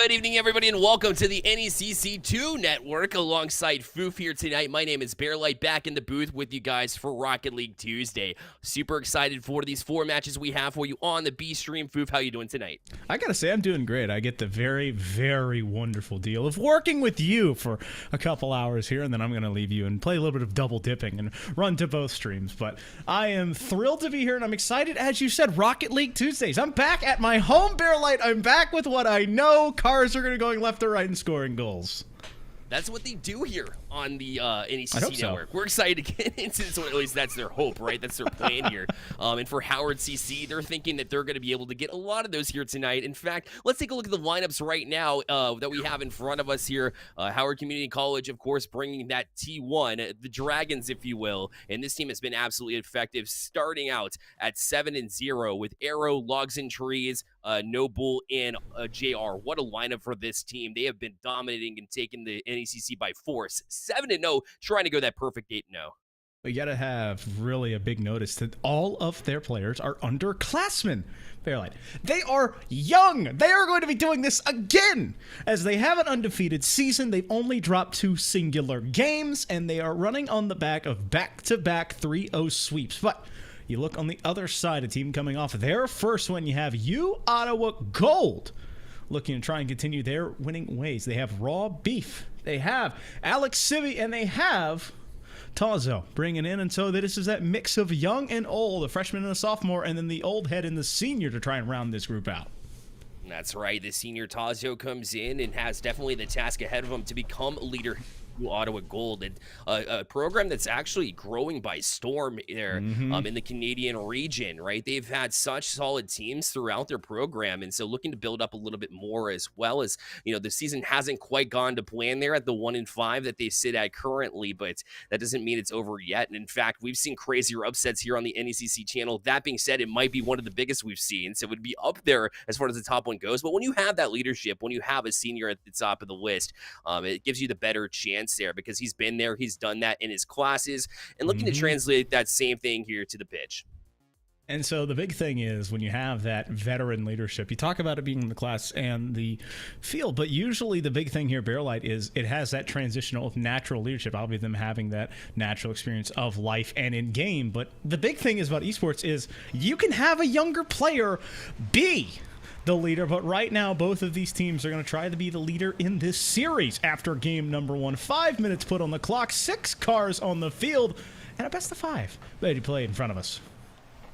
Good evening, everybody, and welcome to the NECC 2 Network alongside Foof here tonight. My name is Bearlight, back in the booth with you guys for Rocket League Tuesday. Super excited for these 4 matches we have for you on the B stream. Foof, how you doing tonight? I gotta say, I'm doing great. I get the very, very wonderful deal of working with you for a couple hours here, and then I'm gonna leave you and play a little bit of double dipping and run to both streams. But I am thrilled to be here, and I'm excited, as you said, Rocket League Tuesdays. I'm back at my home, Bearlight. I'm back with what I know. Cars are going to going left or right and scoring goals. That's what they do here on the NECC Network. So. We're excited to get into this one. At least that's their hope, right? That's their plan here. And for Howard CC, they're thinking that they're going to be able to get a lot of those here tonight. In fact, let's take a look at the lineups right now that we have in front of us here. Howard Community College, of course, bringing that T1, the Dragons, if you will. And this team has been absolutely effective, starting out at 7-0 with Arrow, Logs and Trees, Noble, and JR. What a lineup for this team. They have been dominating and taking the NECC by force. 7-0, trying to go that perfect 8-0. We got to have really a big notice that all of their players are underclassmen. Fairlight. They are young. They are going to be doing this again. As they have an undefeated season, they've only dropped 2 singular games, and they are running on the back of back-to-back 3-0 sweeps. But you look on the other side, a team coming off their first win. You have Ottawa Gold looking to try and continue their winning ways. They have Raw Beef. They have Alex Civi, and they have Tazo bringing in. And so this is that mix of young and old, a freshman and a sophomore, and then the old head and the senior to try and round this group out. That's right. The senior Tazo comes in and has definitely the task ahead of him to become a leader. Ottawa Gold, and a program that's actually growing by storm there in the Canadian region, right? They've had such solid teams throughout their program, and so looking to build up a little bit more, as well as, you know, the season hasn't quite gone to plan there at the 1-5 that they sit at currently, but that doesn't mean it's over yet. And in fact, we've seen crazier upsets here on the NECC channel. That being said, it might be one of the biggest we've seen, so it would be up there as far as the top one goes. But when you have that leadership, when you have a senior at the top of the list, it gives you the better chance there, because he's been there, he's done that in his classes, and looking to translate that same thing here to the pitch. And so the big thing is, when you have that veteran leadership, you talk about it being the class and the field, but usually the big thing here, Bearlight, is it has that transitional natural leadership. Obviously them having that natural experience of life and in game. But the big thing is about esports is you can have a younger player be the leader, but right now both of these teams are going to try to be the leader in this series after game number 1. 5 minutes put on the clock, 6 cars on the field, and a best of 5 ready to play in front of us.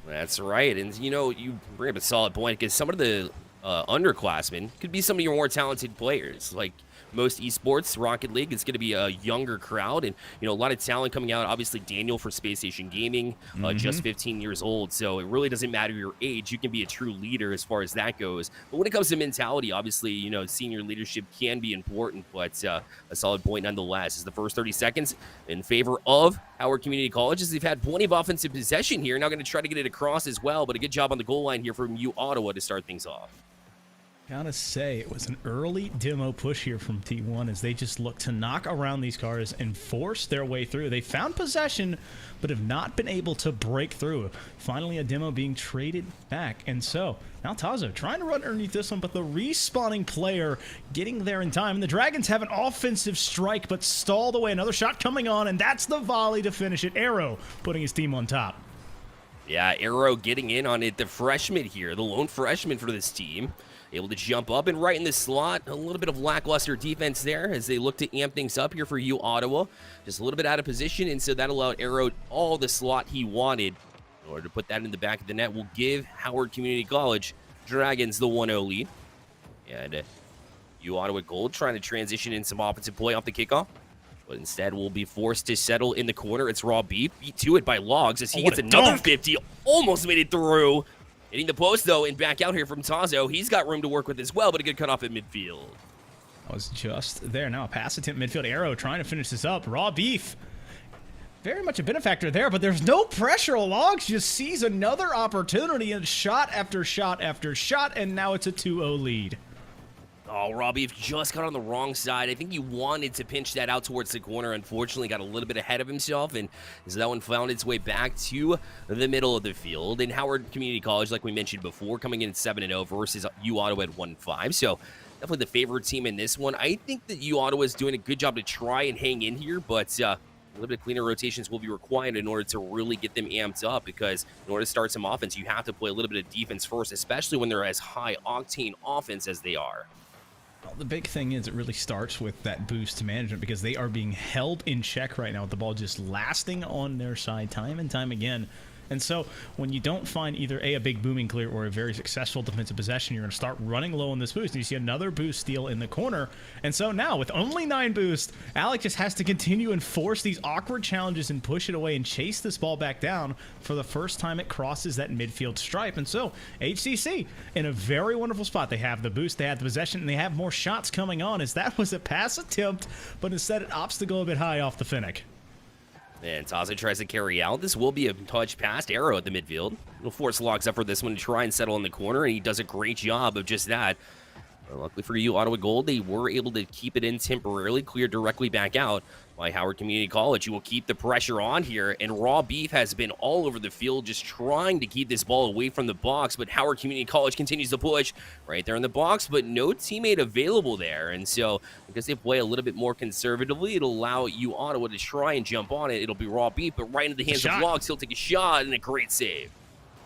That's right. And you know, you bring up a solid point, because some of the underclassmen could be some of your more talented players. Like most esports, Rocket League, it's going to be a younger crowd, and you know, a lot of talent coming out. Obviously Daniel for Space Station Gaming, just 15 years old, so it really doesn't matter your age. You can be a true leader as far as that goes. But when it comes to mentality, obviously, you know, senior leadership can be important, but a solid point nonetheless. Is the first 30 seconds in favor of Howard Community College, as they've had plenty of offensive possession here. Now going to try to get it across as well, but a good job on the goal line here from Ottawa to start things off. Gotta say, it was an early demo push here from T1 as they just look to knock around these cars and force their way through. They found possession, but have not been able to break through. Finally, a demo being traded back. And so, now Tazo trying to run underneath this one, but the respawning player getting there in time. And the Dragons have an offensive strike, but stalled away. Another shot coming on, and that's the volley to finish it. Arrow putting his team on top. Yeah, Arrow getting in on it. The freshman here, the lone freshman for this team, able to jump up and right in the slot. A little bit of lackluster defense there as they look to amp things up here for Ottawa. Just a little bit out of position, and so that allowed Arrow all the slot he wanted. In order to put that in the back of the net will give Howard Community College Dragons the 1-0 lead. And Ottawa Gold trying to transition in some offensive play off the kickoff, but instead will be forced to settle in the corner. It's Raw Beef, beat to it by Logs as he gets another 50. Almost made it through. Hitting the post, though, and back out here from Tazo. He's got room to work with as well, but a good cutoff at midfield. I was just there. Now a pass attempt midfield. Arrow trying to finish this up. Raw Beef. Very much a benefactor there, but there's no pressure. Logs just sees another opportunity and shot after shot after shot, and now it's a 2-0 lead. Oh, Robbie just got on the wrong side. I think he wanted to pinch that out towards the corner. Unfortunately, got a little bit ahead of himself, and so that one found its way back to the middle of the field. And Howard Community College, like we mentioned before, coming in at 7-0 versus Ottawa at 1-5. So definitely the favorite team in this one. I think that U Ottawa is doing a good job to try and hang in here, but a little bit of cleaner rotations will be required in order to really get them amped up, because in order to start some offense, you have to play a little bit of defense first, especially when they're as high octane offense as they are. Well, the big thing is it really starts with that boost to management, because they are being held in check right now with the ball just lasting on their side time and time again. And so when you don't find either a big booming clear or a very successful defensive possession, you're going to start running low on this boost. And you see another boost steal in the corner. And so now with only 9 boosts, Alec just has to continue and force these awkward challenges and push it away and chase this ball back down for the first time it crosses that midfield stripe. And so HCC in a very wonderful spot. They have the boost, they have the possession, and they have more shots coming on, as that was a pass attempt, but instead it opts to go a bit high off the Finnick. And Tazo tries to carry out. This will be a touch past Arrow at the midfield. He'll force Logs up for this one to try and settle in the corner, and he does a great job of just that. Luckily for you, Ottawa Gold, they were able to keep it in temporarily, clear directly back out by Howard Community College, who will keep the pressure on here. And Raw Beef has been all over the field just trying to keep this ball away from the box, but Howard Community College continues to push right there in the box, but no teammate available there. And so because they play a little bit more conservatively, it'll allow you, Ottawa, to try and jump on it. It'll be Raw Beef, but right into the hands of Logs. He'll take a shot and a great save.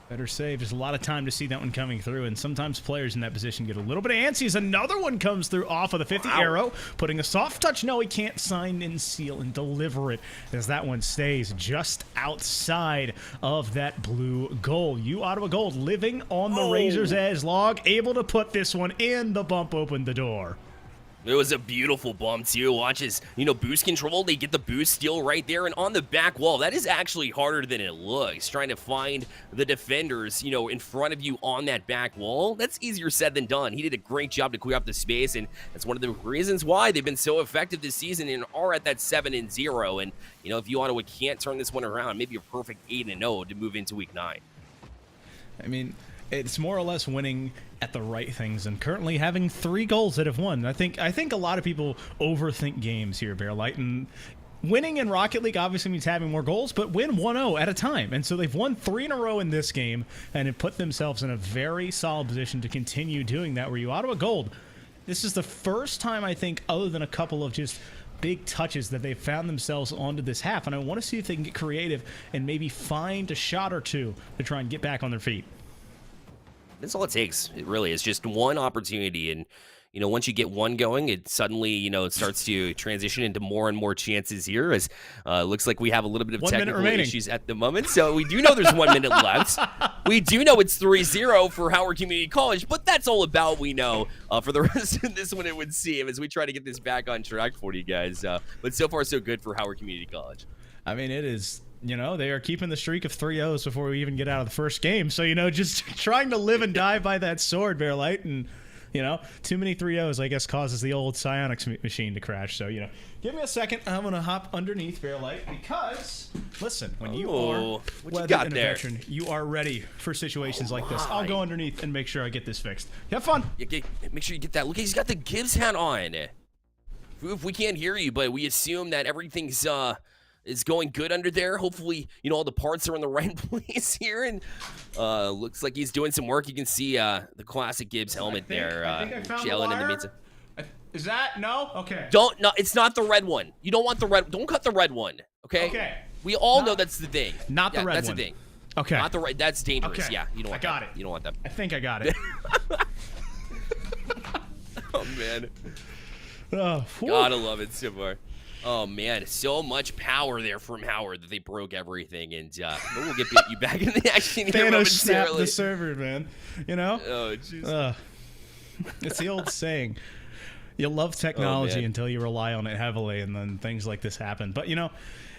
Better save. There's a lot of time to see that one coming through, and sometimes players in that position get a little bit antsy as another one comes through off of the 50 Arrow, putting a soft touch. No, he can't sign and seal and deliver it, as that one stays just outside of that blue goal. You Ottawa Gold living on the razor's edge. Log able to put this one in. The bump opened the door. It was a beautiful bump, too. Watch as, boost control. They get the boost steal right there. And on the back wall, that is actually harder than it looks. Trying to find the defenders, in front of you on that back wall. That's easier said than done. He did a great job to clear up the space. And that's one of the reasons why they've been so effective this season and are at that 7-0. And, if you Ottawa can't turn this one around, maybe a perfect 8-0 to move into week 9. I mean, it's more or less winning at the right things, and currently having 3 goals that have won. I think a lot of people overthink games here, Bearlight, and winning in Rocket League obviously means having more goals, but win 1-0 at a time. And so they've won 3 in a row in this game and have put themselves in a very solid position to continue doing that. Where you Ottawa Gold, this is the first time, I think, other than a couple of just big touches, that they've found themselves onto this half. And I want to see if they can get creative and maybe find a shot or two to try and get back on their feet. That's all it takes. It really is just one opportunity. And, once you get one going, it suddenly, it starts to transition into more and more chances here, as looks like we have a little bit of technical issues at the moment. So we do know there's 1 minute left. We do know it's 3-0 for Howard Community College, but that's all about we know for the rest of this one, it would seem, as we try to get this back on track for you guys. But so far, so good for Howard Community College. I mean, it is. They are keeping the streak of 3-0s before we even get out of the first game. So, just trying to live and die by that sword, Bearlight. And, too many 3-0s, I guess, causes the old psionics machine to crash. So, give me a second. I'm going to hop underneath, Bearlight, because, listen, when you are weathered and a veteran, you are ready for situations like this. I'll go underneath and make sure I get this fixed. Have fun. Make sure you get that. Look, he's got the Gibbs hat on. Foof, we can't hear you, but we assume that everything's is going good under there. Hopefully, all the parts are in the right place here, and looks like he's doing some work. You can see the classic Gibbs helmet there, gelling in the meantime. Is that no? Okay. No, it's not the red one. You don't want the red. Don't cut the red one. Okay. Okay. We all know that's the thing. Not the red one. That's the thing. Okay. Not the red. That's dangerous. Okay. Yeah. You don't want that. I got it. You don't want that. I think I got it. Oh man. Oh, gotta love it so far. Oh, man, so much power there from Howard that they broke everything, and we'll get you back in the action here momentarily. Thanos snapped the server, man. Oh, jeez. It's the old saying. You love technology until you rely on it heavily, and then things like this happen. But,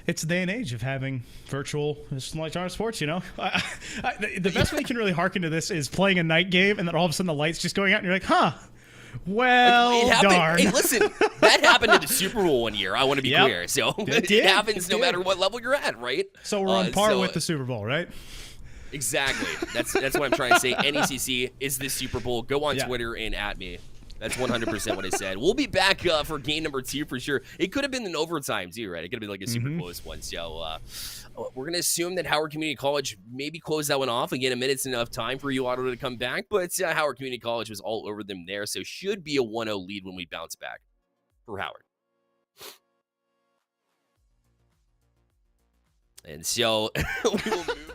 it's the day and age of having virtual electronic sports, The best way you can really hearken to this is playing a night game, and then all of a sudden the light's just going out, and you're like, huh. Well, darn. Hey, listen, that happened in the Super Bowl one year. I want to be clear. So it happens no matter what level you're at, right? So we're on par with the Super Bowl, right? Exactly. That's what I'm trying to say. NECC is the Super Bowl. Go on Twitter and at me. That's 100% what I said. We'll be back for game number 2 for sure. It could have been an overtime too, right? It could have been like a super close one. So we're going to assume that Howard Community College maybe closed that one off. Again, a minute's enough time for you, Otto, to come back. But Howard Community College was all over them there. So should be a 1-0 lead when we bounce back for Howard. And so we will move.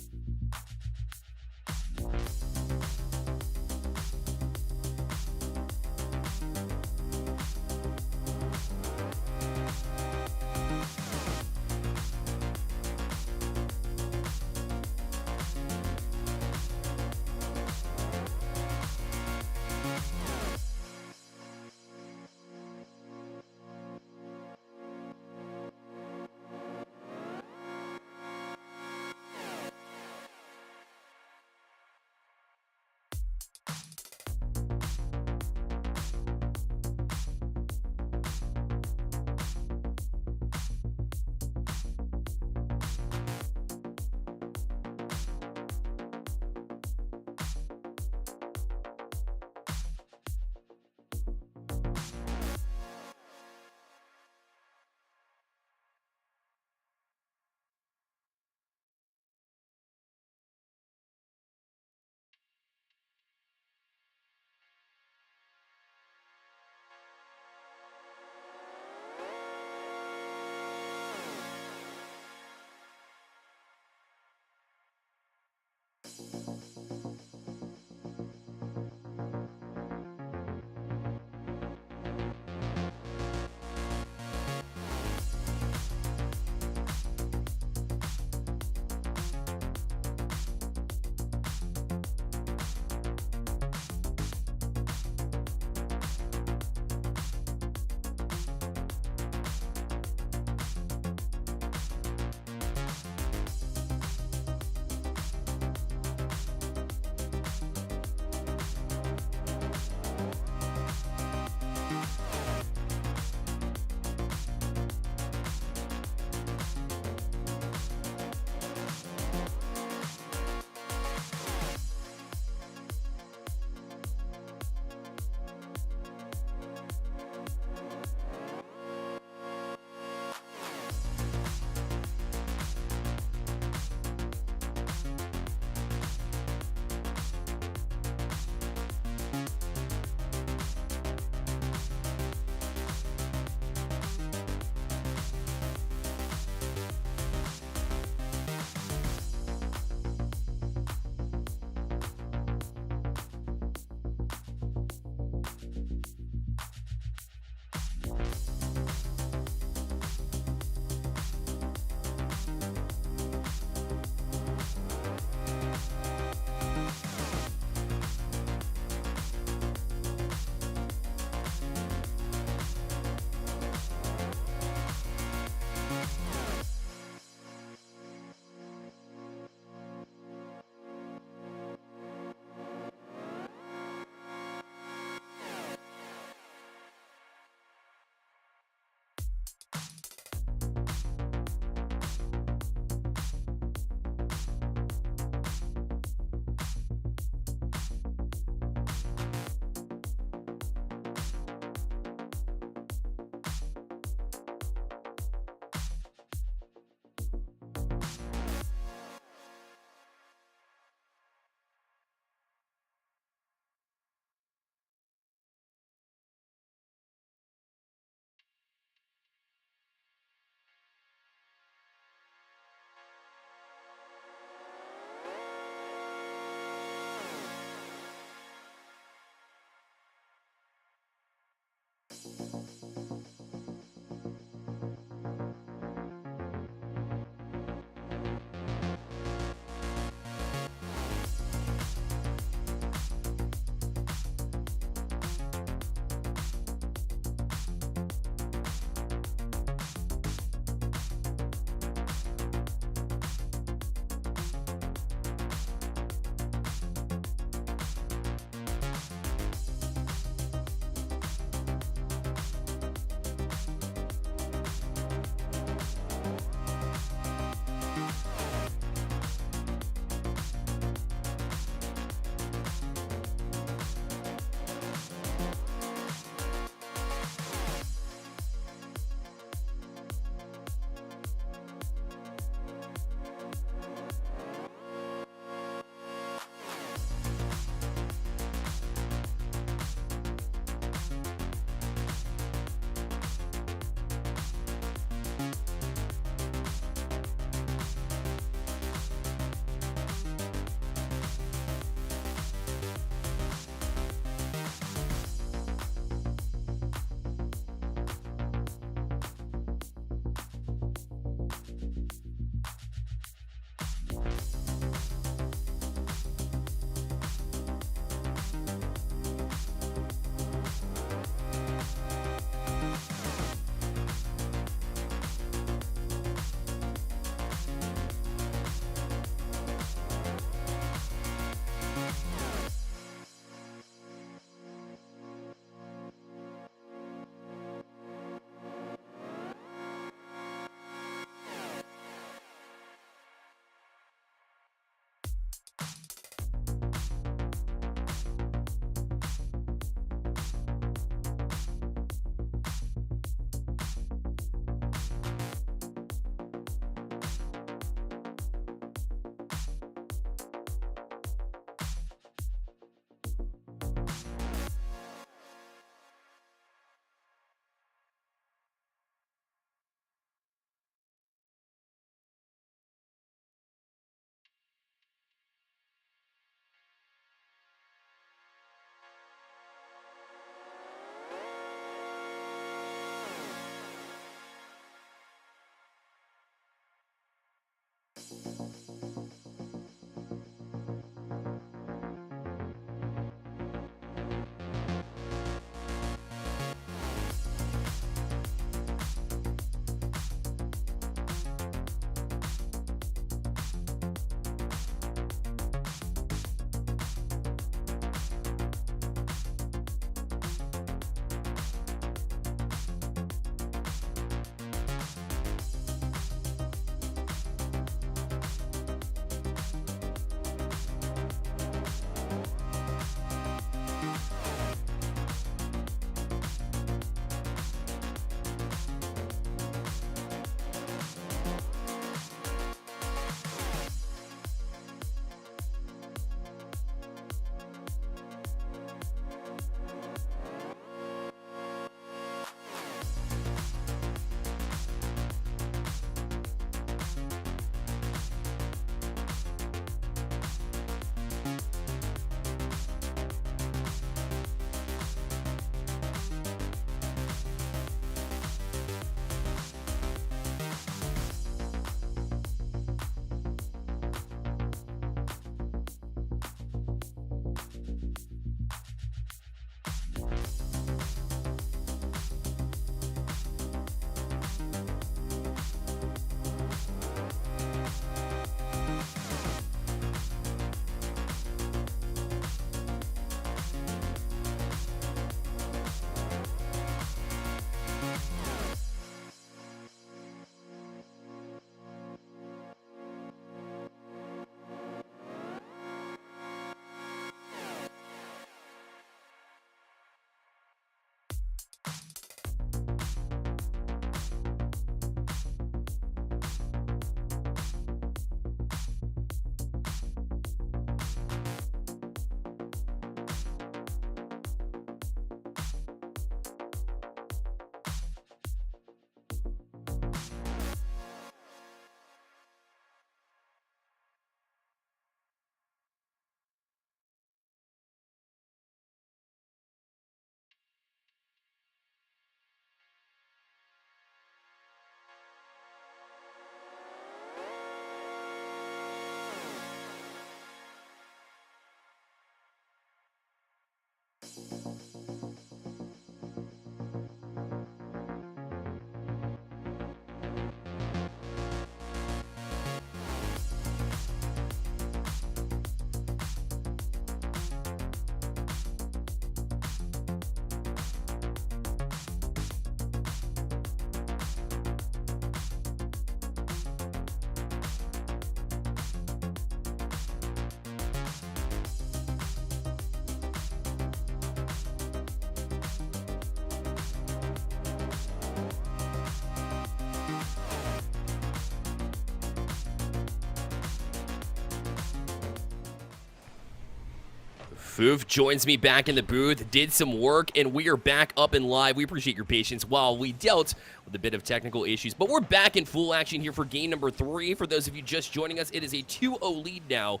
Foof joins me back in the booth, did some work, and we are back up and live. We appreciate your patience while we dealt with a bit of technical issues, but we're back in full action here for game number 3. For those of you just joining us, it is a 2-0 lead now.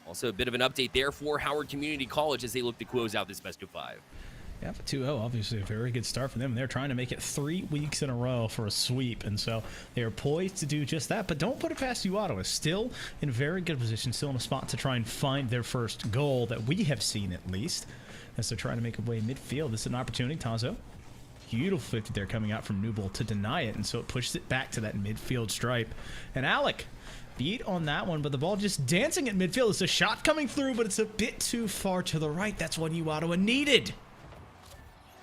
Also, a bit of an update there for Howard Community College as they look to close out this best of 5. Yeah, for 2-0, obviously a very good start for them. They're trying to make it 3 weeks in a row for a sweep, and so they are poised to do just that. But don't put it past you, Ottawa. Still in very good position, still in a spot to try and find their first goal that we have seen at least, as they're trying to make a way midfield. This is an opportunity. Tazo, beautiful 50 there coming out from Newble to deny it, and so it pushes it back to that midfield stripe. And Alec beat on that one, but the ball just dancing at midfield. It's a shot coming through, but it's a bit too far to the right. That's what you, Ottawa, needed.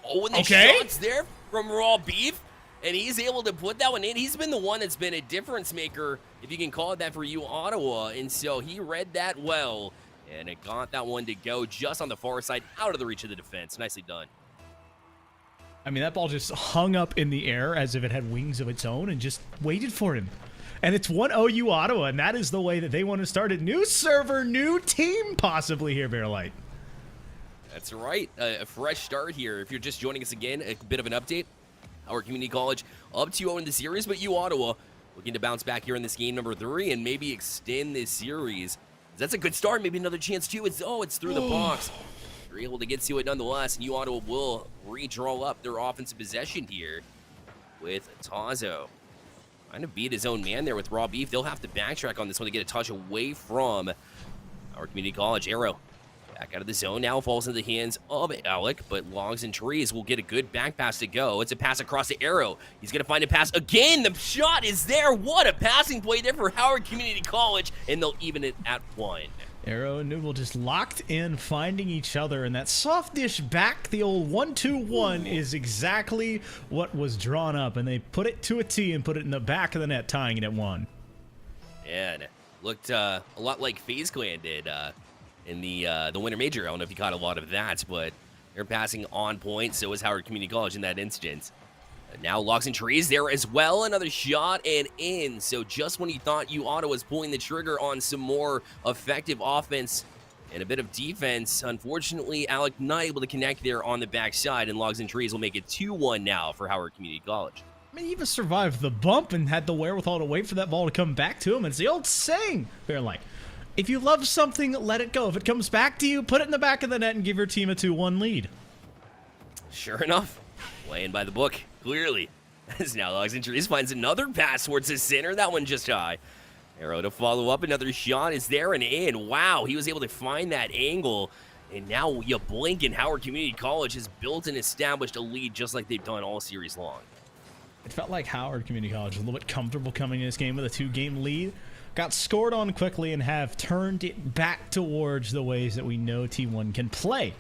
Oh, and the shots there from Raw Beef, and he's able to put that one in. He's been the one that's been a difference maker, if you can call it that, for you, Ottawa, and so he read that well, and it got that one to go just on the far side, out of the reach of the defense. Nicely done. I mean, that ball just hung up in the air as if it had wings of its own and just waited for him. And it's 1-0 Ottawa, and that is the way that they want to start it. New server, new team possibly here, Bearlight. That's right. A fresh start here. If you're just joining us again, a bit of an update. Howard Community College up 2-0 in the series, but you, Ottawa, looking to bounce back here in this game number 3 and maybe extend this series. That's a good start. Maybe another chance, too. It's through the box. You're able to get to it nonetheless, and you, Ottawa, will redraw up their offensive possession here with Tazo. Trying to beat his own man there with Raw Beef. They'll have to backtrack on this one to get a touch away from Howard Community College. Arrow back out of the zone, now falls into the hands of Alec, but Logs and Trees will get a good back pass to go. It's a pass across the Arrow. He's going to find a pass again. The shot is there. What a passing play there for Howard Community College, and they'll even it at 1. Arrow and Newble just locked in, finding each other, and that soft dish back, the old 1-2-1, is exactly what was drawn up, and they put it to a T and put it in the back of the net, tying it at 1. And looked a lot like FaZe Clan did in the Winter Major. I don't know if you caught a lot of that, but they're passing on point. So is Howard Community College in that instance. Now Locks and Trees there as well. Another shot and in. So just when you thought you Ottawa was pulling the trigger on some more effective offense and a bit of defense, unfortunately, Alec not able to connect there on the backside, and Logs and Trees will make it 2-1 now for Howard Community College. I mean, he even survived the bump and had the wherewithal to wait for that ball to come back to him. It's the old saying, Bearlight. If you love something, let it go. If it comes back to you, put it in the back of the net and give your team a 2-1 lead. Sure enough, playing by the book, clearly. As now Logs and Trees finds another pass towards the center. That one just high. Arrow to follow up. Another shot is there and in. Wow, he was able to find that angle. And now you blink and Howard Community College has built and established a lead just like they've done all series long. It felt like Howard Community College was a little bit comfortable coming in this game with a 2-game lead. Got scored on quickly and have turned it back towards the ways that we know T1 can play.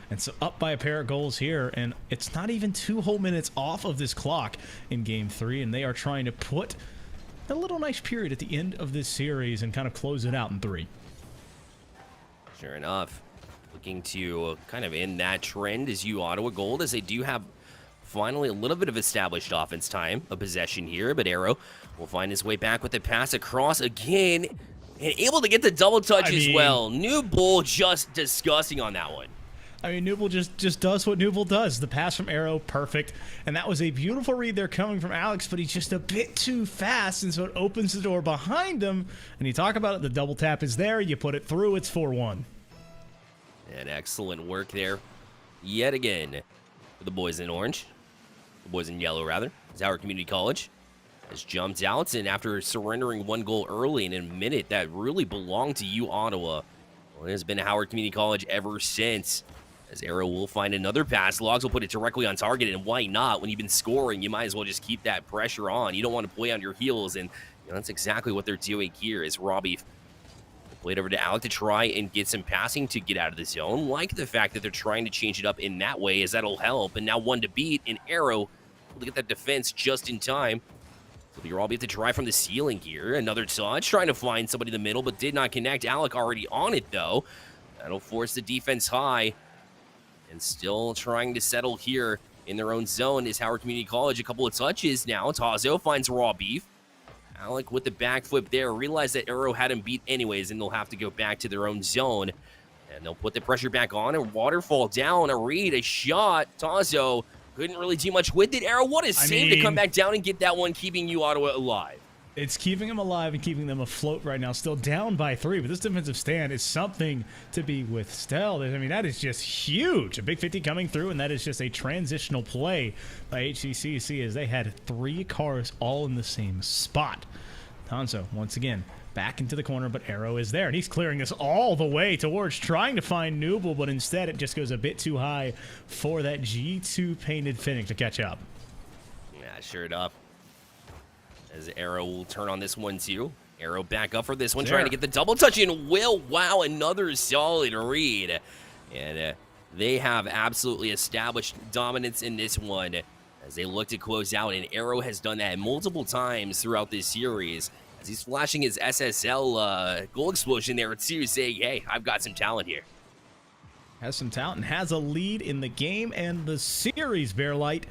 And so up by a pair of goals here, and it's not even 2 whole minutes off of this clock in Game 3, and they are trying to put a little nice period at the end of this series and kind of close it out in 3. Sure enough, looking to kind of end that trend as you Ottawa Gold, as they do have finally a little bit of established offense time, a possession here, but Arrow will find his way back with the pass across again, and able to get the double touch as well. New Bull just disgusting on that one. I mean, Newble just does what Newble does. The pass from Arrow, perfect. And that was a beautiful read there coming from Alex, but he's just a bit too fast, and so it opens the door behind him. And you talk about it, the double tap is there, you put it through, it's 4-1. And excellent work there yet again for the boys in orange. The boys in yellow, rather. As Howard Community College has jumped out, and after surrendering 1 goal early in a minute that really belonged to you, Ottawa, well, it has been Howard Community College ever since. As Arrow will find another pass. Logs will put it directly on target, and why not? When you've been scoring, you might as well just keep that pressure on. You don't want to play on your heels, and that's exactly what they're doing here. As Robbie played over to Alec to try and get some passing to get out of the zone. Like the fact that they're trying to change it up in that way, as that'll help. And now 1 to beat, and Arrow will get that defense just in time. So you're all be able to try from the ceiling here. Another touch, trying to find somebody in the middle, but did not connect. Alec already on it, though. That'll force the defense high. And still trying to settle here in their own zone is Howard Community College. A couple of touches now. Tazo finds Raw Beef. Alec with the backflip there. Realized that Arrow had him beat anyways, and they'll have to go back to their own zone. And they'll put the pressure back on. A waterfall down. A read. A shot. Tazo couldn't really do much with it. Arrow, what a save to come back down and get that one, keeping you Ottawa alive. It's keeping them alive and keeping them afloat right now. Still down by 3, but this defensive stand is something to be withstood. I mean, that is just huge. A big 50 coming through, and that is just a transitional play by HCCC as they had 3 cars all in the same spot. Tanzo, once again, back into the corner, but Arrow is there, and he's clearing this all the way towards trying to find Nooble, but instead it just goes a bit too high for that G2 painted finish to catch up. Yeah, sure enough. As Arrow will turn on this one too. Arrow back up for this one, trying to get the double touch in. Wow, another solid read. And they have absolutely established dominance in this one as they look to close out. And Arrow has done that multiple times throughout this series as he's flashing his SSL goal explosion there too, saying, hey, I've got some talent here. Has some talent and has a lead in the game and the series, Bearlight.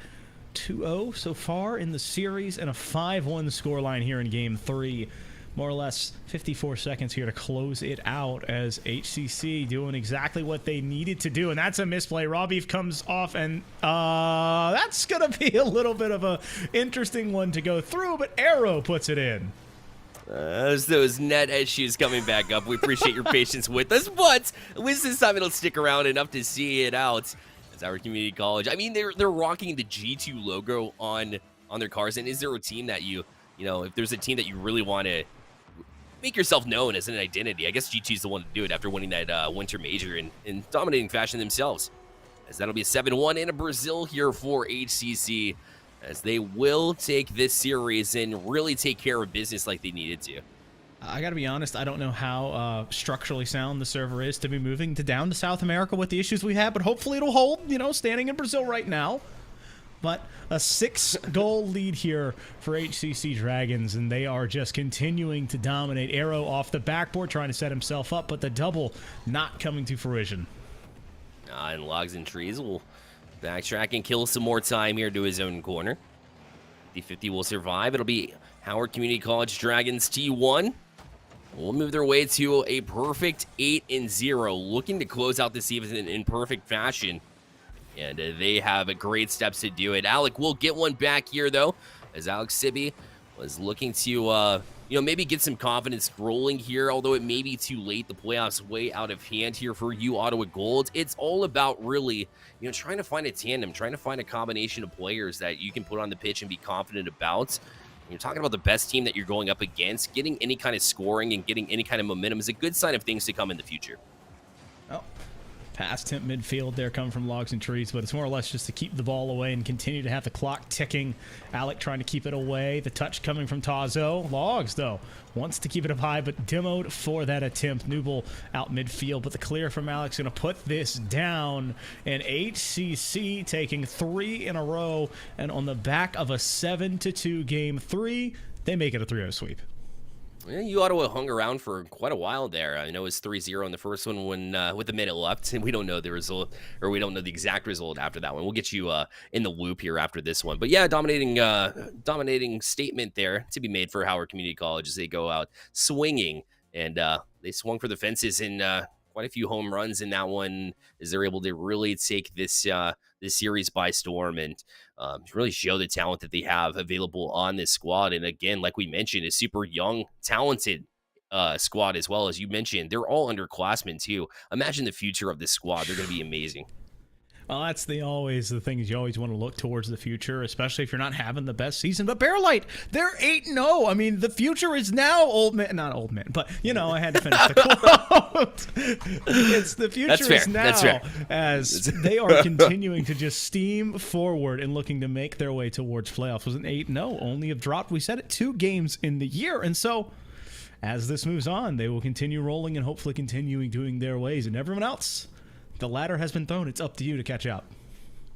2-0 so far in the series and a 5-1 scoreline here in Game 3. More or less 54 seconds here to close it out as HCC doing exactly what they needed to do, and that's a misplay. Raw Beef comes off, and that's going to be a little bit of a interesting one to go through, but Arrow puts it in. Those net issues coming back up. We appreciate your patience with us, but at least this time it'll stick around enough to see it out. Howard Community College. I mean, they're rocking the G2 logo on their cars. And is there a team that you know, if there's a team that you really want to make yourself known as an identity, I guess G2 is the one to do it after winning that winter major in dominating fashion themselves. As that'll be a 7-1 in Brazil here for HCC, as they will take this series and really take care of business like they needed to. I got to be honest, I don't know how structurally sound the server is to be moving down to South America with the issues we have, but hopefully it'll hold, you know, standing in Brazil right now. But a 6-goal lead here for HCC Dragons, and they are just continuing to dominate. Arrow off the backboard trying to set himself up, but the double not coming to fruition. And Logs and Trees will backtrack and kill some more time here to his own corner. The 50 will survive. It'll be Howard Community College Dragons T1. Will move their way to a perfect 8-0, looking to close out the season in perfect fashion. And they have a great steps to do it. Alec will get one back here, though, as Alex Sibby was looking to, maybe get some confidence rolling here, although it may be too late. The playoffs way out of hand here for you, Ottawa Gold. It's all about really, trying to find a tandem, trying to find a combination of players that you can put on the pitch and be confident about. You're talking about the best team that you're going up against. Getting any kind of scoring and getting any kind of momentum is a good sign of things to come in the future. Oh, past temp midfield there coming from Logs and Trees, but it's more or less just to keep the ball away and continue to have the clock ticking. Alec trying to keep it away. The touch coming from Tazo. Logs, though, wants to keep it up high, but demoed for that attempt. Nooble out midfield, but the clear from Alex going to put this down. And HCC taking 3 in a row, and on the back of a 7-2 Game 3, they make it a 3-0 sweep. Yeah, you Ottawa hung around for quite a while there. I know it was 3-0 in the first one when with a minute left, and we don't know the result, or we don't know the exact result after that one. We'll get you in the loop here after this one. But yeah, dominating statement there to be made for Howard Community College as they go out swinging, and they swung for the fences in quite a few home runs in that one, as they're able to really take this series by storm and really show the talent that they have available on this squad. And again, like we mentioned, a super young, talented squad as well. As you mentioned, they're all underclassmen too. Imagine the future of this squad. They're going to be amazing. Well, that's always the things you always want to look towards the future, especially if you're not having the best season. But Bearlight, they're 8-0. I mean, the future is now old man. Not old man, but, I had to finish the quote. It's the future is now as they are continuing to just steam forward and looking to make their way towards playoffs. It was an 8-0, only have dropped, we said it, 2 games in the year. And so as this moves on, they will continue rolling and hopefully continuing doing their ways. And everyone else, the ladder has been thrown. It's up to you to catch up.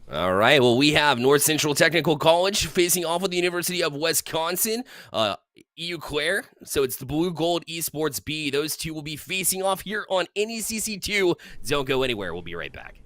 All right. Well, we have North Central Technical College facing off with the University of Wisconsin, EU Claire. So it's the Blue Gold Esports B. Those two will be facing off here on NECC 2. Don't go anywhere. We'll be right back.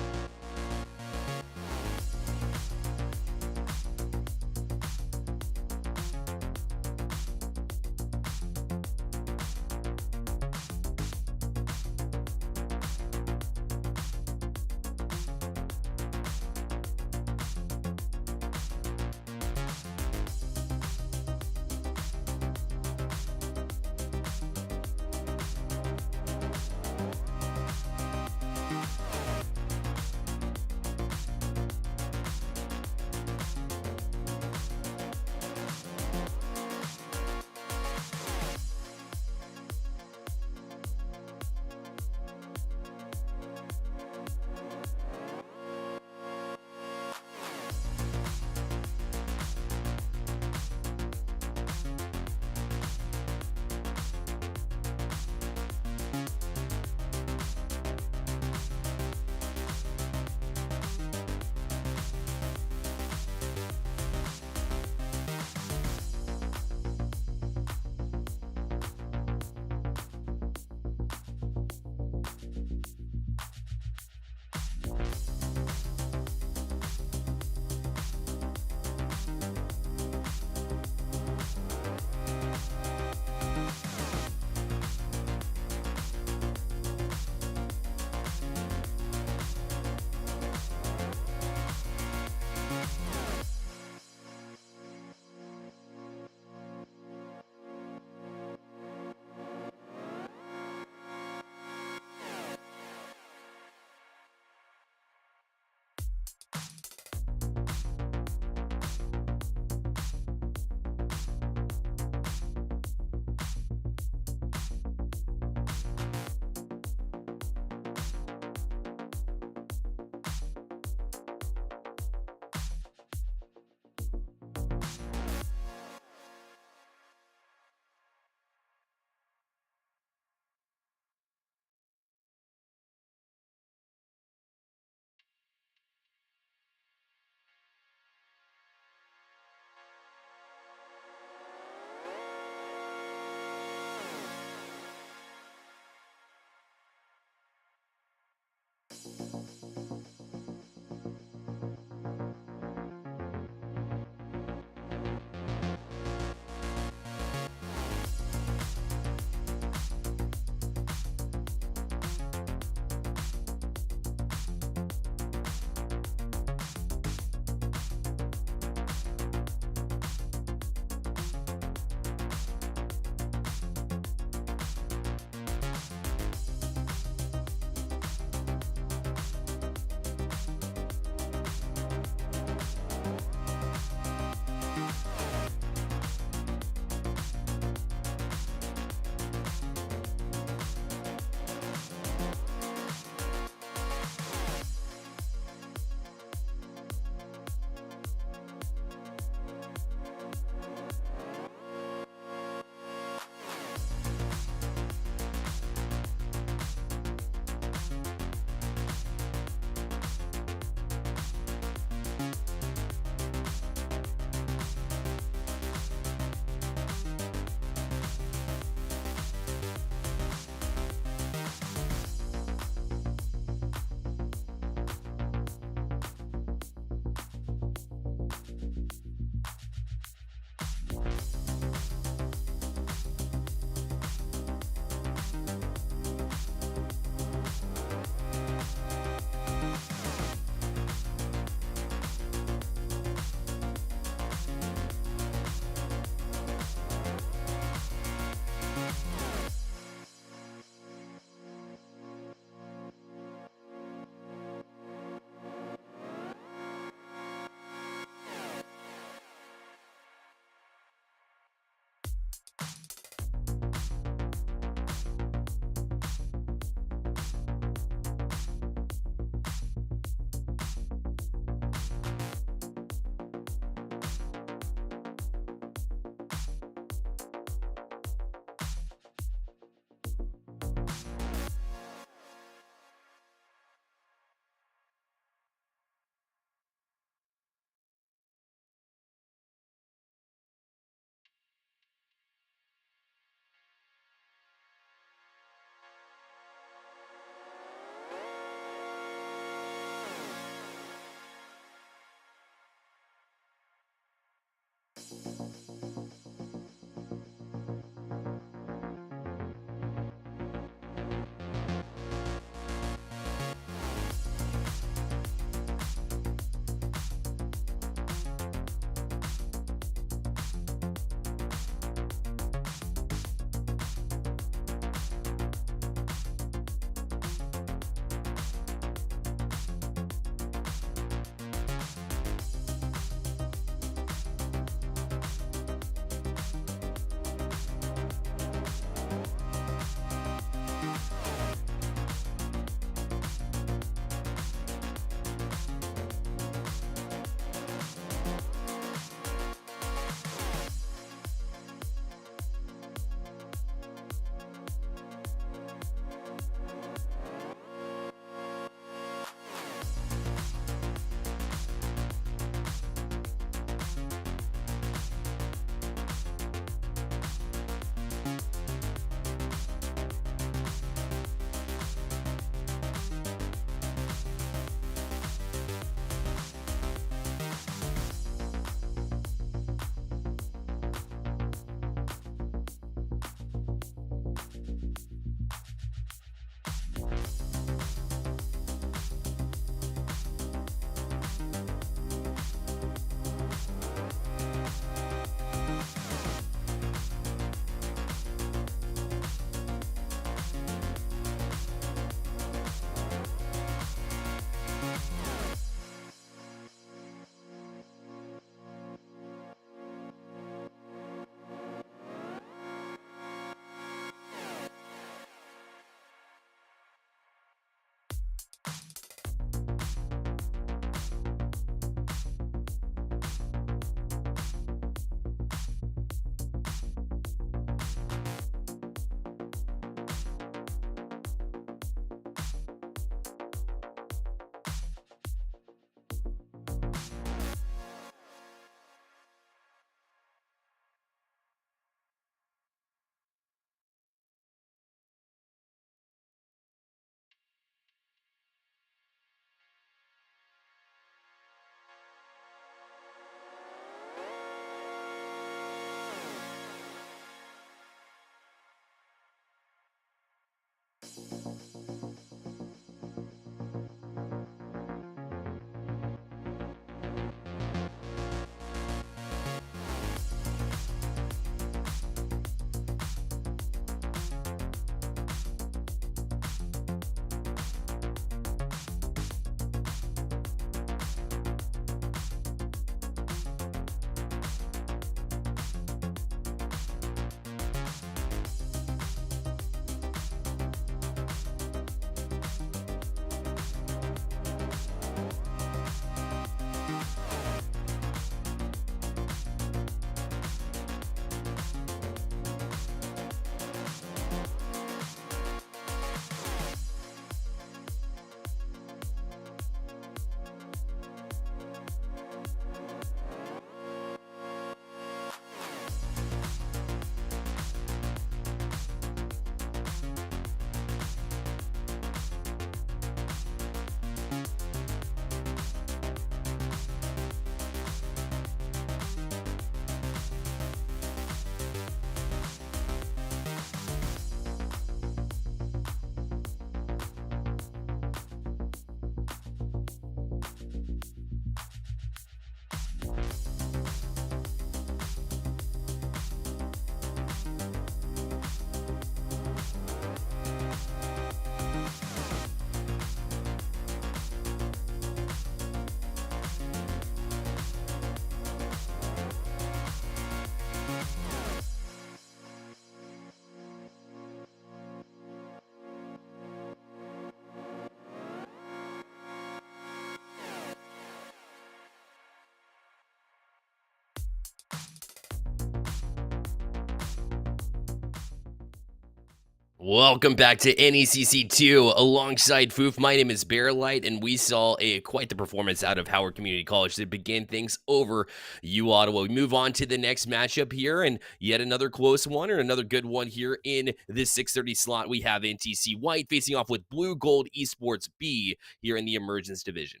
Welcome back to NECC 2 alongside Foof. My name is Bearlight, and we saw quite the performance out of Howard Community College to begin things over U Ottawa. We move on to the next matchup here, and yet another close one or another good one here in this 6:30 slot. We have NTC White facing off with Blue Gold Esports B here in the Emergence Division.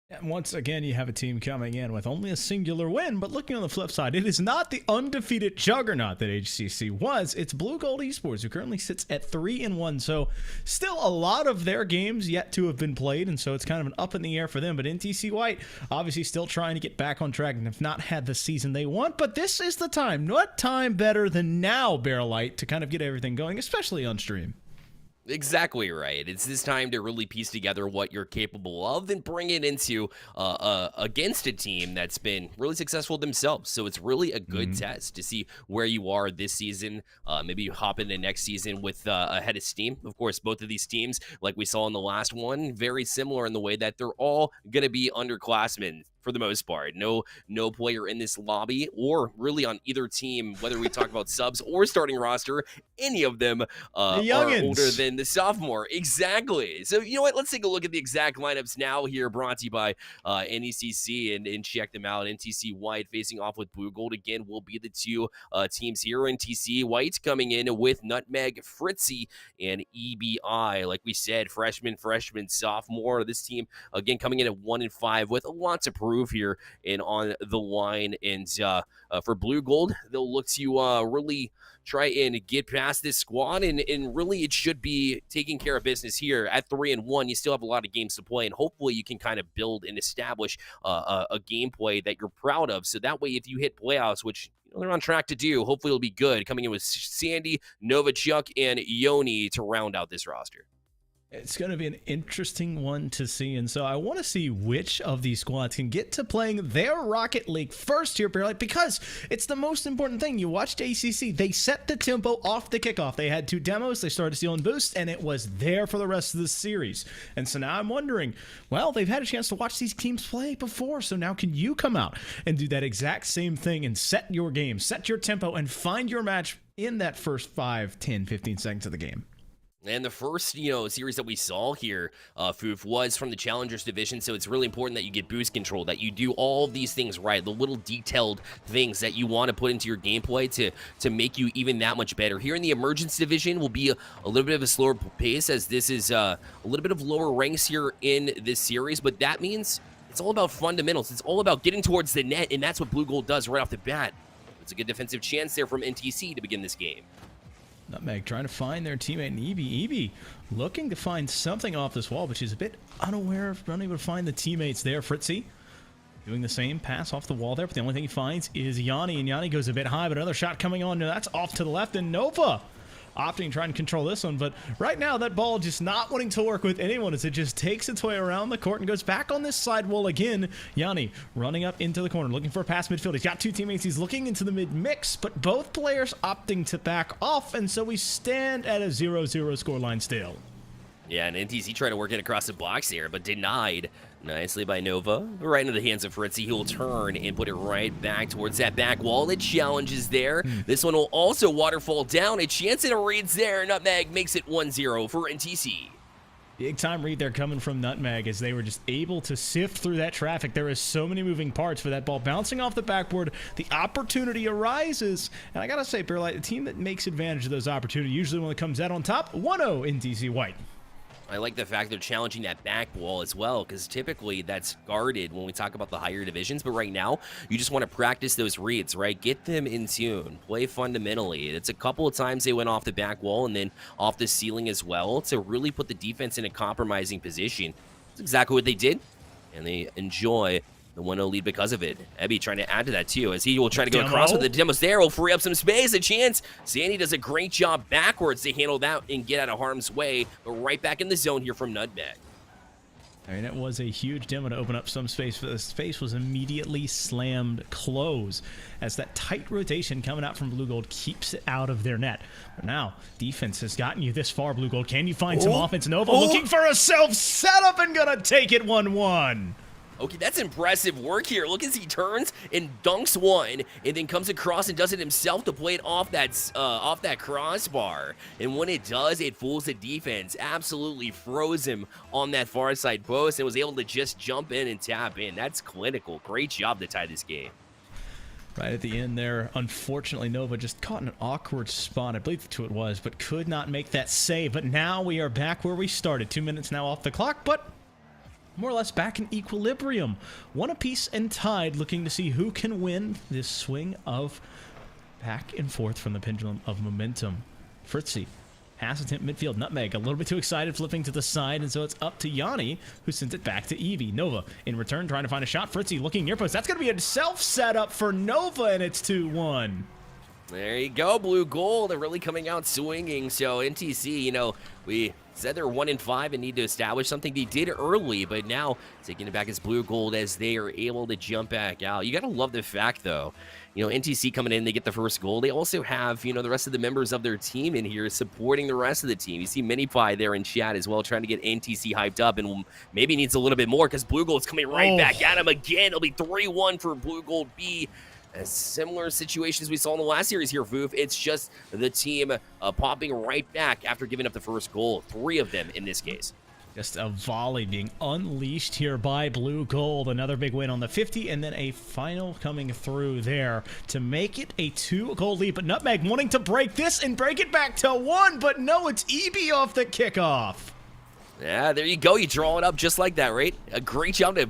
And once again, you have a team coming in with only a singular win, but looking on the flip side, it is not the undefeated juggernaut that HCC was. It's Blue Gold Esports, who currently sits at 3-1. So still a lot of their games yet to have been played, and so it's kind of an up in the air for them. But NTC White obviously still trying to get back on track and have not had the season they want. But this is the time. What time better than now, Bearlight, to kind of get everything going, especially on stream? Exactly right. It's this time to really piece together what you're capable of and bring it into against a team that's been really successful themselves. So it's really a good test to see where you are this season. Maybe you hop into next season with a head of steam. Of course, both of these teams, like we saw in the last one, very similar in the way that they're all going to be underclassmen for the most part. No player in this lobby or really on either team, whether we talk about subs or starting roster, any of them are older than the sophomore. Exactly. So you know what? Let's take a look at the exact lineups now here, brought to you by NECC, and check them out. NTC White facing off with Blue Gold again will be the two teams here. NTC White coming in with Nutmeg, Fritzy, and EBI. Like we said, freshman, sophomore. This team again coming in at 1-5 with a lot to prove here and on the line. And for Blue Gold, they'll look to really try and get past this squad, and really it should be taking care of business here at 3-1. You still have a lot of games to play, and hopefully you can kind of build and establish a gameplay that you're proud of, so that way if you hit playoffs, which they're on track to do, hopefully it'll be good, coming in with Sandy, Novichuk, and Yoni to round out this roster. It's going to be an interesting one to see, and so I want to see which of these squads can get to playing their Rocket League first here, Bearlight, because it's the most important thing. You watched ACC. They set the tempo off the kickoff. They had 2 demos. They started stealing boosts, and it was there for the rest of the series. And so now I'm wondering, well, they've had a chance to watch these teams play before, so now can you come out and do that exact same thing and set your game, set your tempo, and find your match in that first 5, 10, 15 seconds of the game? And the first, series that we saw here, Foof, was from the Challengers Division, so it's really important that you get boost control, that you do all of these things right, the little detailed things that you want to put into your gameplay to make you even that much better. Here in the Emergence Division will be a little bit of a slower pace, as this is a little bit of lower ranks here in this series, but that means it's all about fundamentals. It's all about getting towards the net, and that's what Blue Gold does right off the bat. It's a good defensive chance there from NTC to begin this game. Nutmeg trying to find their teammate in EB looking to find something off this wall, but she's a bit unaware, unable to find the teammates there. Fritzy doing the same pass off the wall there, but the only thing he finds is Yanni, and Yanni goes a bit high, but another shot coming on. That's off to the left, and Nova opting to try and control this one, but right now that ball just not wanting to work with anyone as it just takes its way around the court and goes back on this side wall again. Yanni running up into the corner, looking for a pass midfield. He's got 2 teammates. He's looking into the mid-mix, but both players opting to back off, and so we stand at a 0-0 scoreline still. Yeah, and NTC trying to work it across the box here, but denied nicely by Nova. Right into the hands of Fritzy, who will turn and put it right back towards that back wall. The challenge is there. This one will also waterfall down. A chance at a reads there. Nutmeg makes it 1-0 for NTC. Big time read there coming from Nutmeg as they were just able to sift through that traffic. There is so many moving parts for that ball bouncing off the backboard. The opportunity arises, and I gotta say, Bearlight, the team that makes advantage of those opportunities, usually when it comes out on top, 1-0 NTC White. I like the fact they're challenging that back wall as well, because typically that's guarded when we talk about the higher divisions, but right now you just want to practice those reads, right? Get them in tune, play fundamentally. It's a couple of times they went off the back wall and then off the ceiling as well to really put the defense in a compromising position. That's exactly what they did, and they enjoy the 1-0 lead because of it. Ebby trying to add to that too, as he will try to go across with the demos there. Will free up some space, a chance. Sandy does a great job backwards to handle that and get out of harm's way, but right back in the zone here from Nutmeg. I mean, it was a huge demo to open up some space, but the space was immediately slammed close as that tight rotation coming out from Blue Gold keeps it out of their net. But now, defense has gotten you this far, Blue Gold. Can you find some offense? Nova looking for a self setup and gonna take it 1-1. Okay, that's impressive work here. Look as he turns and dunks one, and then comes across and does it himself to play it off that crossbar. And when it does, it fools the defense. Absolutely froze him on that far side post and was able to just jump in and tap in. That's clinical. Great job to tie this game. Right at the end there, unfortunately, Nova just caught in an awkward spot. I believe that's who it was, but could not make that save. But now we are back where we started. 2 minutes now off the clock, but more or less back in equilibrium. One apiece and tied, looking to see who can win this swing of back and forth from the pendulum of momentum. Fritzy has attempt midfield. Nutmeg a little bit too excited, flipping to the side, and so it's up to Yanni, who sends it back to Evie. Nova in return trying to find a shot. Fritzy looking near post. That's going to be a self setup for Nova, and it's 2-1. There you go, Blue Gold. They're really coming out swinging. So NTC, you know, we said they're 1-5 and need to establish something. They did early, but now taking it back as Blue Gold as they are able to jump back out. You got to love the fact, though, you know, NTC coming in, they get the first goal. They also have, you know, the rest of the members of their team in here supporting the rest of the team. You see MiniPie there in chat as well, trying to get NTC hyped up, and maybe needs a little bit more because Blue Gold's coming right back at him again. It'll be 3-1 for Blue Gold B. A similar situations we saw in the last series here, Foof. It's just the team popping right back after giving up the first goal. 3 of them in this case. Just a volley being unleashed here by Blue Gold. Another big win on the 50, and then a final coming through there to make it a 2-goal lead. But Nutmeg wanting to break this and break it back to 1, but no, it's EB off the kickoff. Yeah, there you go. You draw it up just like that, right? A great job to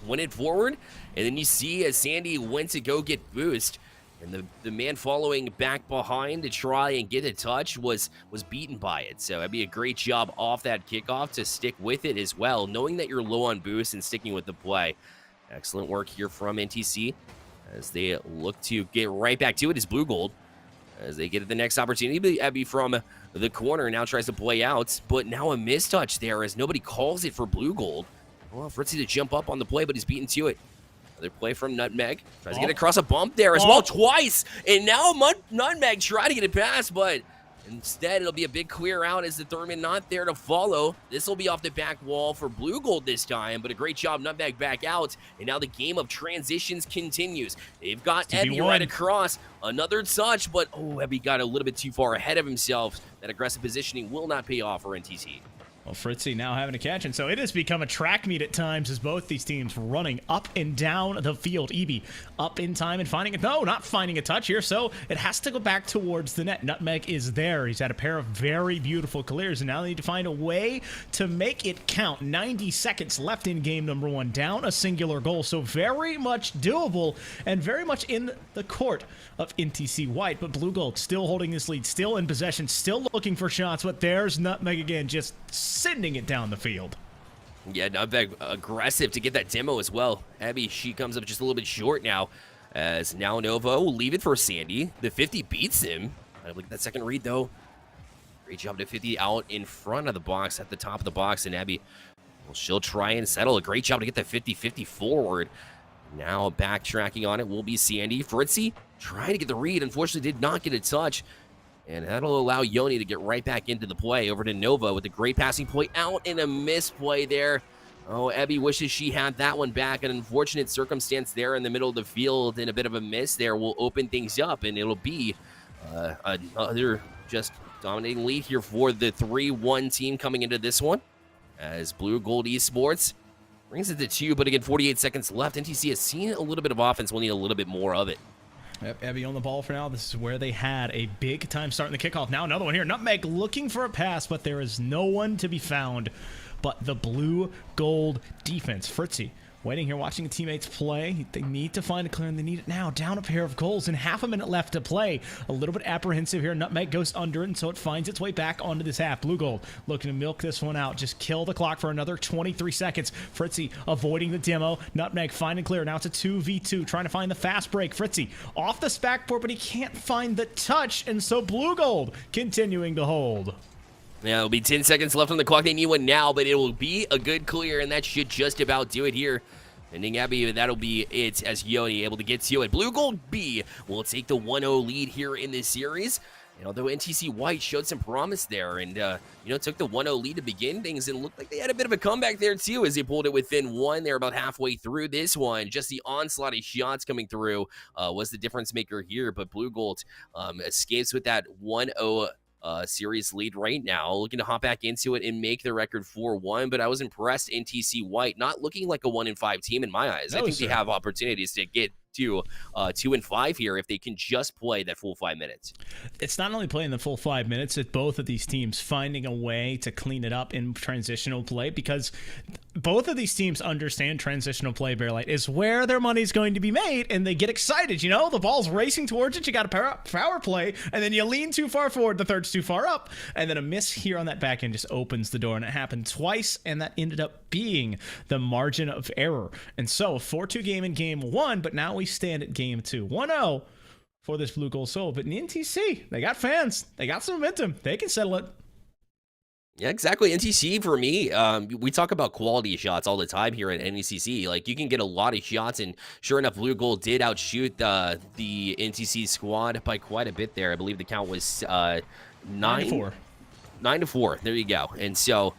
win it forward. And then you see as Sandy went to go get boost, and the man following back behind to try and get a touch was beaten by it. So that'd be a great job off that kickoff to stick with it as well, knowing that you're low on boost and sticking with the play. Excellent work here from NTC as they look to get right back to it as Blue Gold. As they get the next opportunity, Abby from the corner now tries to play out, but now a mistouch there as nobody calls it for Blue Gold. Well, Fritzy to jump up on the play, but he's beaten to it. Another play from Nutmeg. Tries to get across a bump there as well twice. And now Nutmeg tried to get it past, but instead it'll be a big clear out as the Thurman not there to follow. This will be off the back wall for Blue Gold this time, but a great job, Nutmeg back out. And now the game of transitions continues. They've got Ebby right across. Another touch, but Ebby got a little bit too far ahead of himself. That aggressive positioning will not pay off for NTC. Well, Fritzy now having to catch, and so it has become a track meet at times as both these teams running up and down the field. EB up in time and finding it. No, not finding a touch here, so it has to go back towards the net. Nutmeg is there. He's had a pair of very beautiful clears, and now they need to find a way to make it count. 90 seconds left in game number 1. Down a singular goal, so very much doable and very much in the court of NTC White, but Blue Gold still holding this lead, still in possession, still looking for shots, but there's Nutmeg again, just sending it down the field. Yeah, Nutmeg aggressive to get that demo as well. Abby, she comes up just a little bit short now, as now Nova will leave it for Sandy. The 50 beats him. I look at that second read, though. Great job to 50 out in front of the box, at the top of the box, and Abby, well, she'll try and settle. A great job to get that 50-50 forward. Now backtracking on it will be Sandy. Fritzy trying to get the read. Unfortunately, did not get a touch. And that'll allow Yoni to get right back into the play. Over to Nova with a great passing play out and a misplay there. Oh, Abby wishes she had that one back. An unfortunate circumstance there in the middle of the field, and a bit of a miss there will open things up, and it'll be another just dominating lead here for the 3-1 team coming into this one. As Blue Gold Esports brings it to 2, but again, 48 seconds left. NTC has seen a little bit of offense. We'll need a little bit more of it. Yep, Abby on the ball for now. This is where they had a big time starting the kickoff. Now another one here. Nutmeg looking for a pass, but there is no one to be found but the Blue Gold defense. Fritzy waiting here, watching the teammates play. They need to find a clear, and they need it now. Down a pair of goals and half a minute left to play. A little bit apprehensive here. Nutmeg goes under it, and so it finds its way back onto this half. Blue Gold looking to milk this one out. Just kill the clock for another 23 seconds. Fritzy avoiding the demo. Nutmeg finding clear. Now it's a 2v2, trying to find the fast break. Fritzy off the backboard, but he can't find the touch, and so Blue Gold continuing to hold. Yeah, it'll be 10 seconds left on the clock. They need one now, but it will be a good clear, and that should just about do it here. Ending Abby, that'll be it as Yoni able to get to it. Blue Gold B will take the 1-0 lead here in this series. And although NTC White showed some promise there and, took the 1-0 lead to begin things, and looked like they had a bit of a comeback there too as they pulled it within one. They're about halfway through this one. Just the onslaught of shots coming through was the difference maker here, but Blue Gold escapes with that 1-0 series lead right now, looking to hop back into it and make the record 4-1. But I was impressed. NTC White not looking like a 1-5 team in my eyes. I think they have opportunities to get to 2-5 here if they can just play that full 5 minutes. It's not only playing the full 5 minutes, it's both of these teams finding a way to clean it up in transitional play, because both of these teams understand transitional play, Bearlight, is where their money's going to be made, and they get excited. The ball's racing towards it, you got a power play, and then you lean too far forward, the third's too far up, and then a miss here on that back end just opens the door, and it happened twice, and that ended up being the margin of error. And so, 4-2 game in game one, but now we stand at game two. 1-0 for this Blue Gold Soul, but in NTC, they got fans, they got some momentum, they can settle it. Yeah, exactly. NTC, for me, we talk about quality shots all the time here at NECC. Like, you can get a lot of shots, and sure enough, Blue Gold did outshoot the NTC squad by quite a bit there. I believe the count was 9-4. 9-4. There you go. And so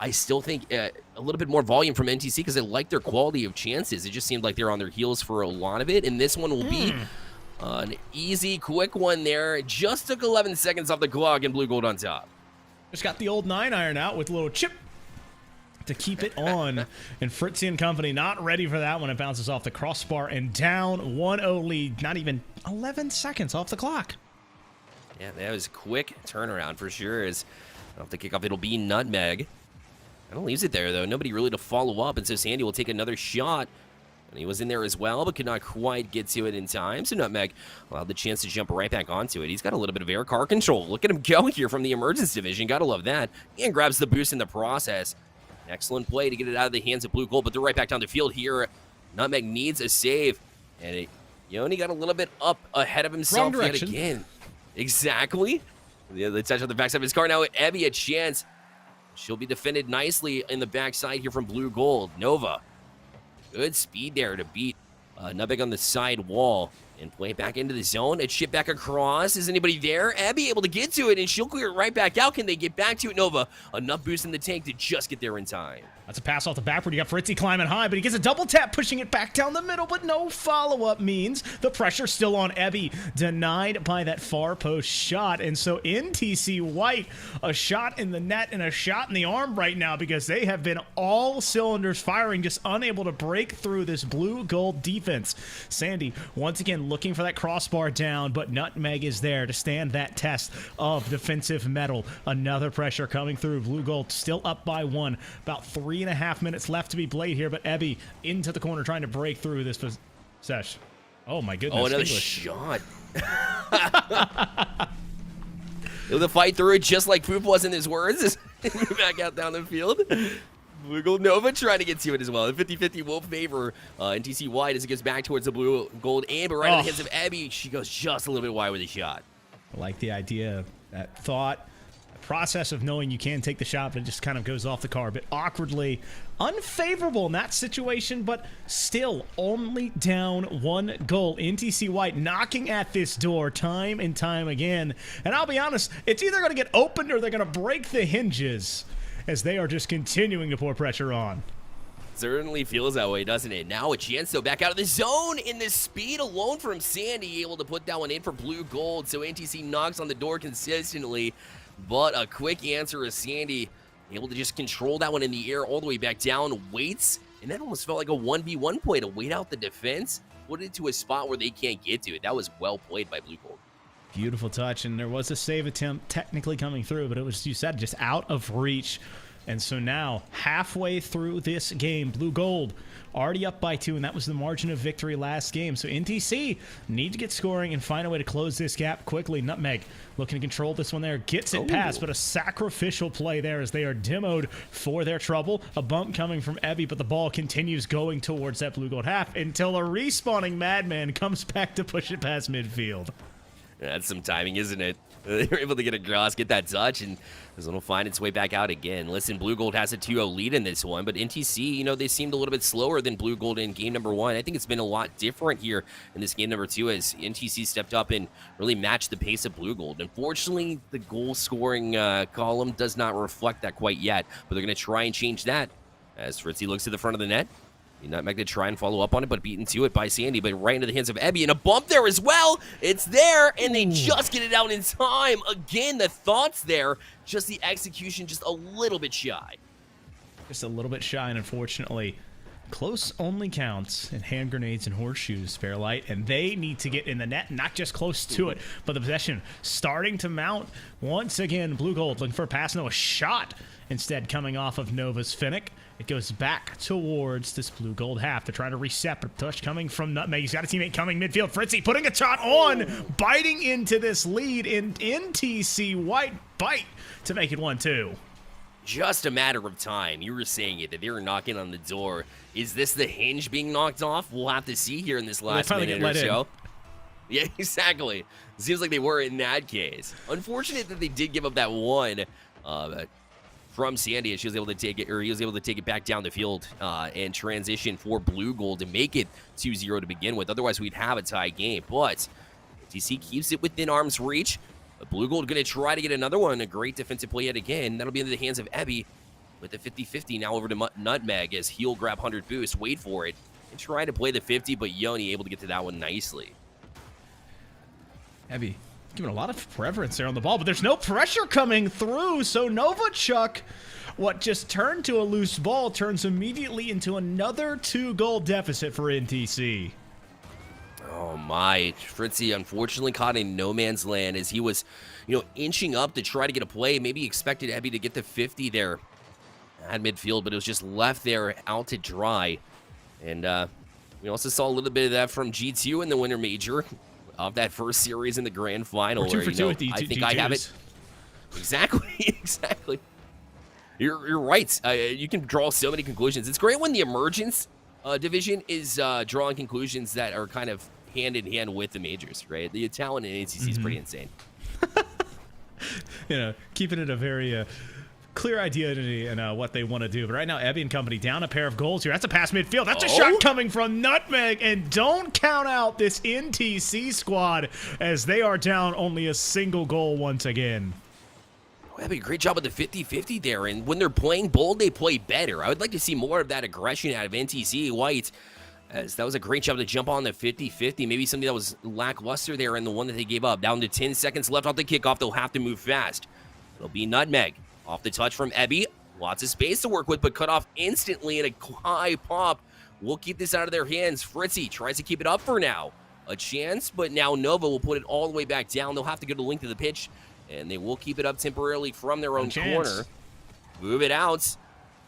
I still think a little bit more volume from NTC because I like their quality of chances. It just seemed like they're on their heels for a lot of it, and this one will be an easy, quick one there. Just took 11 seconds off the clock, and Blue Gold on top. Just got the old 9-iron out with a little chip to keep it on. And Fritzy and company not ready for that one. It bounces off the crossbar and down. 1-0 lead. Not even 11 seconds off the clock. Yeah, that was a quick turnaround for sure. As off the kickoff, it'll be Nutmeg. That leaves it there, though. Nobody really to follow up. And so Sandy will take another shot. And he was in there as well, but could not quite get to it in time. So Nutmeg allowed the chance to jump right back onto it. He's got a little bit of air car control. Look at him go here from the emergence division. Gotta love that. And grabs the boost in the process. Excellent play to get it out of the hands of Blue Gold, but they're right back down the field here. Nutmeg needs a save. And Yoni got a little bit up ahead of himself yet again. Exactly. The touch on the backside of his car. Now Ebby a chance. She'll be defended nicely in the backside here from Blue Gold. Nova. Good speed there to beat Nutmeg on the side wall and play it back into the zone. A chip back across. Is anybody there? Abby able to get to it, and she'll clear it right back out. Can they get back to it? Nova, enough boost in the tank to just get there in time. That's a pass off the backward. You got Fritzy climbing high, but he gets a double tap, pushing it back down the middle, but no follow-up means the pressure still on Ebby, denied by that far post shot. And so NTC White, a shot in the net and a shot in the arm right now because they have been all cylinders firing, just unable to break through this Blue Gold defense. Sandy, once again, looking for that crossbar down, but Nutmeg is there to stand that test of defensive metal. Another pressure coming through. Blue Gold still up by one. About 3.5 minutes left to be played here, but Ebby into the corner trying to break through this sesh. Oh my goodness. Oh, another shot. Able to fight through it just like Foof was in his words. Back out down the field. Blue Gold Nova trying to get to it as well. The 50-50 will favor NTC White as it gets back towards the Blue Gold and, but right in the hands of Ebby, she goes just a little bit wide with a shot. I like the idea, that thought, process of knowing you can take the shot, but it just kind of goes off the car a bit awkwardly. Unfavorable in that situation, but still only down one goal. NTC White knocking at this door time and time again. And I'll be honest, it's either going to get opened or they're going to break the hinges as they are just continuing to pour pressure on. Certainly feels that way, doesn't it? Now a chance, though, back out of the zone in the speed alone from Sandy, able to put that one in for Blue Gold. So NTC knocks on the door consistently. But a quick answer is Sandy able to just control that one in the air all the way back down, waits, and that almost felt like a 1v1 play to wait out the defense, put it to a spot where they can't get to it. That was well played by Blue Gold. Beautiful touch, and there was a save attempt technically coming through, but it was, you said, just out of reach. And so now, halfway through this game, Blue Gold already up by 2, and that was the margin of victory last game. So NTC need to get scoring and find a way to close this gap quickly. Nutmeg looking to control this one there, gets it past, but a sacrificial play there as they are demoed for their trouble. A bump coming from Ebby, but the ball continues going towards that Blue Gold half until a respawning Madman comes back to push it past midfield. That's some timing, isn't it? They're able to get across, get that touch, and this one will find its way back out again. Listen, Blue Gold has a 2-0 lead in this one, but NTC, you know, they seemed a little bit slower than Blue Gold in game number 1. I think it's been a lot different here in this game number 2 as NTC stepped up and really matched the pace of Blue Gold. Unfortunately, the goal-scoring column does not reflect that quite yet, but they're going to try and change that as Fritzy looks to the front of the net. Nutmeg to try and follow up on it, but beaten to it by Sandy, but right into the hands of Ebby, and a bump there as well. It's there, and they just get it out in time. Again, the thoughts there, just the execution just a little bit shy. Just a little bit shy, and unfortunately, close only counts in hand grenades and horseshoes, Bearlight, and they need to get in the net, not just close to it, but the possession starting to mount. Once again, Blue Gold looking for a pass, no, a shot instead coming off of Nova's Finnick. It goes back towards this Blue Gold half. They're trying to reset, but touch coming from Nutmeg. He's got a teammate coming midfield. Fritzy putting a shot on, biting into this lead, in NTC White bite to make it 1-2. Just a matter of time. You were saying it, that they were knocking on the door. Is this the hinge being knocked off? We'll have to see here in this last minute or so. Yeah, exactly. Seems like they were in that case. Unfortunate that they did give up that one from Sandy, as she was able to take it, or he was able to take it back down the field and transition for Blue Gold to make it 2-0 to begin with. Otherwise, we'd have a tie game. But TC keeps it within arm's reach. Blue Gold going to try to get another one. A great defensive play yet again. That'll be into the hands of Ebby with the 50-50 now over to Nutmeg as he'll grab 100 boost, wait for it, and try to play the 50, but Yoni able to get to that one nicely. Ebby giving a lot of preference there on the ball, but there's no pressure coming through, so Novachuk, what just turned to a loose ball, turns immediately into another 2-goal deficit for NTC. Oh my, Fritzy unfortunately caught in no man's land as he was, you know, inching up to try to get a play. Maybe expected Ebby to get the 50 there at midfield, but it was just left there out to dry. And we also saw a little bit of that from G2 in the Winter Major of that first series in the grand final. We're 2 for 2 with the I think G2s. I have it. Exactly, exactly. You're right. You can draw so many conclusions. It's great when the emergence division is drawing conclusions that are kind of hand in hand with the majors, right? The talent in ACC is pretty insane. You know, keeping it a very clear identity and what they want to do. But right now, Ebby and company down a pair of goals here. That's a pass midfield. That's a shot coming from Nutmeg. And don't count out this NTC squad as they are down only a single goal once again. Ebby, great job with the 50-50 there. And when they're playing bold, they play better. I would like to see more of that aggression out of NTC White, as that was a great job to jump on the 50-50. Maybe something that was lackluster there in the one that they gave up. Down to 10 seconds left off the kickoff. They'll have to move fast. It'll be Nutmeg. Off the touch from Ebby. Lots of space to work with, but cut off instantly in a high pop. We'll keep this out of their hands. Fritzy tries to keep it up for now. A chance, but now Nova will put it all the way back down. They'll have to go to the length of the pitch, and they will keep it up temporarily from their own corner. Move it out.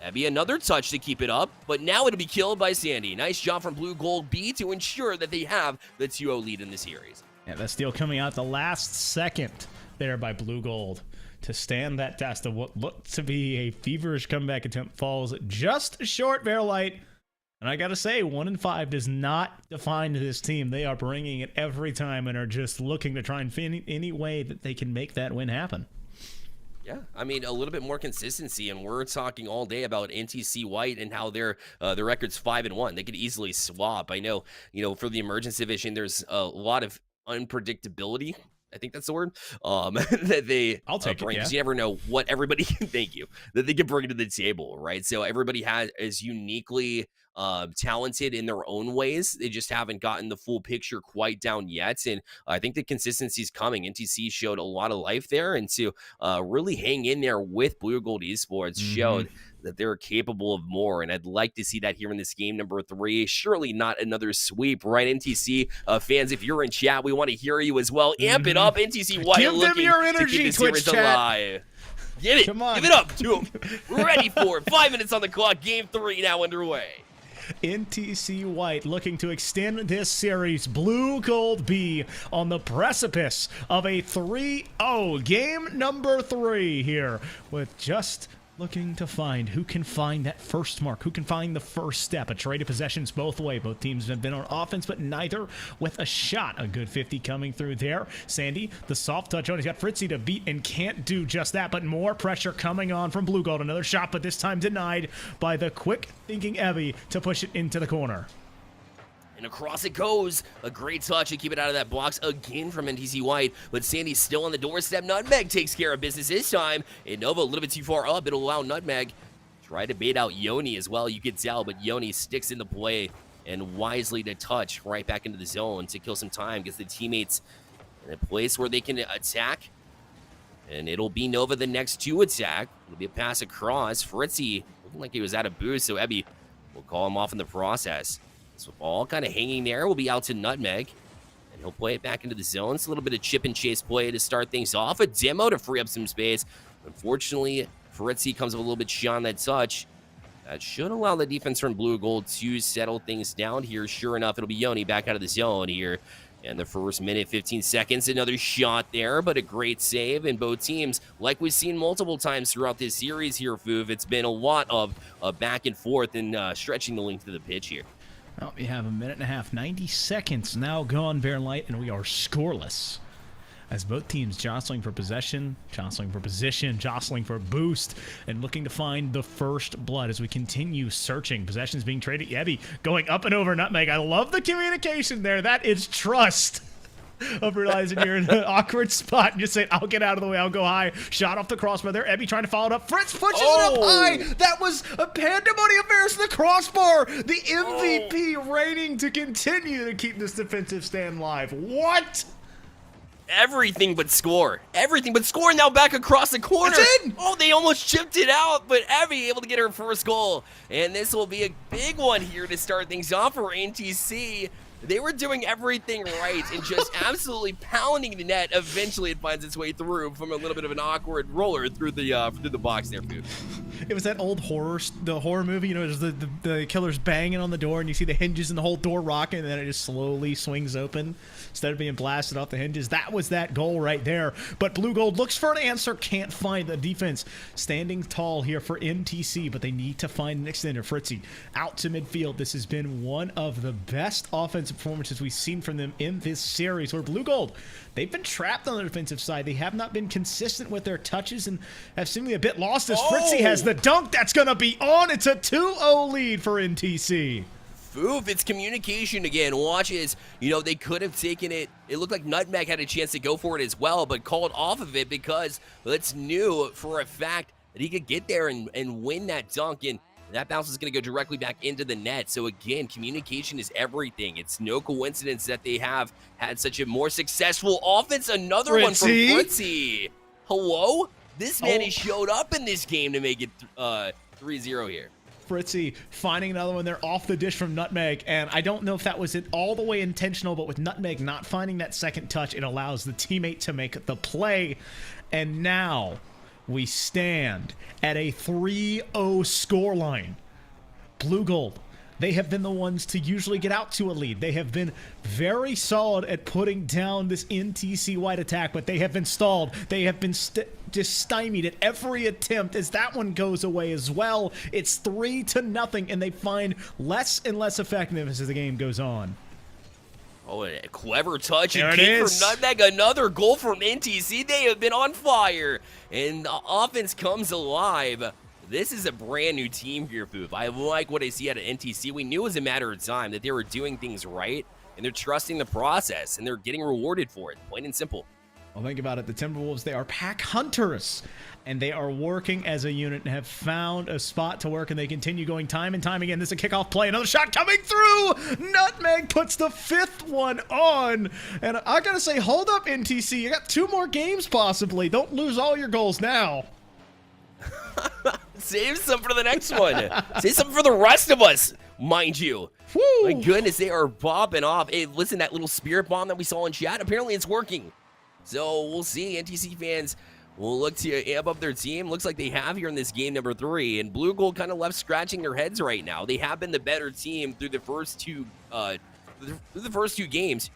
Ebby another touch to keep it up, but now it'll be killed by Sandy. Nice job from Blue Gold B to ensure that they have the 2-0 lead in the series. Yeah, that steal coming out the last second there by Blue Gold to stand that test of what looked to be a feverish comeback attempt falls just short. Bearlight, and I gotta say, 1-5 does not define this team. They are bringing it every time and are just looking to try and find any way that they can make that win happen. Yeah, I mean, a little bit more consistency, and we're talking all day about NTC White and how their record's 5-1. They could easily swap. I know, you know, for the emergence division, there's a lot of unpredictability. I think that's the word that they I'll take bring, it, yeah. because you never know what everybody thank you, that they can bring to the table, right? So everybody is uniquely talented in their own ways. They just haven't gotten the full picture quite down yet, and I think the consistency is coming. NTC showed a lot of life there, and to really hang in there with Blue Gold Esports showed that they're capable of more, and I'd like to see that here in this game number 3. Surely not another sweep, right? NTC fans, if you're in chat, we want to hear you as well. Amp it up, NTC White. Give them your energy, Twitch chat. Alive. Give it. Come on. Give it up to them. We're ready for it. 5 minutes on the clock. Game 3 now underway. NTC White looking to extend this series. Blue Gold B on the precipice of a 3-0 game number 3 here with just Looking to find who can find that first mark, who can find the first step. A trade of possessions both way. Both teams have been on offense, but neither with a shot. A good 50 coming through there. Sandy, the soft touch on. He's got Fritzy to beat and can't do just that, but more pressure coming on from Blue Gold. Another shot, but this time denied by the quick-thinking Evie to push it into the corner. And across it goes. A great touch to keep it out of that box again from NTC White. But Sandy's still on the doorstep. Nutmeg takes care of business this time. And Nova a little bit too far up. It'll allow Nutmeg to try to bait out Yoni as well. You can tell, but Yoni sticks into play and wisely to touch right back into the zone to kill some time. Gets the teammates in a place where they can attack. And it'll be Nova the next to attack. It'll be a pass across. Fritzy looking like he was out of boost, so Ebby will call him off in the process. So ball kind of hanging there. Will be out to Nutmeg. And he'll play it back into the zone. It's a little bit of chip and chase play to start things off. A demo to free up some space. Unfortunately, Fritzy comes up a little bit shy on that touch. That should allow the defense from Blue Gold to settle things down here. Sure enough, it'll be Yoni back out of the zone here. And the first minute, 15 seconds, another shot there, but a great save. And both teams, like we've seen multiple times throughout this series here, Foof, it's been a lot of back and forth and stretching the length of the pitch here. Well, we have a minute and a half, 90 seconds now gone, Bearlight, and we are scoreless. As both teams jostling for possession, jostling for position, jostling for boost, and looking to find the first blood as we continue searching. Possessions being traded. Yebby going up and over Nutmeg. I love the communication there. That is trust. Of realizing you're in an awkward spot and just saying, I'll get out of the way, I'll go high. Shot off the crossbar there. Ebby trying to follow it up. Fritz pushes it up high. That was a pandemonium affairs to the crossbar. The MVP reigning to continue to keep this defensive stand live. What? Everything but score. Everything but score. Now back across the corner. It's in. Oh, they almost chipped it out, but Evie able to get her first goal. And this will be a big one here to start things off for NTC. They were doing everything right and just absolutely pounding the net. Eventually, it finds its way through from a little bit of an awkward roller through the box there, Foof. It was that old horror movie, you know, there's the killer's banging on the door and you see the hinges and the whole door rocking and then it just slowly swings open instead of being blasted off the hinges. That was that goal right there. But Blue Gold looks for an answer, can't find the defense. Standing tall here for NTC, but they need to find an extender. Fritzy out to midfield. This has been one of the best offensive performances we've seen from them in this series, where Blue Gold, they've been trapped on the defensive side. They have not been consistent with their touches and have seemingly a bit lost as Fritzy has the dunk. That's going to be on. It's a 2-0 lead for NTC. Foof, it's communication again. Watch as, you know, they could have taken it. It looked like Nutmeg had a chance to go for it as well, but called off of it because let's knew for a fact that he could get there and win that dunk, and that bounce is going to go directly back into the net. So again, communication is everything. It's no coincidence that they have had such a more successful offense. Another one from Fritzy. Hello? This man has showed up in this game to make it 3-0 here. Fritzy finding another one there off the dish from Nutmeg, and I don't know if that was all the way intentional, but with Nutmeg not finding that second touch, it allows the teammate to make the play. And now we stand at a 3-0 scoreline. Blue Gold, they have been the ones to usually get out to a lead. They have been very solid at putting down this NTC White attack, but they have been stalled. They have been just stymied at every attempt as that one goes away as well. It's 3-0, and they find less and less effectiveness as the game goes on. Oh, a clever touch There again from Nutmeg. Another goal from NTC. They have been on fire, and the offense comes alive. This is a brand new team here, Foof. I like what I see out of NTC. We knew it was a matter of time that they were doing things right, and they're trusting the process, and they're getting rewarded for it, plain and simple. Well, think about it. The Timberwolves, they are pack hunters, and they are working as a unit and have found a spot to work, and they continue going time and time again. This is a kickoff play. Another shot coming through. Nutmeg puts the fifth one on, and I got to say, hold up, NTC. You got 2 more games possibly. Don't lose all your goals now. Save some for the next one. Save some for the rest of us, mind you. Woo. My goodness, they are popping off. Hey, listen, that little spirit bomb that we saw in chat, apparently it's working. So we'll see. NTC fans will look to amp up their team. Looks like they have here in this game number 3. And Blue Gold kind of left scratching their heads right now. They have been the better team through the first two games.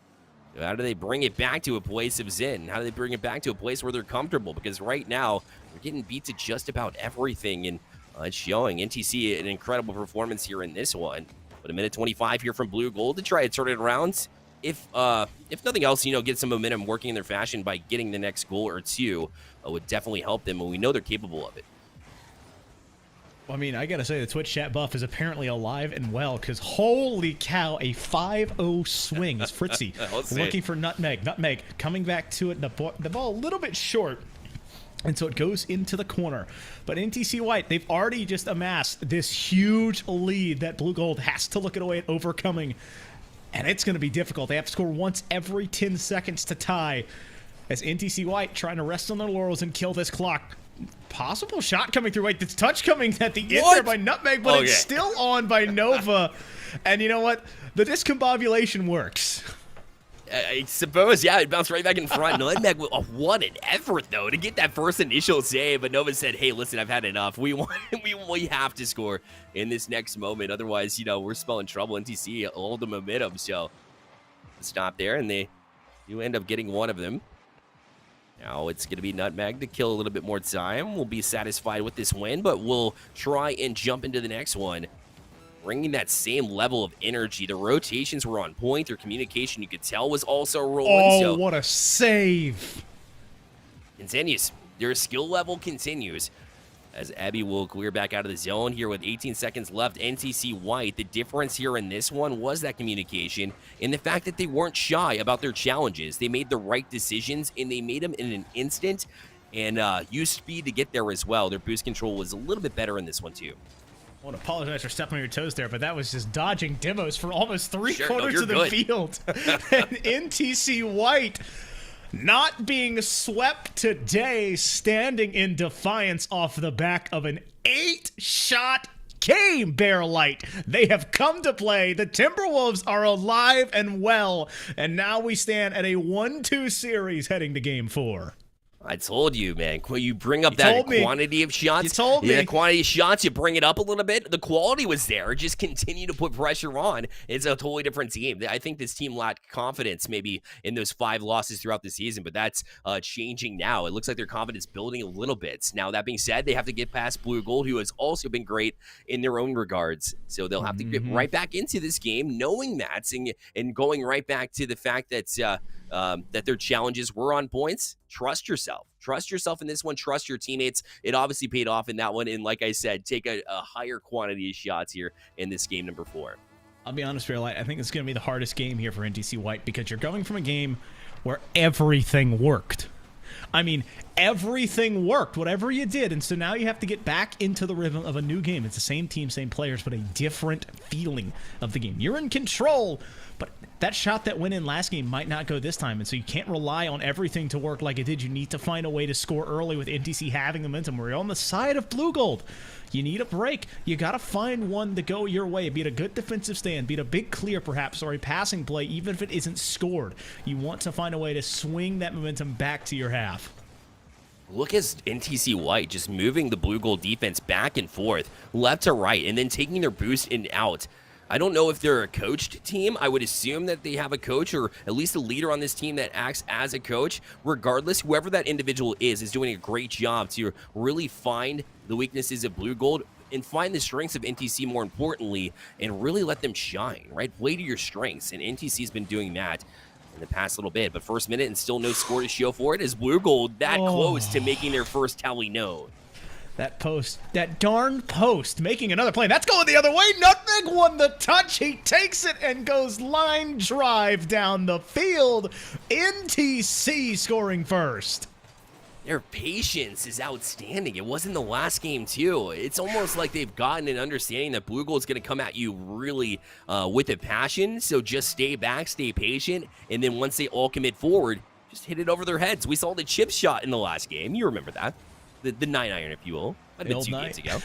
How do they bring it back to a place of zen? How do they bring it back to a place where they're comfortable? Because right now, they're getting beat to just about everything, and it's showing. NTC, an incredible performance here in this one. But a minute 25 here from Blue Gold to try to turn it around. If nothing else, get some momentum working in their fashion by getting the next goal or two would definitely help them, and we know they're capable of it. I mean, I gotta say, the Twitch chat buff is apparently alive and well, because holy cow, a 5-0 swing is Fritzy looking for Nutmeg. Nutmeg coming back to it, the ball a little bit short, and so it goes into the corner. But NTC White, they've already just amassed this huge lead that Blue Gold has to look at a way at overcoming, and it's going to be difficult. They have to score once every 10 seconds to tie, as NTC White trying to rest on their laurels and kill this clock. Possible shot coming through. Wait, this touch coming at the end there by Nutmeg, but it's still on by Nova. And you know what? The discombobulation works. I suppose, yeah, it bounced right back in front. Nutmeg, what an effort, though, to get that first initial save. But Nova said, hey, listen, I've had enough. We have to score in this next moment. Otherwise, we're spelling trouble. NTC hold the momentum. So stop there, and you end up getting one of them. Now it's going to be Nutmeg to kill a little bit more time. We'll be satisfied with this win, but we'll try and jump into the next one. Bringing that same level of energy. The rotations were on point. Their communication, you could tell, was also rolling. Oh, what a save. Continues. Their skill level continues. As Abby will clear back out of the zone here with 18 seconds left. NTC White, the difference here in this one was that communication and the fact that they weren't shy about their challenges. They made the right decisions, and they made them in an instant and used speed to get there as well. Their boost control was a little bit better in this one, too. I want to apologize for stepping on your toes there, but that was just dodging demos for almost three-quarters of the field. And NTC White not being swept today, standing in defiance off the back of an 8-shot game, Bearlight. They have come to play. The Timberwolves are alive and well, and now we stand at a 1-2 series heading to Game 4. I told you, man. You bring up that quantity of shots. You told me. The quantity of shots, you bring it up a little bit. The quality was there. Just continue to put pressure on. It's a totally different team. I think this team lacked confidence maybe in those 5 losses throughout the season, but that's changing now. It looks like their confidence building a little bit. Now, that being said, they have to get past Blue Gold, who has also been great in their own regards. So they'll have to get right back into this game, knowing that, and going right back to the fact that that their challenges were on points. Trust yourself. Trust yourself in this one. Trust your teammates. It obviously paid off in that one. And like I said, take a higher quantity of shots here in this game number 4. I'll be honest, Bearlight, I think it's going to be the hardest game here for NTC White, because you're going from a game where everything worked. I mean, everything worked, whatever you did. And so now you have to get back into the rhythm of a new game. It's the same team, same players, but a different feeling of the game. You're in control, but that shot that went in last game might not go this time. And so you can't rely on everything to work like it did. You need to find a way to score early with NTC having the momentum. We're on the side of Blue Gold. You need a break. You got to find one to go your way. Be it a good defensive stand, be it a big clear perhaps, or a passing play, even if it isn't scored. You want to find a way to swing that momentum back to your half. Look at NTC White just moving the Blue Gold defense back and forth, left to right, and then taking their boost in out. I don't know if they're a coached team. I would assume that they have a coach, or at least a leader on this team that acts as a coach. Regardless, whoever that individual is doing a great job to really find the weaknesses of Blue Gold and find the strengths of NTC, more importantly, and really let them shine, right? Play to your strengths, and NTC's been doing that in the past little bit. But first minute and still no score to show for it, as Blue Gold that close to making their first tally known. That post, that darn post, making another play. That's going the other way. Nutmeg won the touch. He takes it and goes line drive down the field. NTC scoring first. Their patience is outstanding. It wasn't the last game, too. It's almost like they've gotten an understanding that Blue Gold is going to come at you really with a passion. So just stay back, stay patient, and then once they all commit forward, just hit it over their heads. We saw the chip shot in the last game. You remember that. The 9-iron, if you will. Might have been 2 games ago.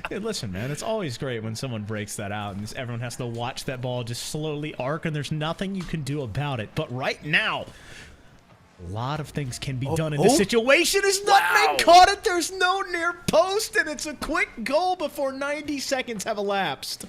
Hey, listen, man, it's always great when someone breaks that out and everyone has to watch that ball just slowly arc, and there's nothing you can do about it. But right now, a lot of things can be done in this situation. As Nutmeg caught it, there's no near post, and it's a quick goal before 90 seconds have elapsed.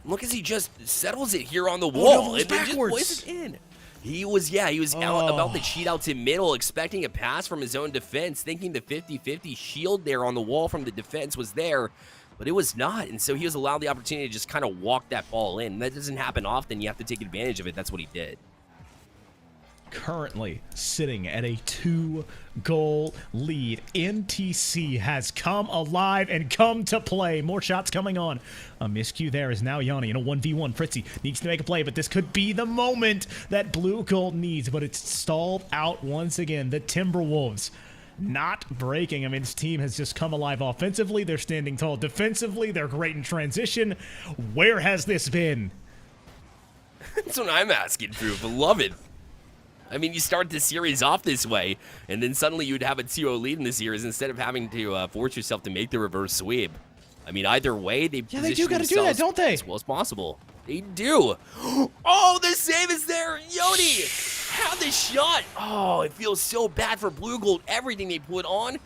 Look as he just settles it here on the wall and then just plays it in. He was out about to cheat out to middle, expecting a pass from his own defense, thinking the 50-50 shield there on the wall from the defense was there, but it was not. And so he was allowed the opportunity to just kind of walk that ball in. That doesn't happen often. You have to take advantage of it. That's what he did. Currently sitting at a 2-goal lead. NTC has come alive and come to play. More shots coming on. A miscue there is now Yanni in a 1v1. Fritzy needs to make a play, but this could be the moment that Blue Gold needs, but it's stalled out once again. The Timberwolves not breaking. I mean, this team has just come alive offensively. They're standing tall defensively. They're great in transition. Where has this been? That's what I'm asking, Foof. Beloved. I mean, you start the series off this way, and then suddenly you'd have a 2-0 lead in the series instead of having to force yourself to make the reverse sweep. I mean, either way, they do got to do that, don't they? As well as possible. They do. Oh, the save is there. Yoni had the shot. Oh, it feels so bad for Blue Gold. Everything they put on,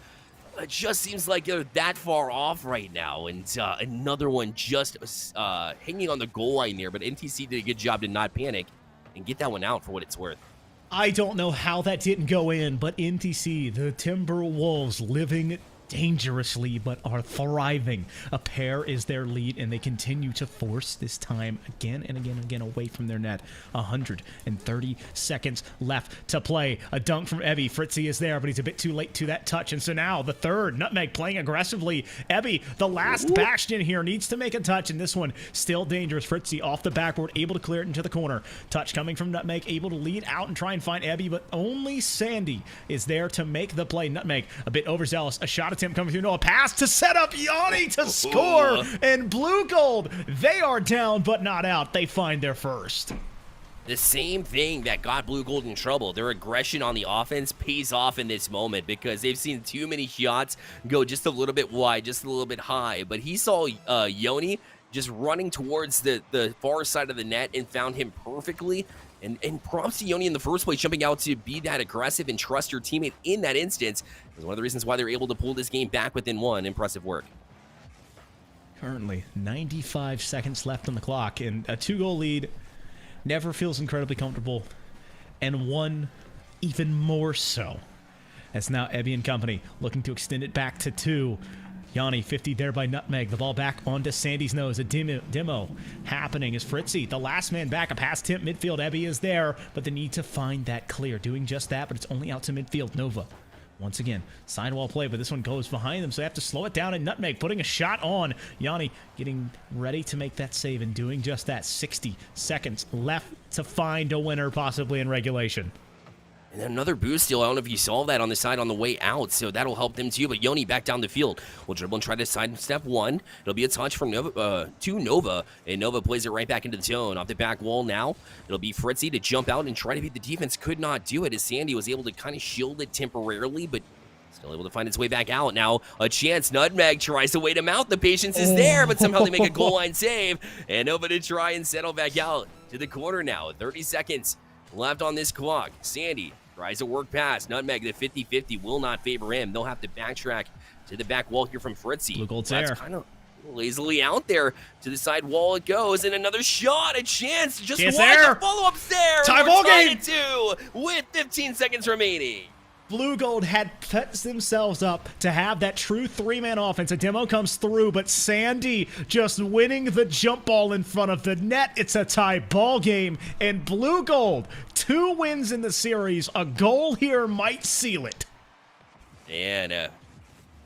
it just seems like they're that far off right now. And another one just hanging on the goal line there, but NTC did a good job to not panic and get that one out for what it's worth. I don't know how that didn't go in, but NTC, the Timberwolves, living dangerously but are thriving. A pair is their lead, and they continue to force this time again and again and again away from their net. 130 seconds left to play. A dunk from Ebby. Fritzy is there, but he's a bit too late to that touch. And so now the third, Nutmeg playing aggressively. Ebby, the last bastion here, needs to make a touch, and this one still dangerous. Fritzy off the backboard, able to clear it into the corner. Touch coming from Nutmeg, able to lead out and try and find Ebby, but only Sandy is there to make the play. Nutmeg a bit overzealous. A shot attempt coming through. No, a pass to set up Yanni to score. And Blue Gold, they are down but not out. They find their first. The same thing that got Blue Gold in trouble. Their aggression on the offense pays off in this moment because they've seen too many shots go just a little bit wide, just a little bit high. But he saw Yoni just running towards the far side of the net and found him perfectly. And props to Yoni in the first place, jumping out to be that aggressive and trust your teammate in that instance. Is one of the reasons why they're able to pull this game back within one. Impressive work. Currently, 95 seconds left on the clock, and a 2-goal lead never feels incredibly comfortable, and one even more so. As now Ebby and company looking to extend it back to 2. Yanni, 50 there by Nutmeg. The ball back onto Sandy's nose. A demo happening as Fritzy, the last man back. A pass tip midfield. Ebby is there, but the need to find that clear. Doing just that, but it's only out to midfield. Nova, once again, sidewall play, but this one goes behind them, so they have to slow it down. And Nutmeg putting a shot on. Yanni getting ready to make that save and doing just that. 60 seconds left to find a winner, possibly in regulation. And then another boost steal. I don't know if you saw that on the side on the way out, so that'll help them too. But Yoni back down the field will dribble and try to sidestep one. It'll be a touch from Nova to Nova, and Nova plays it right back into the zone. Off the back wall now, it'll be Fritzy to jump out and try to beat the defense. Could not do it as Sandy was able to kind of shield it temporarily, but still able to find its way back out. Now a chance. Nutmeg tries to wait him out. The patience is there, but somehow they make a goal line save, and Nova to try and settle back out to the corner now. 30 seconds left on this clock. Sandy tries to work past. Nutmeg, the 50-50 will not favor him. They'll have to backtrack to the back wall here from Fritzy. Blue Gold's That's there. kind of lazily out there. To the side wall it goes, and another shot, a chance. Just one. The follow-up's there. Tie ball game. 2 with 15 seconds remaining. Blue Gold had set themselves up to have that true three-man offense. A demo comes through, but Sandy just winning the jump ball in front of the net. It's a tie ball game, and Blue Gold, 2 wins in the series. A goal here might seal it. And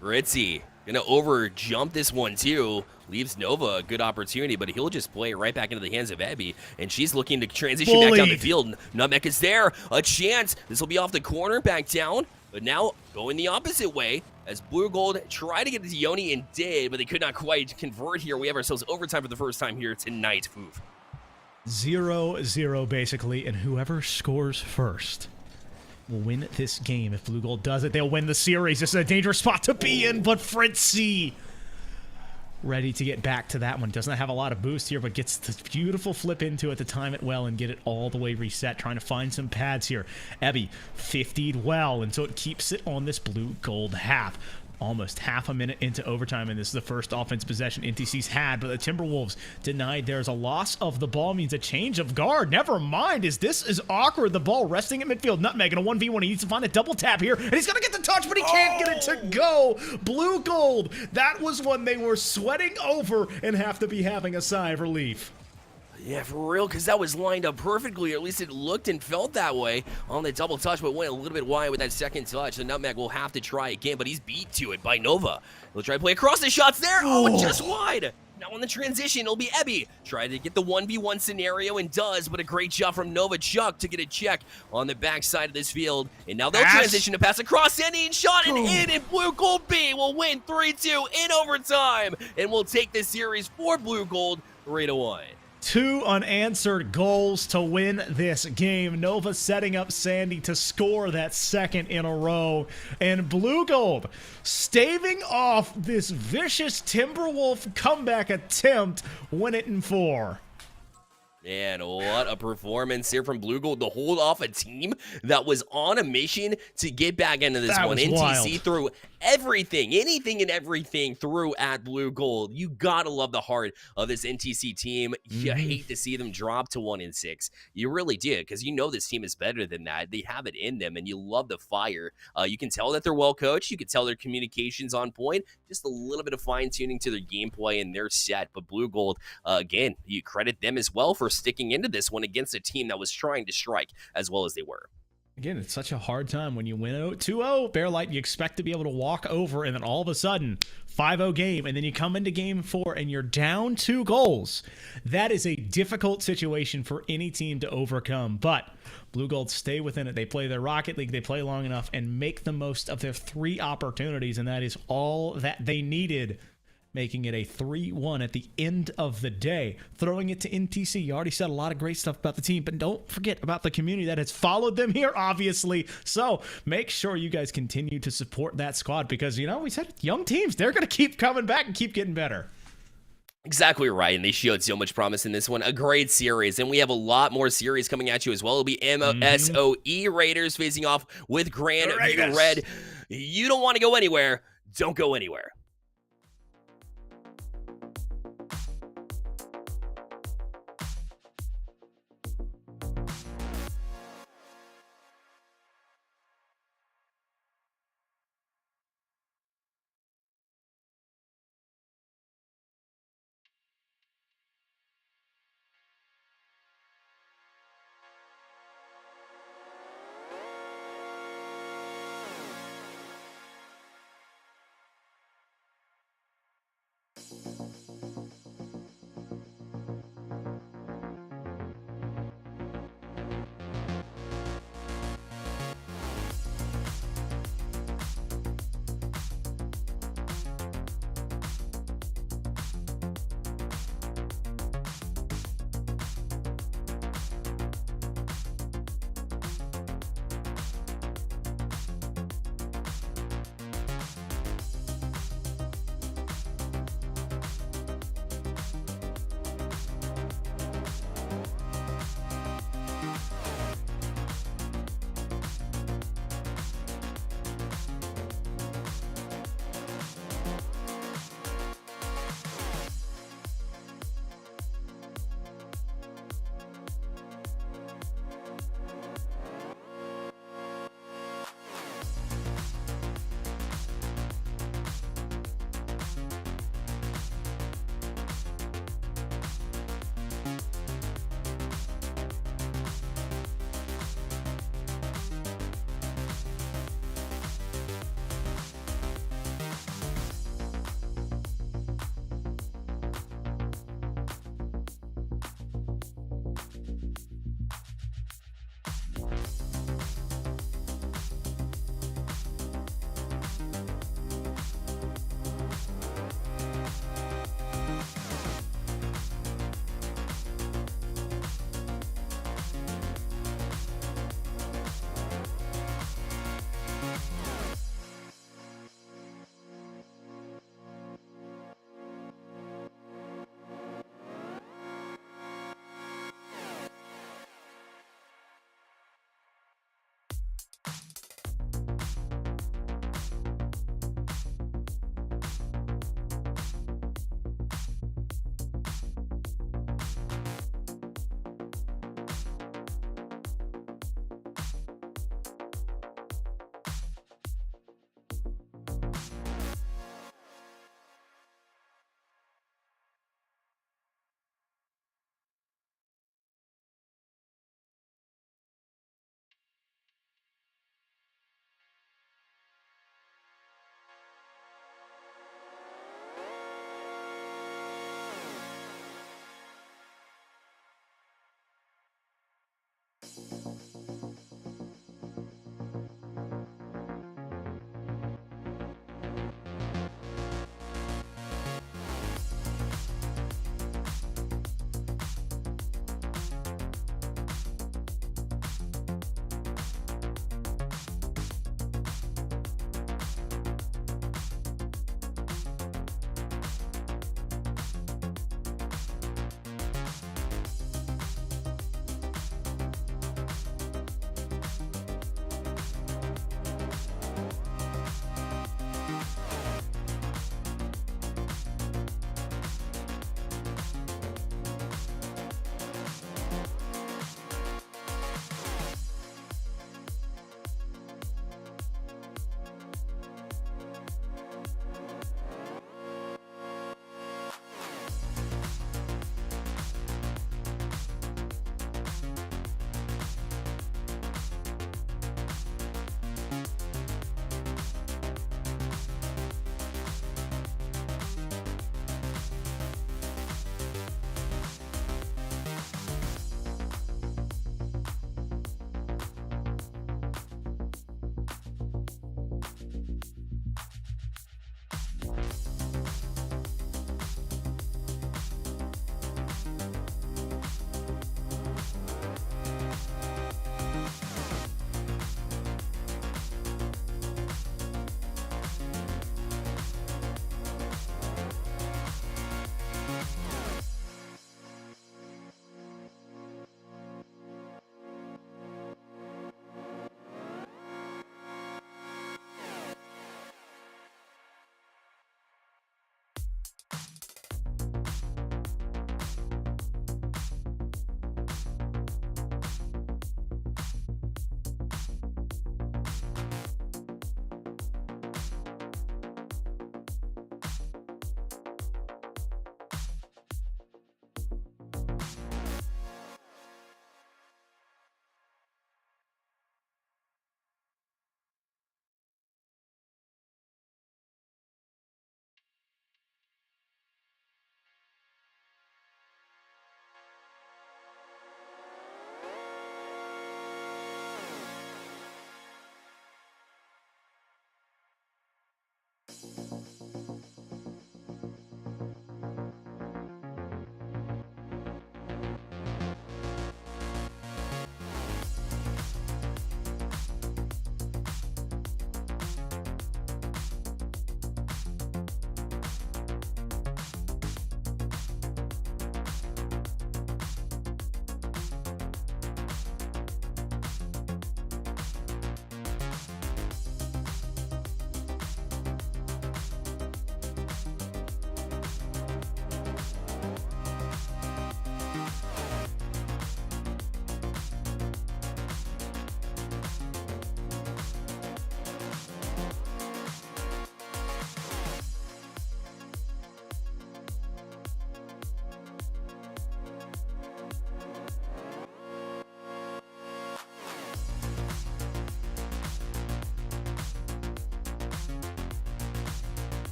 Fritzy gonna over jump this one too. Leaves Nova a good opportunity, but he'll just play it right back into the hands of Ebby, and she's looking to transition back down the field. Nutmeg is there, a chance. This will be off the corner, back down, but now going the opposite way as Blue Gold tried to get to Yoni and did, but they could not quite convert here. We have ourselves overtime for the first time here tonight, Foof. 0-0 basically, and whoever scores first will win this game. If Blue Gold does it, they'll win the series. This is a dangerous spot to be in, but Fritzy ready to get back to that one. Does not have a lot of boost here, but gets this beautiful flip into it to time it well and get it all the way reset. Trying to find some pads here. Ebby 50'd well, and so it keeps it on this Blue Gold half. almost half a minute into overtime, and this is the first offense possession NTC's had, but the Timberwolves denied. There's a loss of the ball, means a change of guard. Never mind, this is awkward. The ball resting at midfield. Nutmeg in a 1v1. He needs to find a double tap here, and he's going to get the touch, but he can't get it to go. Blue Gold, that was when they were sweating over and have to be having a sigh of relief. Yeah, for real, because that was lined up perfectly, or at least it looked and felt that way on the double touch, but went a little bit wide with that second touch. The Nutmeg will have to try again, but he's beat to it by Nova. He'll try to play across the shots there. Oh, just wide. Now on the transition, it'll be Ebby. Try to get the 1v1 scenario and does, but a great job from Nova Chuck to get a check on the backside of this field. And now they'll transition to pass across any shot and in, and Blue Gold B will win 3-2 in overtime. And we'll take this series for Blue Gold 3-1. 2 unanswered goals to win this game. Nova setting up Sandy to score that second in a row. And Blue Gold staving off this vicious Timberwolf comeback attempt, win it in 4. Man, what a performance here from Blue Gold to hold off a team that was on a mission to get back into this one. NTC threw everything, anything and everything through at Blue Gold. You gotta love the heart of this NTC team. You hate to see them drop to 1-6. You really do, because you know this team is better than that. They have it in them, and you love the fire. You can tell that they're well coached. You can tell their communication's on point. Just a little bit of fine-tuning to their gameplay, and they're set. But Blue Gold, again, you credit them as well for sticking into this one against a team that was trying to strike as well as they were. Again, it's such a hard time when you win 2-0. Bearlight, you expect to be able to walk over, and then all of a sudden, 5-0 game, and then you come into game 4 and you're down 2 goals. That is a difficult situation for any team to overcome, but Blue Gold stay within it. They play their Rocket League, they play long enough, and make the most of their 3 opportunities, and that is all that they needed, making it a 3-1 at the end of the day. Throwing it to NTC. You already said a lot of great stuff about the team, but don't forget about the community that has followed them here, obviously. So make sure you guys continue to support that squad because, you know, we said young teams, they're going to keep coming back and keep getting better. Exactly right, and they showed so much promise in this one. A great series, and we have a lot more series coming at you as well. It'll be MSOE Raiders facing off with Grand Red. You don't want to go anywhere. Don't go anywhere.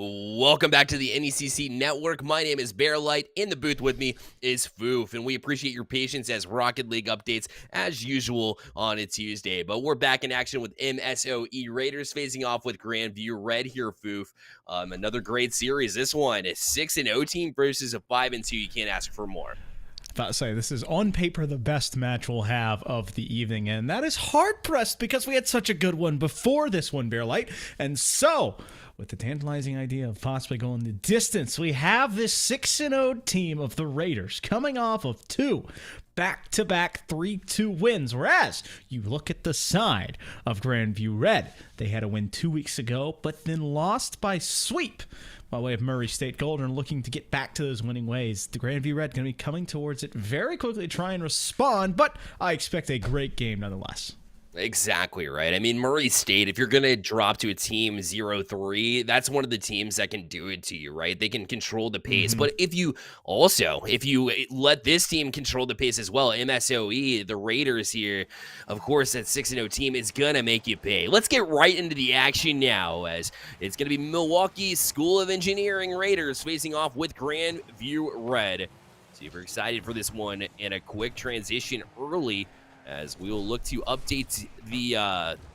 Welcome back to the NECC Network. My name is Bearlight. In the booth with me is Foof, and we appreciate your patience as Rocket League updates as usual on a Tuesday. But we're back in action with MSOE Raiders facing off with Grandview Red here, Foof. Another great series. This one, a 6-0 team versus a 5-2. You can't ask for more. About to say, this is on paper the best match we'll have of the evening, and that is hard-pressed because we had such a good one before this one, Bearlight. And so, with the tantalizing idea of possibly going the distance, we have this 6-0 team of the Raiders coming off of two back-to-back 3-2 wins, whereas you look at the side of Grandview Red. They had a win 2 weeks ago, but then lost by sweep by way of Murray State Gold, and looking to get back to those winning ways. The Grandview Red going to be coming towards it very quickly to try and respond, but I expect a great game nonetheless. Exactly right. I mean, Murray State, if you're going to drop to a team 0-3, that's one of the teams that can do it to you, right? They can control the pace. But if you let this team control the pace as well, MSOE, the Raiders here, of course, that 6-0 team is going to make you pay. Let's get right into the action now, as it's going to be Milwaukee School of Engineering Raiders facing off with Grandview Red. Super excited for this one, and a quick transition early, as we will look to update the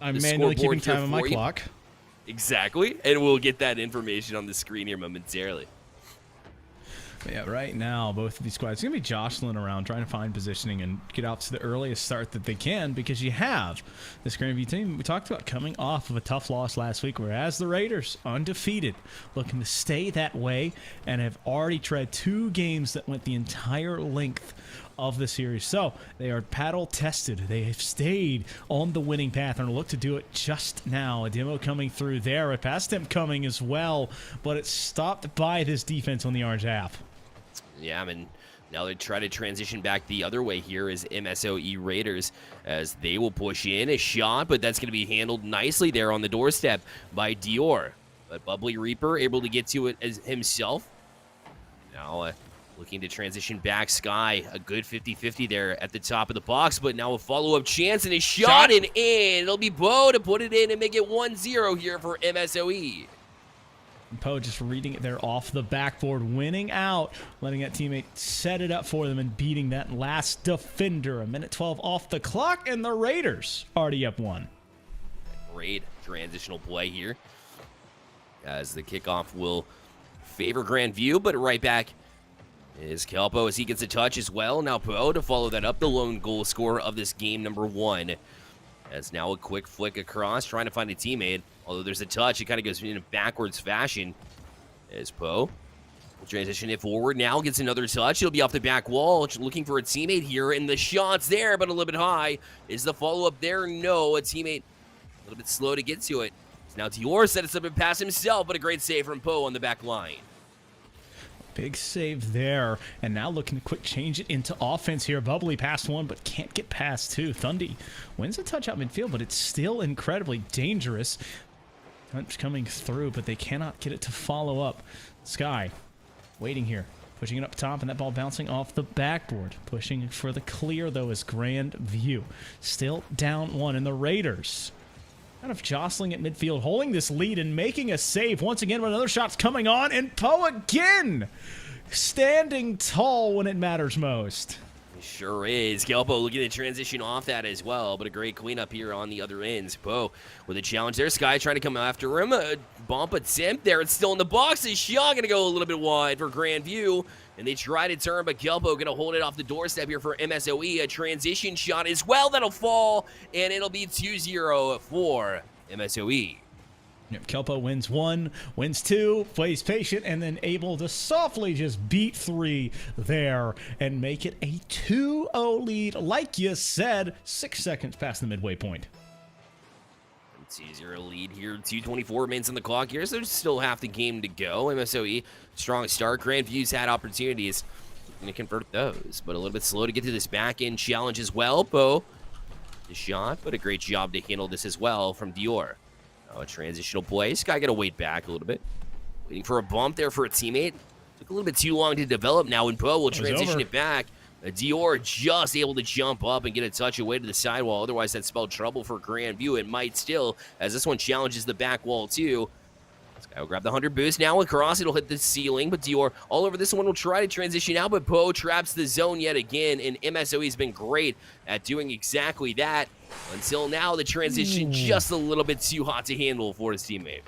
I'm manually keeping time on my clock. Exactly, and we'll get that information on the screen here momentarily. But yeah, right now, both of these squads are going to be jostling around, trying to find positioning and get out to the earliest start that they can, because you have this Grandview team we talked about coming off of a tough loss last week, whereas the Raiders, undefeated, looking to stay that way and have already tried 2 games that went the entire length of the series. So they are paddle tested. They have stayed on the winning path and look to do it just now. A demo coming through there, a pass attempt coming as well, but it's stopped by this defense on the orange half. Yeah, I mean, now they try to transition back the other way here is MSOE Raiders, as they will push in a shot, but that's going to be handled nicely there on the doorstep by Dior. But Bubbly Reaper able to get to it as himself. Now looking to transition back. Sky, a good 50-50 there at the top of the box, but now a follow-up chance and a shot and in. It'll be Bo to put it in and make it 1-0 here for MSOE. Poe just reading it there off the backboard, winning out, letting that teammate set it up for them and beating that last defender. A minute 12 off the clock, and the Raiders already up 1. Great transitional play here, as the kickoff will favor Grandview, but right back is Kelpo as he gets a touch as well. Now Poe to follow that up, the lone goal scorer of this game, number 1. As now a quick flick across, trying to find a teammate. Although there's a touch, it kind of goes in a backwards fashion. As Poe will transition it forward. Now gets another touch. He'll be off the back wall, looking for a teammate here. And the shot's there, but a little bit high. Is the follow-up there? No. A teammate a little bit slow to get to it. So now Dior set us up and pass himself, but a great save from Poe on the back line. Big save there, and now looking to quick change it into offense here. Bubbly past 1, but can't get past 2. Thundy wins a touch out midfield, but it's still incredibly dangerous. Touch coming through, but they cannot get it to follow up. Sky waiting here, pushing it up top, and that ball bouncing off the backboard. Pushing for the clear, though, is Grandview. Still down 1, and the Raiders kind of jostling at midfield, holding this lead and making a save once again when another shot's coming on, and Poe again standing tall when it matters most. He sure is. Kelpo looking to transition off that as well, but a great cleanup here on the other ends. Poe with a challenge there. Sky trying to come after him. A bump attempt there. It's still in the box. His shot going to go a little bit wide for Grandview. And they try to turn, but Kelpo going to hold it off the doorstep here for MSOE. A transition shot as well. That'll fall, and it'll be 2-0 for MSOE. Yep, Kelpo wins 1, wins 2, plays patient, and then able to softly just beat 3 there and make it a 2-0 lead. Like you said, 6 seconds past the midway point. 2-0 lead here. 2:24 minutes on the clock here, so there's still half the game to go. MSOE, strong start. Grandview's had opportunities. Going to convert those, but a little bit slow to get to this back-end challenge as well. Poe, the shot, but a great job to handle this as well from Dior. Now a transitional play. Sky got to wait back a little bit. Waiting for a bump there for a teammate. Took a little bit too long to develop now, and Poe will transition it back. Dior just able to jump up and get a touch away to the sidewall. Otherwise, that spelled trouble for Grandview. It might still, as this one challenges the back wall too. Sky will grab the 100 boost. Now across, it'll hit the ceiling, but Dior all over this one will try to transition out, but Poe traps the zone yet again, and MSOE has been great at doing exactly that. Until now, the transition just a little bit too hot to handle for his teammate.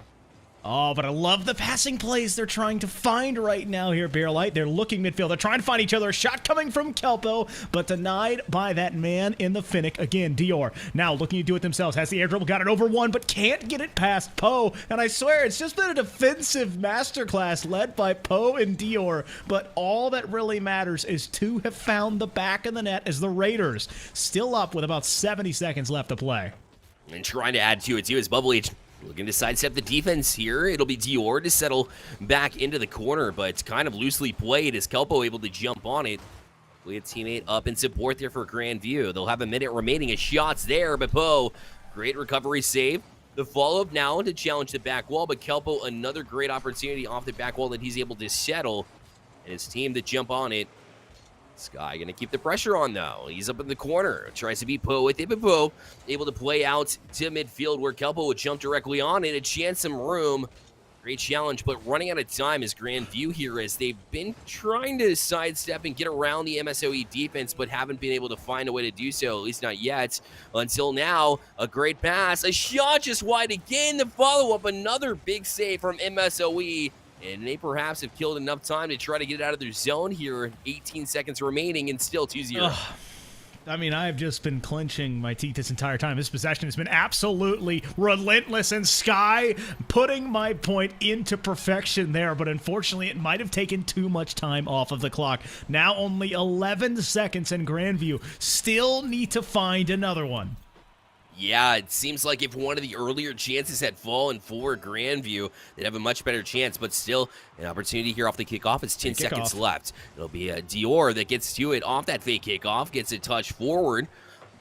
Oh, but I love the passing plays they're trying to find right now here, Bearlight. They're looking midfield. They're trying to find each other. A shot coming from Kelpo, but denied by that man in the Finnick. Again, Dior now looking to do it themselves. Has the air dribble, got it over one, but can't get it past Poe. And I swear, it's just been a defensive masterclass led by Poe and Dior. But all that really matters is to have found the back of the net as the Raiders still up with about 70 seconds left to play. And trying to add to it, too, is Bubbly. Looking to sidestep the defense here. It'll be Dior to settle back into the corner, but it's kind of loosely played as Kelpo able to jump on it. We have teammate up in support there for Grandview. They'll have a minute remaining of shots there, but Poe, great recovery save. The follow-up now to challenge the back wall, but Kelpo, another great opportunity off the back wall that he's able to settle. And his team to jump on it. Sky going to keep the pressure on, though. He's up in the corner. Tries to beat Poe with it, but Poe able to play out to midfield where Kelpo would jump directly on it and chance some room. Great challenge, but running out of time is Grandview here as they've been trying to sidestep and get around the MSOE defense, but haven't been able to find a way to do so, at least not yet. Until now, a great pass. A shot just wide again. The follow-up, another big save from MSOE. And they perhaps have killed enough time to try to get it out of their zone here. 18 seconds remaining and still 2-0. I mean, I've just been clenching my teeth this entire time. This possession has been absolutely relentless, and Sky putting my point into perfection there, but unfortunately it might have taken too much time off of the clock. Now only 11 seconds, and Grandview still need to find another one. Yeah, it seems like if one of the earlier chances had fallen for Grandview, they'd have a much better chance, but still an opportunity here off the kickoff. It's 10 seconds left. It'll be Dior that gets to it off that fake kickoff, gets a touch forward.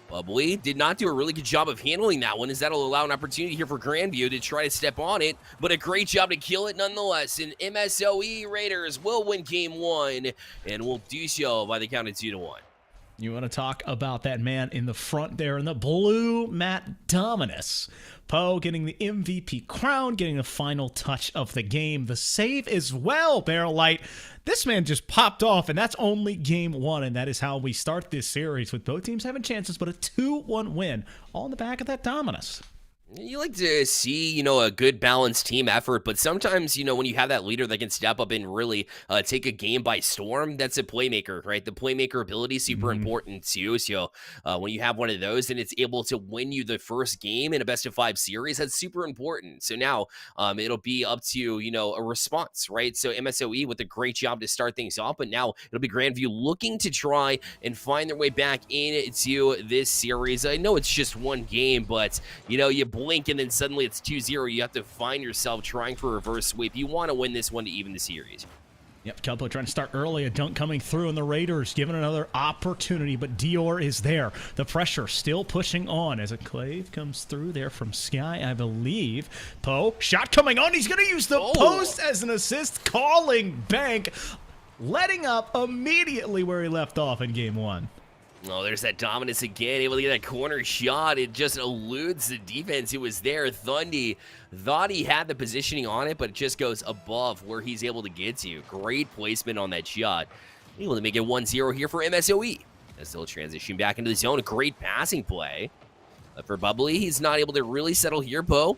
Bubbly did not do a really good job of handling that one, as that'll allow an opportunity here for Grandview to try to step on it, but a great job to kill it nonetheless. And MSOE Raiders will win game one, and will do so by the count of 2-1. You want to talk about that man in the front there in the blue, Matt Dominus. Poe getting the MVP crown, getting the final touch of the game. The save as well, Bearlight. This man just popped off, and that's only game one, and that is how we start this series with both teams having chances, but a 2-1 win all in the back of that Dominus. You like to see, a good balanced team effort, but sometimes, when you have that leader that can step up and really take a game by storm, that's a playmaker, right? The playmaker ability is super important too. So when you have one of those and it's able to win you the first game in a best-of-5 series, that's super important. So now it'll be up to, a response, right? So MSOE with a great job to start things off, but now it'll be Grandview looking to try and find their way back into this series. I know it's just one game, but, you blink and then suddenly it's 2-0. You have to find yourself trying for a reverse sweep. You want to win this one to even the series. Yep, Kelpo trying to start early, a dunk coming through, and the Raiders given another opportunity, but Dior is there. The pressure still pushing on as a clave comes through there from Sky, I believe. Poe, shot coming on. He's going to use the post as an assist, calling bank, letting up immediately where he left off in game one. Oh, there's that Dominus again, able to get that corner shot. It just eludes the defense who was there. Thundy thought he had the positioning on it, but it just goes above where he's able to get to. Great placement on that shot. Able to make it 1-0 here for MSOE. As they'll transition back into the zone. A great passing play. But for Bubbly, he's not able to really settle here. Poe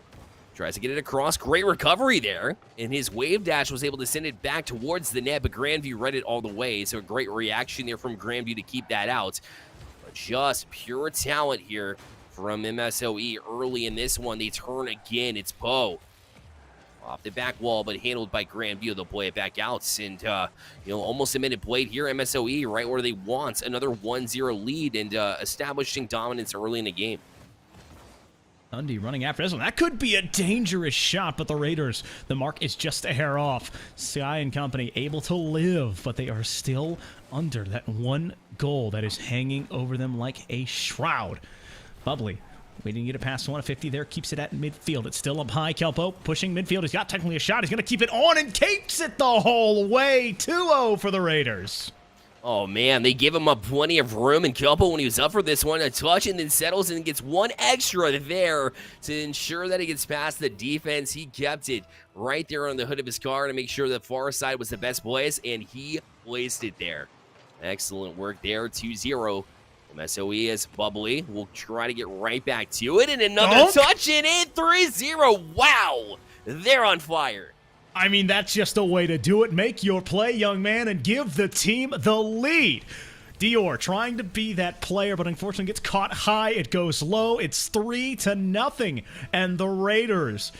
tries to get it across. Great recovery there. And his wave dash was able to send it back towards the net, but Grandview read it all the way. So a great reaction there from Grandview to keep that out. But just pure talent here from MSOE early in this one. They turn again. It's Poe. Off the back wall, but handled by Grandview. They'll play it back out. And, almost a minute played here. MSOE right where they want. Another 1-0 lead and establishing dominance early in the game. Thundy running after this one. That could be a dangerous shot, but the Raiders, the mark is just a hair off. Sky and company able to live, but they are still under that one goal that is hanging over them like a shroud. Bubbly waiting to get it past 150 there, keeps it at midfield. It's still up high. Kelpo pushing midfield. He's got technically a shot. He's going to keep it on and keeps it the whole way. 2-0 for the Raiders. Oh, man, they give him up plenty of room, and Kelpo, when he was up for this one, a touch and then settles and gets one extra there to ensure that he gets past the defense. He kept it right there on the hood of his car to make sure the far side was the best place, and he placed it there. Excellent work there, 2-0. MSOE is bubbly. We'll try to get right back to it, and another touch and in, 3-0. Wow, they're on fire. I mean, that's just a way to do it. Make your play, young man, and give the team the lead. Dior trying to be that player, but unfortunately gets caught high. It goes low. It's 3-0, and the Raiders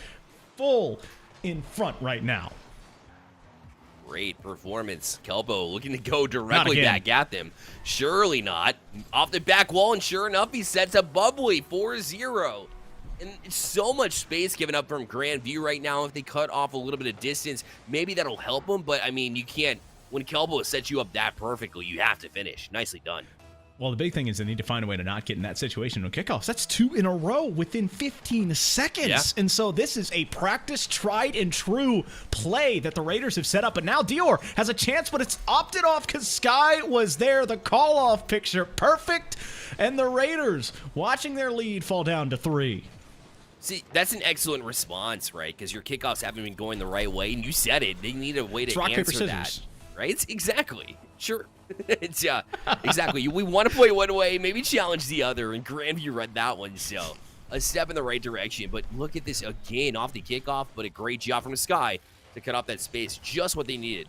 full in front right now. Great performance. Kelpo looking to go directly back at them. Surely not. Off the back wall, and sure enough, he sets up bubbly, 4-0. And so much space given up from Grandview right now. If they cut off a little bit of distance, maybe that'll help them. But, I mean, you can't. When Kelpo sets you up that perfectly, you have to finish. Nicely done. Well, the big thing is they need to find a way to not get in that situation on kickoffs. That's 2 in a row within 15 seconds. Yeah. And so this is a practice, tried and true play that the Raiders have set up. But now Dior has a chance, but it's opted off because Sky was there. The call-off picture, perfect. And the Raiders watching their lead fall down to 3. See, that's an excellent response, right? Because your kickoffs haven't been going the right way, and you said it. They need a way to rock, answer paper, that, right? Exactly. Sure. It's exactly. We want to play one way, maybe challenge the other, and Grandview read that one, so a step in the right direction. But look at this again off the kickoff, but a great job from Sky to cut off that space, just what they needed.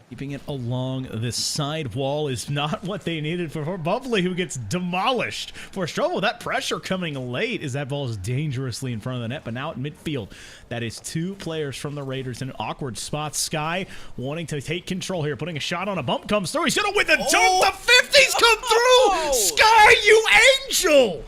Keeping it along the side wall is not what they needed for Bubbly, who gets demolished. For Strobel, that pressure coming late as that ball is dangerously in front of the net, but now at midfield, that is 2 players from the Raiders in an awkward spot. Sky wanting to take control here, putting a shot on a bump, comes through. He's going to win the dunk. The 50s come through. Sky, you angel.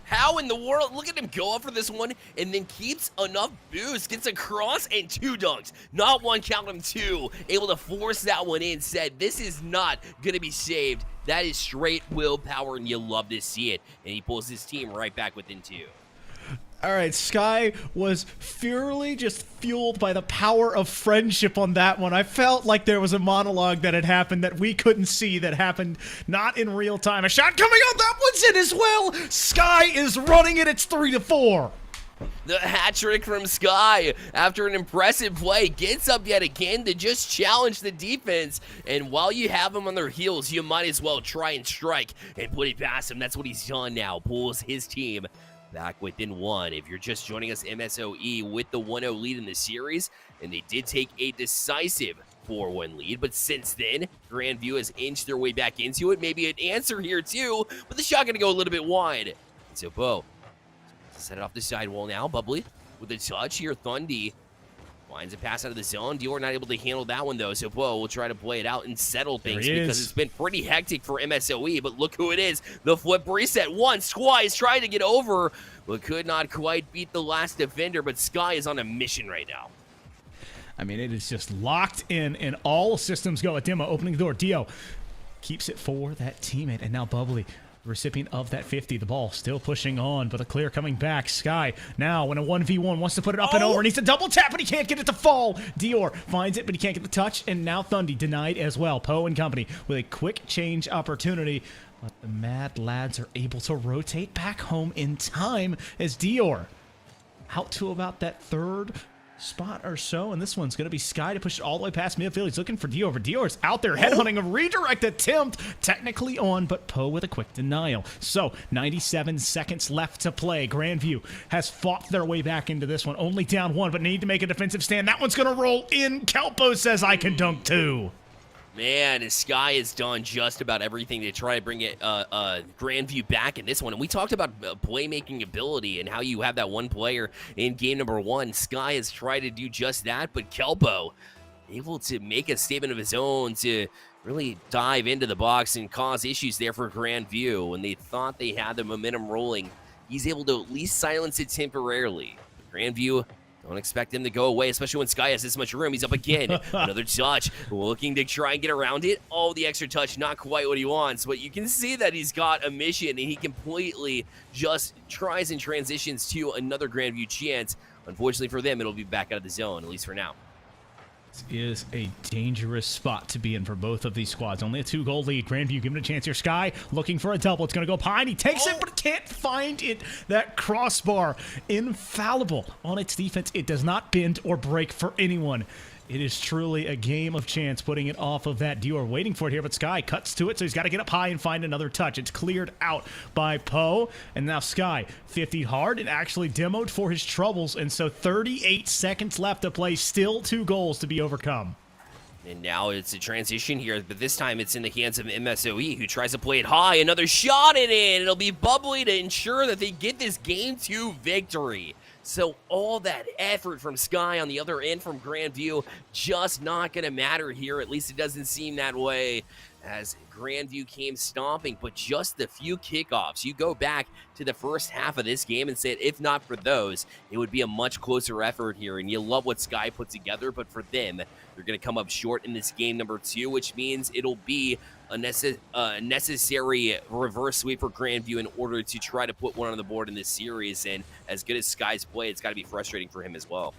How in the world? Look at him go up for this one and then keeps enough boost, gets across, and 2 dunks. Not one, count them 2. Able to force that one in, said this is not going to be saved. That is straight willpower, and you love to see it. And he pulls his team right back within 2. All right, Sky was purely just fueled by the power of friendship on that one. I felt like there was a monologue that had happened that we couldn't see that happened not in real time. A shot coming out, that one's in as well. Sky is running it, it's 3-4. The hat trick from Sky after an impressive play gets up yet again to just challenge the defense. And while you have them on their heels, you might as well try and strike and put it past him. That's what he's done now. Pulls his team back within 1. If you're just joining us, MSOE with the 1-0 lead in the series, and they did take a decisive 4-1 lead, but since then, Grandview has inched their way back into it. Maybe an answer here too, but the shot gonna go a little bit wide. And so Bo set it off the sidewall now. Bubbly with a touch here. Thundy finds a pass out of the zone. Dior not able to handle that one, though, so Bo will try to play it out and settle things because it's been pretty hectic for MSOE, but look who it is. The flip reset once, twice, trying to get over, but could not quite beat the last defender, but Sky is on a mission right now. I mean, it is just locked in, and all systems go at Demo, opening the door. Dio keeps it for that teammate, and now Bubbly, recipient of that 50. The ball still pushing on, but a clear coming back. Sky now when a 1v1 wants to put it up and over. Needs to double tap, but he can't get it to fall. Dior finds it, but he can't get the touch, and now Thundy denied as well. Poe and company with a quick change opportunity, but the Mad Lads are able to rotate back home in time as Dior out to about that 3rd spot or so, and this one's going to be Sky to push it all the way past midfield. He's looking for Dior, but Dior's out there headhunting a redirect attempt, technically on, but Poe with a quick denial. So 97 seconds left to play. Grandview has fought their way back into this one, only down 1, but need to make a defensive stand. That one's going to roll in. Kelpo says I can dunk too. Man, Sky has done just about everything to try to bring it Grandview back in this one. And we talked about playmaking ability and how you have that one player in game number 1. Sky has tried to do just that, but Kelpo able to make a statement of his own to really dive into the box and cause issues there for Grandview. When they thought they had the momentum rolling, he's able to at least silence it temporarily. Grandview, don't expect him to go away, especially when Sky has this much room. He's up again. Another touch, looking to try and get around it. Oh, the extra touch, not quite what he wants, but you can see that he's got a mission, and he completely just tries and transitions to another Grandview chance. Unfortunately for them, it'll be back out of the zone, at least for now. Is a dangerous spot to be in for both of these squads. Only a 2-goal lead. Grandview giving it a chance here. Sky looking for a double. It's going to go Pine. He takes it, but can't find it. That crossbar, infallible on its defense. It does not bend or break for anyone. It is truly a game of chance putting it off of that. Dior waiting for it here, but Sky cuts to it, so he's got to get up high and find another touch. It's cleared out by Poe, and now Sky 50 hard and actually demoed for his troubles, and so 38 seconds left to play. Still 2 goals to be overcome. And now it's a transition here, but this time it's in the hands of MSOE, who tries to play it high. Another shot in it. It'll be Bubbly to ensure that they get this game to victory. So all that effort from Sky on the other end from Grandview just not going to matter here. At least it doesn't seem that way, as Grandview came stomping. But just the few kickoffs, you go back to the first half of this game and said, if not for those, it would be a much closer effort here. And you love what Sky put together, but for them, they're going to come up short in this game number 2, which means it'll be a necessary reverse sweep for Grandview in order to try to put one on the board in this series. And as good as Sky's play, it's got to be frustrating for him as well.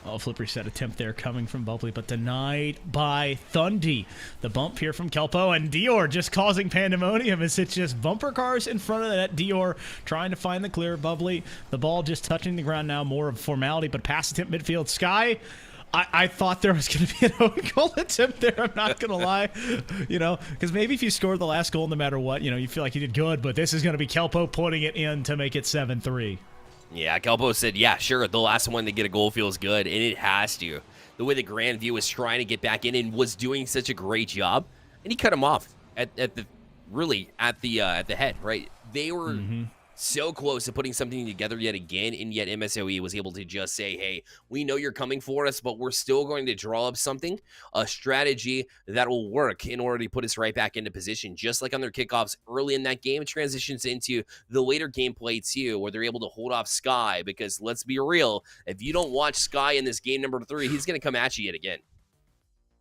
Oh, flip reset attempt there coming from Bubbly, but denied by Thundy. The bump here from Kelpo, and Dior just causing pandemonium as it's just bumper cars in front of that. Dior trying to find the clear. Bubbly, the ball just touching the ground now, more of a formality, but pass attempt midfield. Sky, I thought there was going to be an own goal attempt there. I'm not going to lie, because maybe if you scored the last goal, no matter what, you feel like you did good, but this is going to be Kelpo putting it in to make it 7-3. Yeah, Kelpo said, yeah, sure, the last one to get a goal feels good, and it has to. The way that Grandview was trying to get back in and was doing such a great job, and he cut him off at the head, right? They were so close to putting something together yet again, and yet MSOE was able to just say, hey, we know you're coming for us, but we're still going to draw up something, a strategy that will work in order to put us right back into position. Just like on their kickoffs early in that game, it transitions into the later gameplay too, where they're able to hold off Sky, because let's be real, if you don't watch Sky in this game number 3, he's going to come at you yet again.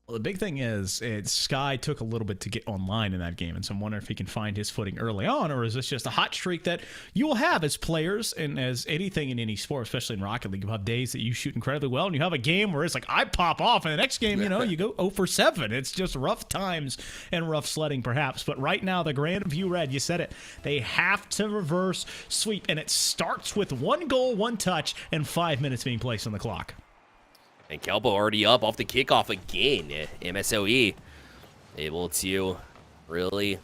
Well, the big thing is Sky took a little bit to get online in that game, and so I'm wondering if he can find his footing early on, or is this just a hot streak that you will have as players and as anything in any sport, especially in Rocket League. You have days that you shoot incredibly well, and you have a game where it's like, I pop off, and the next game, you go 0 for 7. It's just rough times and rough sledding, perhaps. But right now, the Grandview Red, you said it, they have to reverse sweep, and it starts with 1 goal, 1 touch, and 5 minutes being placed on the clock. And Kelpo already up off the kickoff again. MSOE able to really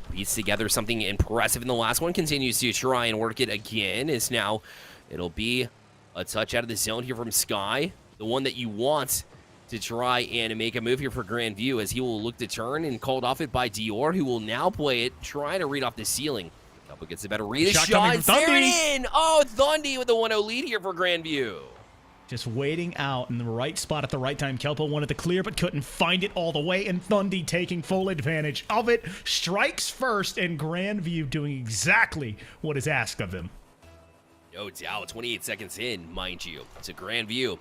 piece together something impressive in the last one. Continues to try and work it again. Is now it'll be a touch out of the zone here from Sky. The one that you want to try and make a move here for Grandview, as he will look to turn and called off it by Dior, who will now play it, trying to read off the ceiling. Kelpo gets a better read. Shot there it in. Oh, Thundy with the 1-0 lead here for Grandview. Just waiting out in the right spot at the right time. Kelpo wanted to clear, but couldn't find it all the way, and Thundy taking full advantage of it. Strikes first, and Grandview doing exactly what is asked of him. No doubt, 28 seconds in, mind you, to Grandview.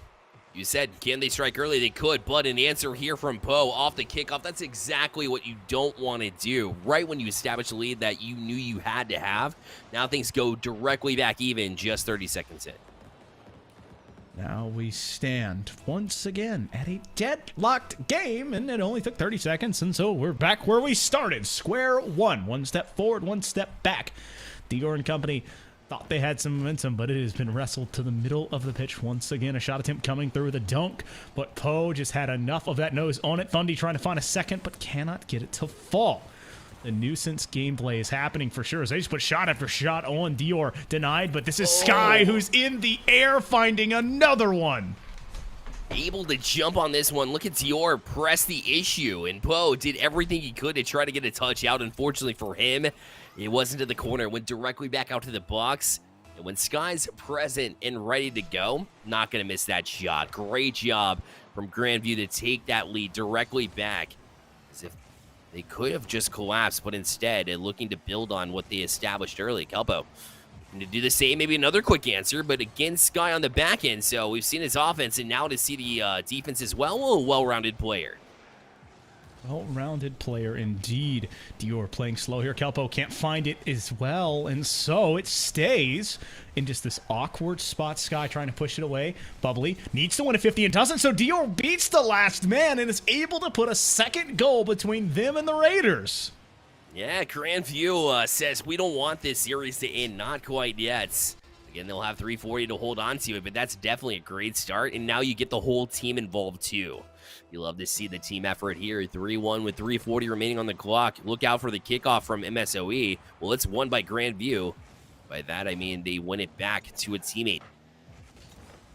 You said, can they strike early? They could, but an answer here from Poe off the kickoff. That's exactly what you don't want to do. Right when you establish a lead that you knew you had to have, now things go directly back even just 30 seconds in. Now we stand once again at a deadlocked game, and it only took 30 seconds, and so we're back where we started. Square one. 1 step forward, 1 step back. Dior and company thought they had some momentum, but it has been wrestled to the middle of the pitch once again. A shot attempt coming through the dunk, but Poe just had enough of that nose on it. Thundy trying to find a second, but cannot get it to fall. The nuisance gameplay is happening for sure, as they just put shot after shot on. Dior denied, but this is Sky, who's in the air finding another one. Able to jump on this one. Look at Dior press the issue, and Poe did everything he could to try to get a touch out. Unfortunately for him, it wasn't to the corner. It went directly back out to the box. And when Sky's present and ready to go, not going to miss that shot. Great job from Grandview to take that lead directly back, as if they could have just collapsed, but instead, looking to build on what they established early. Kelpo to do the same, maybe another quick answer, but again, Sky on the back end. So we've seen his offense, and now to see the defense as well. A well-rounded player. Well-rounded player indeed. Dior playing slow here. Kelpo can't find it as well, and so it stays in just this awkward spot. Sky trying to push it away. Bubbly needs to win a 50 and doesn't, so Dior beats the last man and is able to put a second goal between them and the Raiders. Yeah, Grandview says we don't want this series to end. Not quite yet. Again, they'll have 340 to hold on to it, but that's definitely a great start, and now you get the whole team involved too. You love to see the team effort here. 3-1 with 3:40 remaining on the clock. Look out for the kickoff from MSOE. Well, it's won by Grandview. By that, I mean they win it back to a teammate.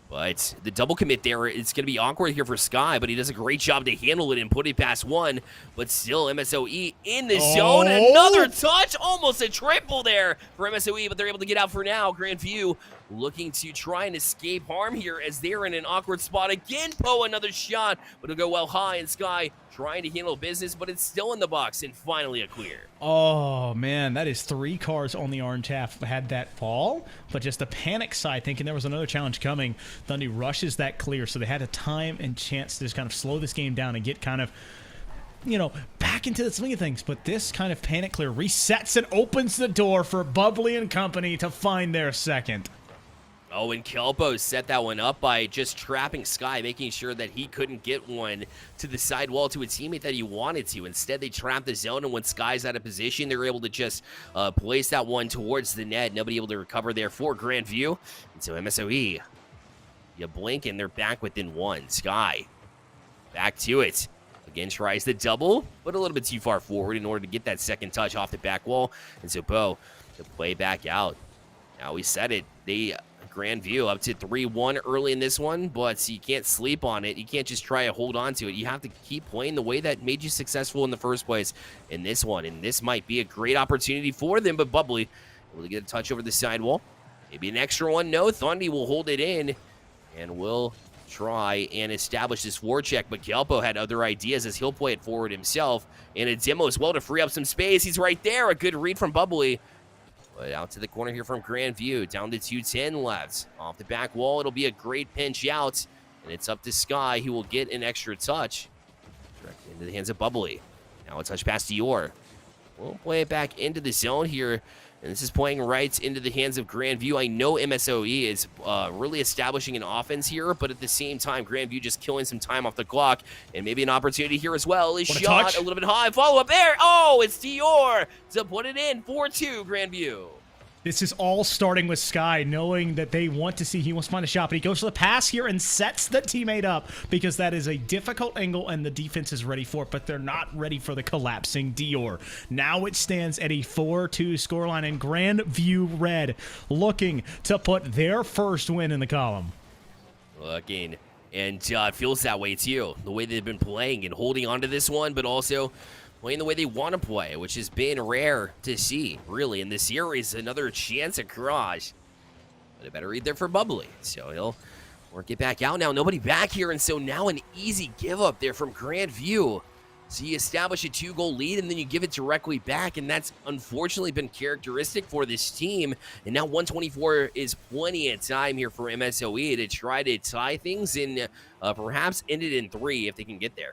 But the double commit there, it's going to be awkward here for Sky, but he does a great job to handle it and put it past one. But still, MSOE in the zone. Another touch, almost a triple there for MSOE, but they're able to get out for now. Grandview looking to try and escape harm here as they're in an awkward spot. Again, Poe, another shot, but it'll go well high, and Sky trying to handle business, but it's still in the box, and finally a clear. Oh, man, that is 3 cars on the orange half had that fall, but just a panic side thinking there was another challenge coming. Thundy rushes that clear, so they had a time and chance to just kind of slow this game down and get kind of, you know, back into the swing of things. But this kind of panic clear resets and opens the door for Bubbly and company to find their second. Oh, and Kelpo set that one up by just trapping Sky, making sure that he couldn't get one to the sidewall to a teammate that he wanted to. Instead, they trapped the zone, and when Sky's out of position, they're able to just place that one towards the net. Nobody able to recover there for Grandview. And so MSOE, you blink, and they're back within one. Sky, back to it. Again, tries the double, but a little bit too far forward in order to get that second touch off the back wall. And so Bo to play back out. Now we said it. Grandview up to 3-1 early in this one, but you can't sleep on it. You can't just try to hold on to it. You have to keep playing the way that made you successful in the first place in this one, and this might be a great opportunity for them, but Bubbly able to get a touch over the sidewall. Maybe an extra one. No, Thundy will hold it in, and will try and establish this forecheck, but Kelpo had other ideas as he'll play it forward himself, and a demo as well to free up some space. He's right there. A good read from Bubbly. But out to the corner here from Grandview, down to 2:10 left. Off the back wall, it'll be a great pinch out, and it's up to Sky, who will get an extra touch. Directly into the hands of Bubbly. Now a touch past Dior. We'll play it back into the zone here, and this is playing right into the hands of Grandview. I know MSOE is really establishing an offense here, but at the same time, Grandview just killing some time off the clock, and maybe an opportunity here as well. His shot a little bit high, follow up there. Oh, it's Dior to put it in. 4-2 Grandview. This is all starting with Sky, knowing that he wants to find a shot, but he goes for the pass here and sets the teammate up because that is a difficult angle and the defense is ready for it, but they're not ready for the collapsing Dior. Now it stands at a 4-2 scoreline, and Grandview Red looking to put their first win in the column. Looking, and it feels that way too, the way they've been playing and holding on to this one, but also playing the way they want to play, which has been rare to see, really, in this series. Another chance at Garage. But a better read there for Bubbly. So he'll work it back out now. Nobody back here, and so now an easy give up there from Grandview. So you establish a 2-goal lead, and then you give it directly back, and that's unfortunately been characteristic for this team. And now 124 is plenty of time here for MSOE to try to tie things and perhaps end it in 3 if they can get there.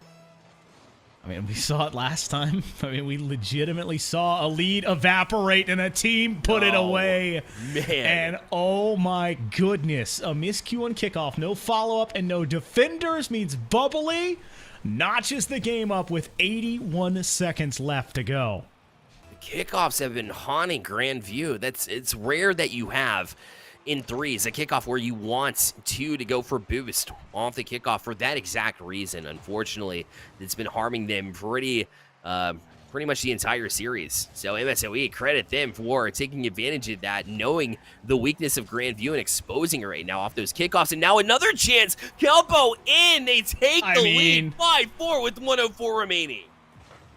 I mean, we saw it last time. I mean, we legitimately saw a lead evaporate and a team put it away. Man. And oh my goodness, a miscue on kickoff, no follow-up and no defenders means Bubbly notches the game up with 81 seconds left to go. The kickoffs have been haunting Grandview. It's rare that you have in 3s a kickoff where you want 2 to go for boost off the kickoff for that exact reason. Unfortunately, it's been harming them pretty much the entire series. So MSOE, credit them for taking advantage of that, knowing the weakness of Grandview and exposing it right now off those kickoffs. And now another chance. Kelpo in. They take the lead 5-4 with 104 remaining.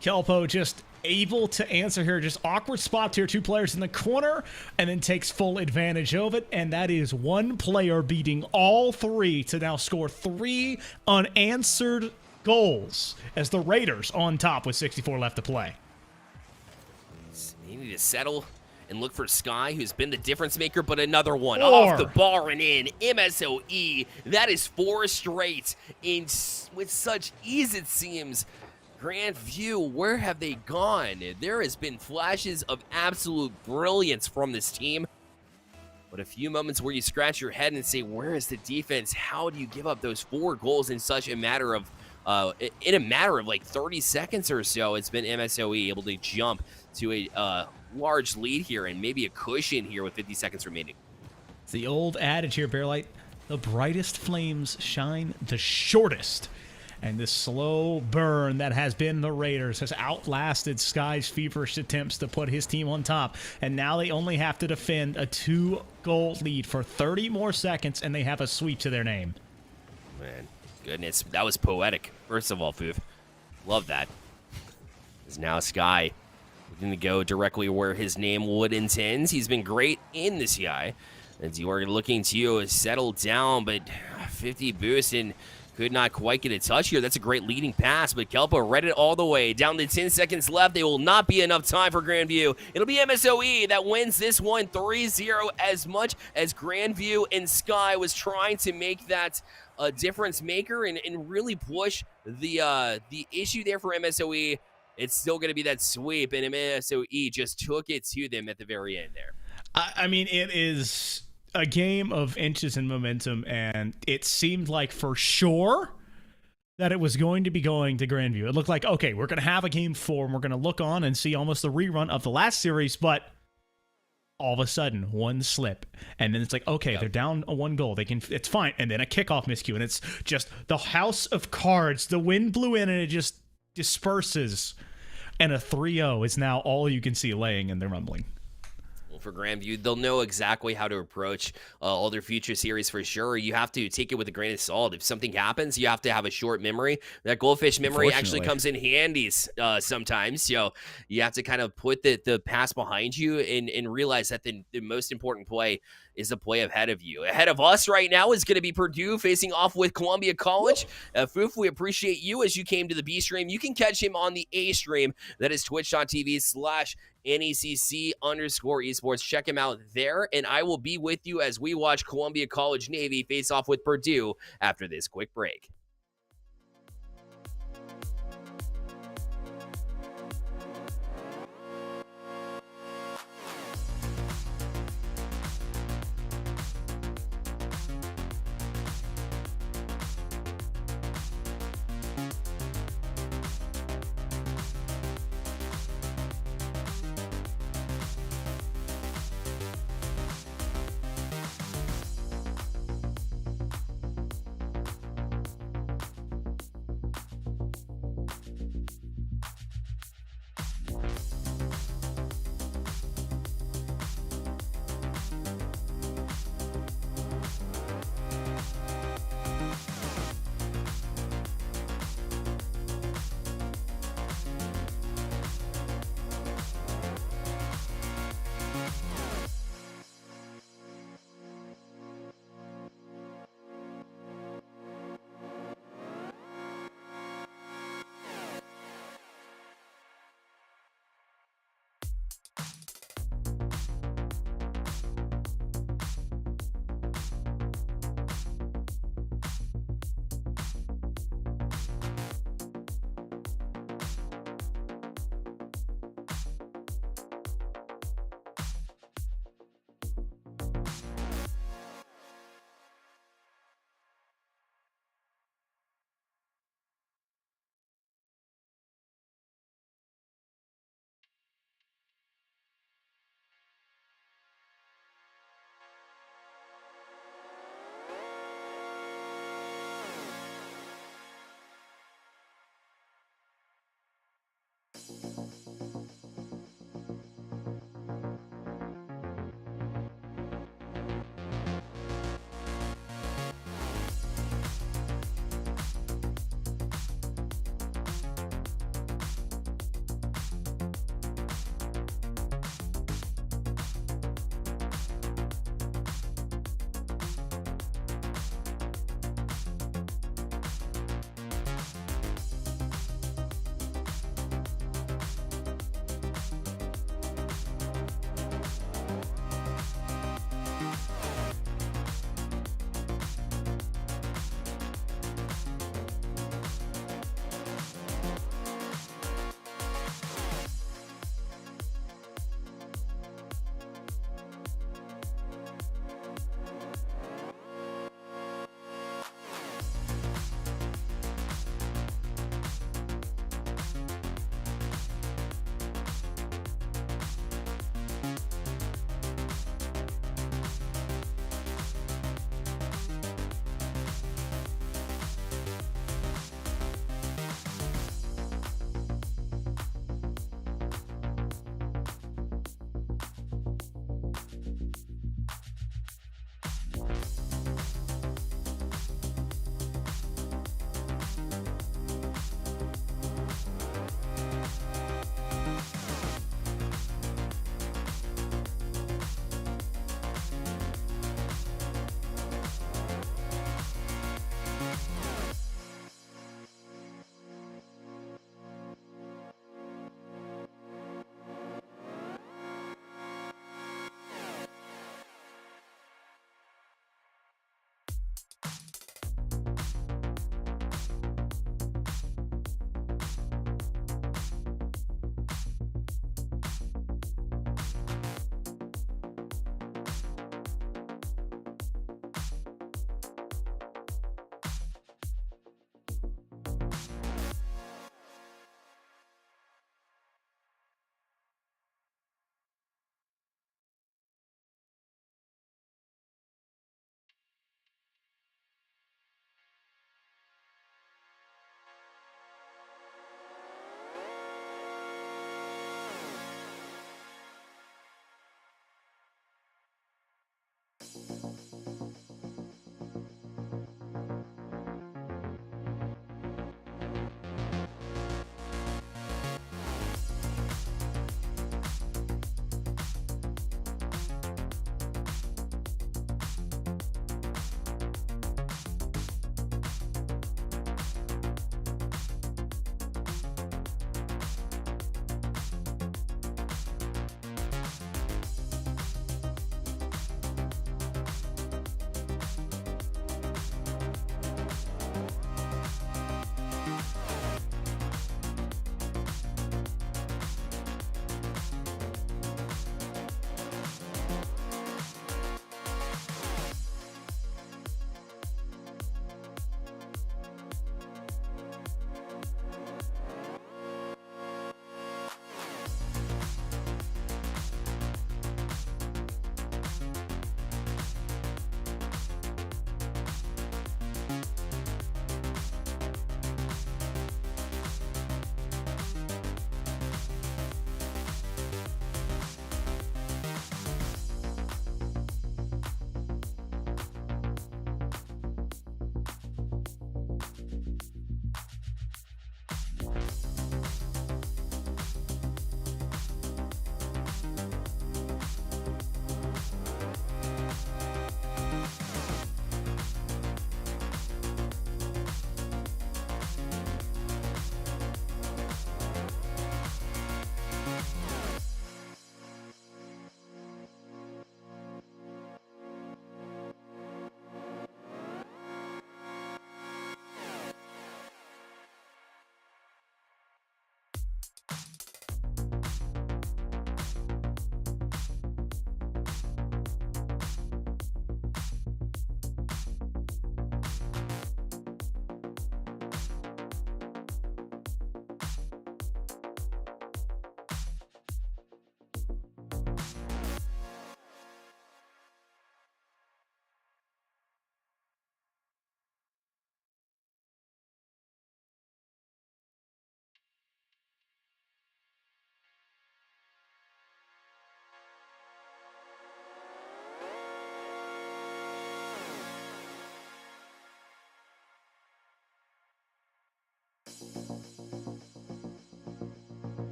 Kelpo just able to answer here. Just awkward spot here. 2 players in the corner, and then takes full advantage of it. And that is 1 player beating all 3 to now score 3 unanswered goals as the Raiders on top with 64 left to play. They need to settle and look for Sky, who's been the difference maker, but another one off the bar and in. MSOE, that is 4 straight with such ease, it seems. Grandview, where have they gone? There has been flashes of absolute brilliance from this team, but a few moments where you scratch your head and say, where is the defense? How do you give up those 4 goals in such a matter of like 30 seconds or so? It's been MSOE able to jump to a large lead here and maybe a cushion here with 50 seconds remaining. It's the old adage here, Bearlight. The brightest flames shine the shortest. And this slow burn that has been the Raiders has outlasted Sky's feverish attempts to put his team on top. And now they only have to defend a 2-goal lead for 30 more seconds, and they have a sweep to their name. Man, goodness, that was poetic. First of all, Foof, love that. Is now Sky looking to go directly where his name would intend. He's been great in the CI. As you are looking to settle down, but 50 boost and could not quite get a touch here. That's a great leading pass, but Kelpa read it all the way. Down to 10 seconds left. There will not be enough time for Grandview. It'll be MSOE that wins this one 3-0, as much as Grandview and Sky was trying to make that a difference maker and really push the issue there for MSOE. It's still going to be that sweep, and MSOE just took it to them at the very end there. I mean, it is a game of inches and momentum, and it seemed like for sure that it was going to be going to Grandview. It looked like, okay, we're going to have a game 4, and we're going to look on and see almost the rerun of the last series, but all of a sudden, one slip, and then it's like, okay, they're down a 1 goal. It's fine, and then a kickoff miscue, and it's just the house of cards. The wind blew in, and it just disperses, and a 3-0 is now all you can see laying in the rumbling. For Grandview, they'll know exactly how to approach all their future series for sure. You have to take it with a grain of salt. If something happens, you have to have a short memory. That goldfish memory actually comes in handy sometimes. So you have to kind of put the pass behind you and realize that the most important play is the play ahead of you. Ahead of us right now is going to be Purdue facing off with Columbia College. Foof, we appreciate you as you came to the B stream. You can catch him on the A stream. That is twitch.tv/NECC_esports. Check him out there, and I will be with you as we watch Columbia College Navy face off with Purdue after this quick break.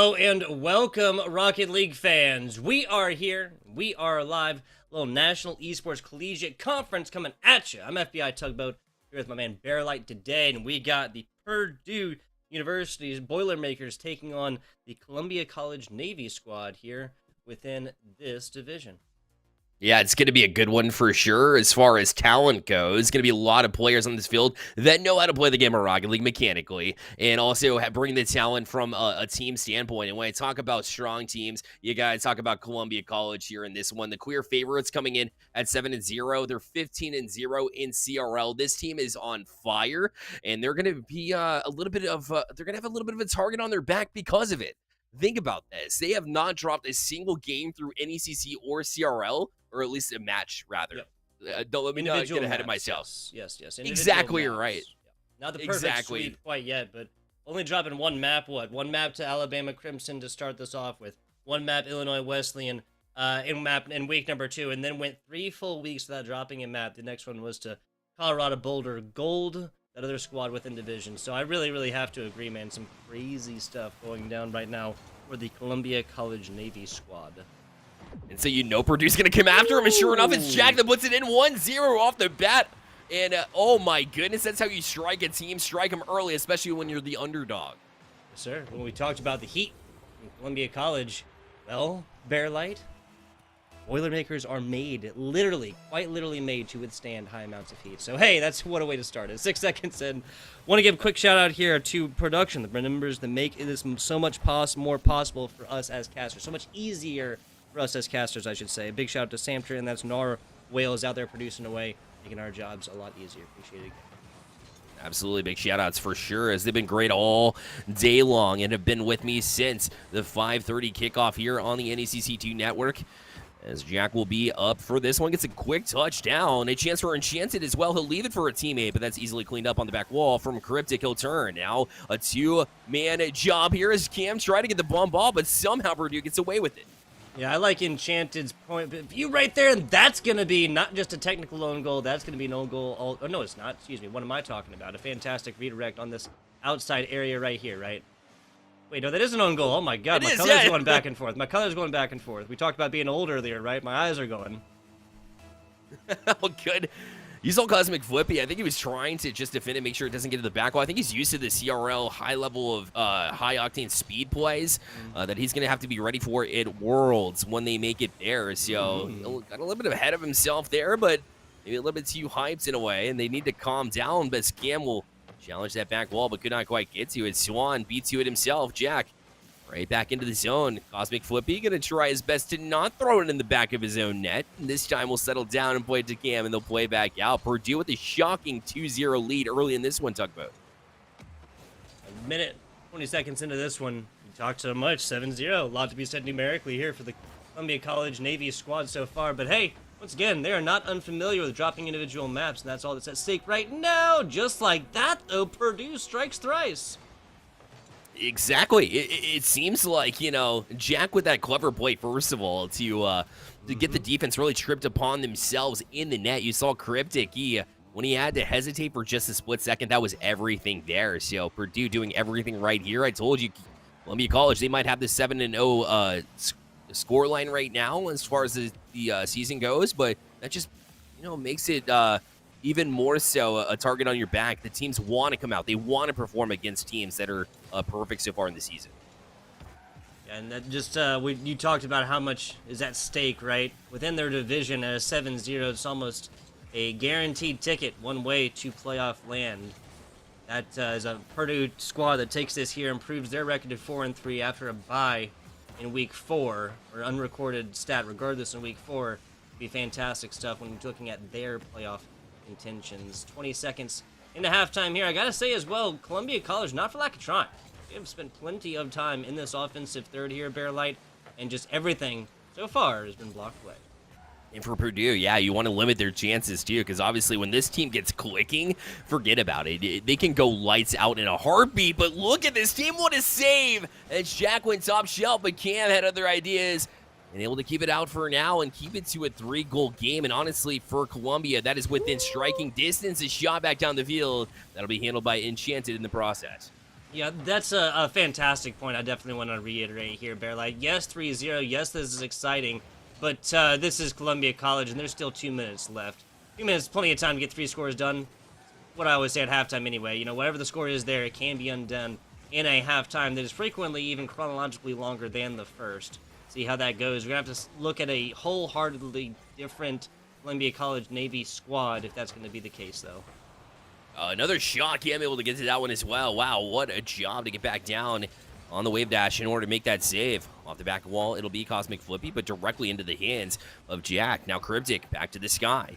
Hello and welcome, Rocket League fans. We are here. We are live. Little National Esports Collegiate Conference coming at you. I'm FBI Tugboat here with my man Bearlight today, and we got the Purdue University's Boilermakers taking on the Columbia College Navy squad here within this division. Yeah, it's going to be a good one for sure as far as talent goes. It's going to be a lot of players on this field that know how to play the game of Rocket League mechanically and also bring the talent from a team standpoint. And when I talk about strong teams, you got to talk about Columbia College here in this one. The clear favorites coming in at 7-0. They're 15-0 in CRL. This team is on fire, and they're going to be they're going to have a little bit of a target on their back because of it. Think about this. They have not dropped a single game through NECC or CRL, or at least a match, rather. Yep. Don't let me not get ahead of myself. Yes. Exactly, you're right. Yeah. Not the perfect sweep quite yet, but only dropping one map, One map to Alabama Crimson to start this off with. One map, Illinois Wesleyan, in week number 2, and then went 3 full weeks without dropping a map. The next one was to Colorado Boulder Gold, that other squad within division. So I really have to agree, man. Some crazy stuff going down right now for the Columbia College Navy squad. And so Purdue's going to come after him, and sure enough, it's Jack that puts it in 1-0 off the bat. And oh my goodness, that's how you strike a team. Strike them early, especially when you're the underdog. Yes, sir. When we talked about the heat in Columbia College, well, Bearlight, Boilermakers are made, quite literally made to withstand high amounts of heat. So, hey, that's what a way to start it. 6 seconds in. Want to give a quick shout out here to production, the members that make this so much more possible for us as casters. So much easier for us as casters, I should say. A big shout out to Samter, and that's Nar Whales out there producing away, making our jobs a lot easier. Appreciate it. Absolutely, big shout-outs for sure, as they've been great all day long and have been with me since the 5:30 kickoff here on the NECC2 network. As Jack will be up for this one, gets a quick touchdown. A chance for Enchanted as well. He'll leave it for a teammate, but that's easily cleaned up on the back wall from Cryptic. He'll turn. Now a 2-man job here as Cam tried to get the bomb ball, but somehow Purdue gets away with it. Yeah, I like Enchanted's point of view right there, and that's going to be not just a technical own goal, that's going to be an own goal. Oh, no, it's not. Excuse me. What am I talking about? A fantastic redirect on this outside area right here, right? Wait, no, that is an own goal. Oh, my God. My color's going back and forth. My color's going back and forth. We talked about being old earlier, right? My eyes are going. Oh, good. You saw Cosmic Flippy. I think he was trying to just defend it, make sure it doesn't get to the back wall. I think he's used to the CRL high level of high-octane speed plays that he's going to have to be ready for at Worlds when they make it there. So got a little bit ahead of himself there, but maybe a little bit too hyped in a way, and they need to calm down. But Scam will challenge that back wall, but could not quite get to it. Swan beats to it himself. Jack right back into the zone. Cosmic Flippy going to try his best to not throw it in the back of his own net. And this time we'll settle down and play it to Cam, and they'll play back out. Purdue with a shocking 2-0 lead early in this one, Tugboat. A minute, 20 seconds into this one. We talked so much, 7-0. A lot to be said numerically here for the Columbia College Navy squad so far. But hey, once again, they are not unfamiliar with dropping individual maps, and that's all that's at stake right now. Just like that, though, Purdue strikes thrice. Exactly. It seems like, Jack with that clever play, first of all, to get the defense really tripped upon themselves in the net. You saw Cryptic, when he had to hesitate for just a split second, that was everything there. So Purdue doing everything right here. I told you, Columbia College, they might have the 7-0 scoreline right now as far as the season goes, but that just, makes it even more so a target on your back. The teams want to come out. They want to perform against teams that are perfect so far in the season. Yeah, and that just, you talked about how much is at stake, right? Within their division at a 7-0, it's almost a guaranteed ticket one way to playoff land. That is a Purdue squad that takes this here, improves their record to 4-3 after a bye in week 4, or unrecorded stat regardless in week 4. Be fantastic stuff when you're looking at their playoff intentions. 20 seconds into halftime here. I gotta say as well, Columbia College, not for lack of trying. They have spent plenty of time in this offensive third here, Bearlight, and just everything so far has been blocked away. And for Purdue, yeah, you want to limit their chances too, because obviously when this team gets clicking, forget about it. They can go lights out in a heartbeat, but look at this team, what a save! As Jack went top shelf, but Cam had other ideas, and able to keep it out for now and keep it to a 3-goal game. And honestly, for Columbia, that is within striking distance. A shot back down the field. That'll be handled by Enchanted in the process. Yeah, that's a fantastic point. I definitely want to reiterate here, Bearlight. Yes, 3-0. Yes, this is exciting. But this is Columbia College, and there's still 2 minutes left. 2 minutes, plenty of time to get 3 scores done. What I always say at halftime anyway. You know, whatever the score is there, it can be undone in a halftime that is frequently even chronologically longer than the first. See how that goes. We're going to have to look at a wholeheartedly different Columbia College Navy squad if that's going to be the case, though. Another shot, Cam able to get to that one as well. Wow, what a job to get back down on the wave dash in order to make that save. Off the back wall, it'll be Cosmic Flippy, but directly into the hands of Jack. Now Cryptic back to the sky.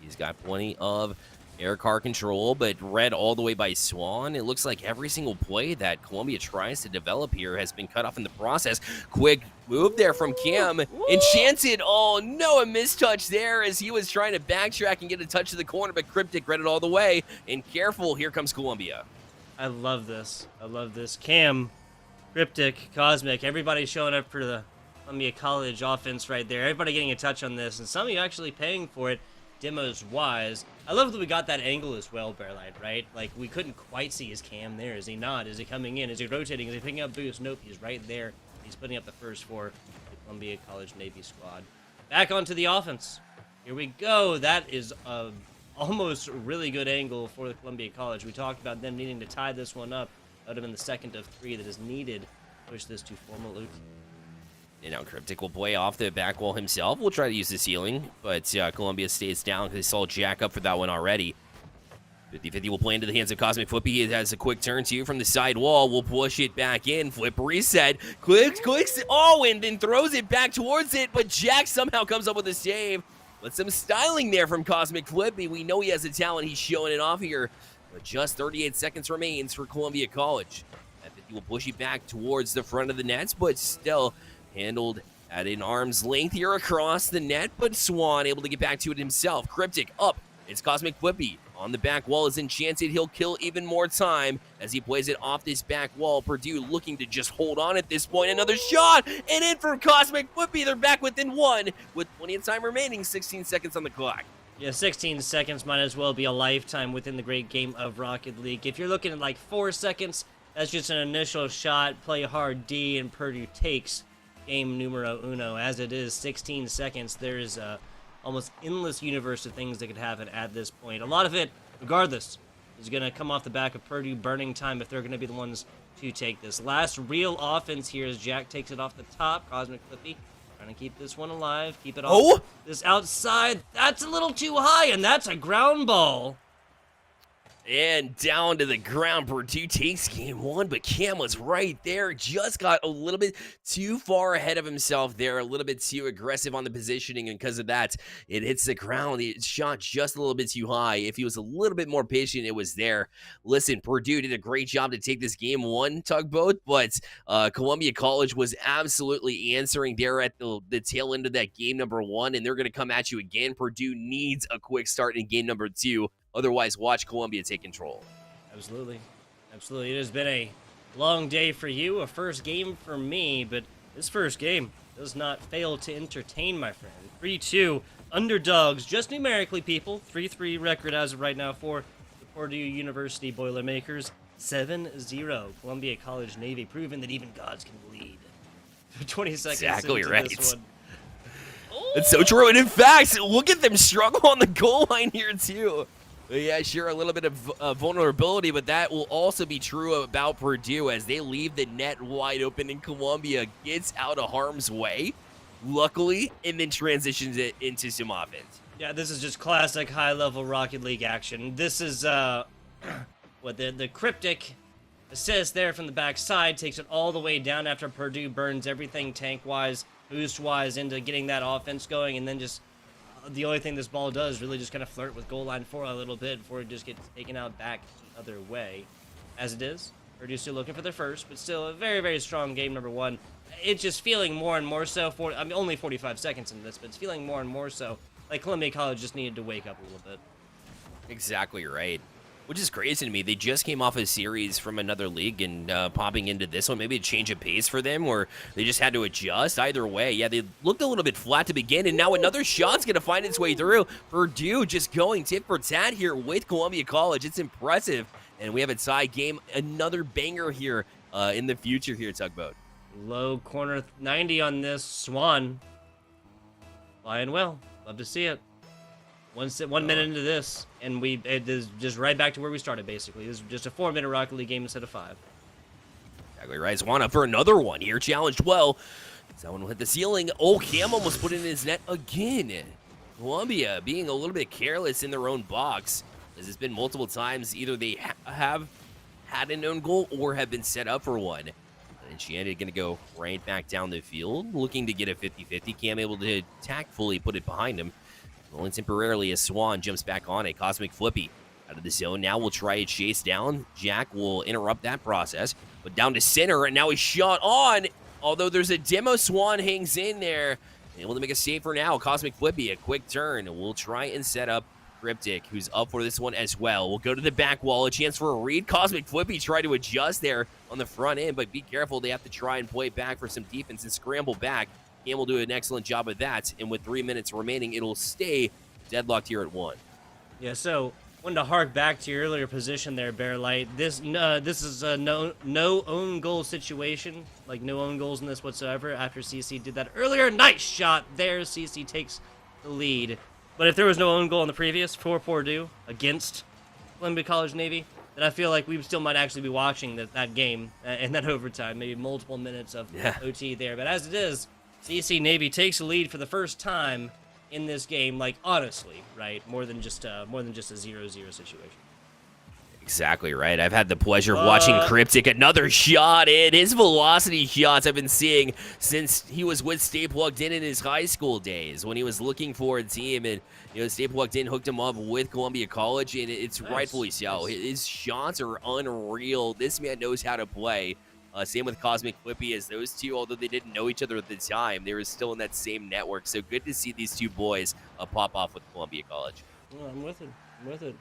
He's got plenty of air car control, but read all the way by Swan. It looks like every single play that Columbia tries to develop here has been cut off in the process. Quick move there from Cam. Enchanted, oh no, a mistouch there as he was trying to backtrack and get a touch to the corner, but Cryptic read it all the way. And careful, here comes Columbia. I love this. I love this. Cam, Cryptic, Cosmic, everybody showing up for the Columbia College offense right there. Everybody getting a touch on this, and some of you actually paying for it demos-wise. I love that we got that angle as well, Bearlight, right? Like, we couldn't quite see his Cam there. Is he not? Is he coming in? Is he rotating? Is he picking up boost? Nope, he's right there. He's putting up the first for the Columbia College Navy squad. Back onto the offense. Here we go. That is a almost really good angle for the Columbia College. We talked about them needing to tie this one up. That would have been the second of 3 that is needed to push this to formal loot. And now Cryptic will play off the back wall himself. We'll try to use the ceiling, but Columbia stays down because they saw Jack up for that one already. 50-50 will play into the hands of Cosmic Flippy. He has a quick turn to you from the side wall. We'll push it back in. Flip reset. Clicks. Oh, and then throws it back towards it, but Jack somehow comes up with a save. But some styling there from Cosmic Flippy. We know he has the talent. He's showing it off here. But just 38 seconds remains for Columbia College. He will push it back towards the front of the nets, but still handled at an arm's length here across the net, but Swan able to get back to it himself. Cryptic up. It's Cosmic Flippy. On the back wall is Enchanted. He'll kill even more time as he plays it off this back wall. Purdue looking to just hold on at this point. Another shot, and in for Cosmic Flippy. They're back within 1 with plenty of time remaining. 16 seconds on the clock. Yeah, 16 seconds might as well be a lifetime within the great game of Rocket League. If you're looking at like 4 seconds, that's just an initial shot, play hard D, and Purdue takes game numero uno. As it is 16 seconds, there is a almost endless universe of things that could happen at this point. A lot of it, regardless, is going to come off the back of Purdue burning time if they're going to be the ones to take this. Last real offense here as Jack takes it off the top. Cosmic Flippy trying to keep this one alive, keep it off this outside. That's a little too high, and that's a ground ball. And down to the ground, Purdue takes game 1, but Cam was right there. Just got a little bit too far ahead of himself there, a little bit too aggressive on the positioning, and because of that, it hits the ground. It shot just a little bit too high. If he was a little bit more patient, it was there. Listen, Purdue did a great job to take this game 1 tugboat, but Columbia College was absolutely answering there at the tail end of that game number 1, and they're going to come at you again. Purdue needs a quick start in game number 2. Otherwise, watch Columbia take control. Absolutely. Absolutely. It has been a long day for you, a first game for me, but this first game does not fail to entertain, my friend. 3-2 underdogs, just numerically, people. 3-3 record as of right now for the Purdue University Boilermakers. 7-0. Columbia College Navy, proving that even gods can bleed. 20 seconds exactly into right. this one. That's so true. And in fact, look at them struggle on the goal line here, too. Yeah, sure, a little bit of vulnerability, but that will also be true about Purdue as they leave the net wide open and Columbia gets out of harm's way, luckily, and then transitions it into some offense. Yeah, this is just classic high-level Rocket League action. This is, what, the Cryptic assist there from the backside, takes it all the way down after Purdue burns everything tank-wise, boost-wise into getting that offense going, and then just the only thing this ball does really just kind of flirt with goal line for a little bit before it just gets taken out back the other way. As it is, Purdue still looking for their first, but still a very, very strong game number 1. It's just feeling more and more so I mean, only 45 seconds into this, but it's feeling more and more so like Columbia College just needed to wake up a little bit. Exactly right. Which is crazy to me. They just came off a series from another league and popping into this one. Maybe a change of pace for them or they just had to adjust. Either way, yeah, they looked a little bit flat to begin, and now another shot's going to find its way through. Purdue just going tit for tat here with Columbia College. It's impressive And we have a tie game, another banger here in the future here, Tugboat. Low corner 90 on this. Swan flying well. Love to see it. 1 minute into this, and it is just right back to where we started, basically. This is just a 4-minute Rocket League game instead of 5. Exactly right. Swan up for another one here. Challenged well. Someone will hit the ceiling. Oh, Cam almost put it in his net again. Columbia being a little bit careless in their own box, as it's been multiple times. Either they have had an own goal or have been set up for one. And she ended going to go right back down the field, looking to get a 50-50. Cam able to tactfully put it behind him. Only temporarily as Swan jumps back on a Cosmic Flippy out of the zone. Now we'll try a chase down. Jack will interrupt that process, but down to center, and now he's shot on. Although there's a demo, Swan hangs in there. Able to make a save for now. Cosmic Flippy, a quick turn. We'll try and set up Cryptic, who's up for this one as well. We'll go to the back wall, a chance for a read. Cosmic Flippy try to adjust there on the front end, but be careful. They have to try and play back for some defense and scramble back. Cam will do an excellent job of that, and with 3 minutes remaining, it'll stay deadlocked here at 1. Yeah, so wanted to hark back to your earlier position there, Bearlight. This is a no own goal situation, like no own goals in this whatsoever. After CC did that earlier, nice shot there. CC takes the lead. But if there was no own goal in the previous 4-4 against Columbia College Navy, then I feel like we still might actually be watching that game and that overtime, maybe multiple minutes of OT there. But as it is, CC Navy takes the lead for the first time in this game, like honestly, right? More than just a 0-0 situation. Exactly right. I've had the pleasure of watching Cryptic. Another shot in. His velocity shots I've been seeing since he was with Stay Plugged In his high school days, when he was looking for a team, and Stay Plugged In hooked him up with Columbia College, and it's rightfully so. His shots are unreal. This man knows how to play. Same with Cosmic Flippy, as those two, although they didn't know each other at the time, they were still in that same network. So good to see these two boys pop off with Columbia College. Well, I'm with it.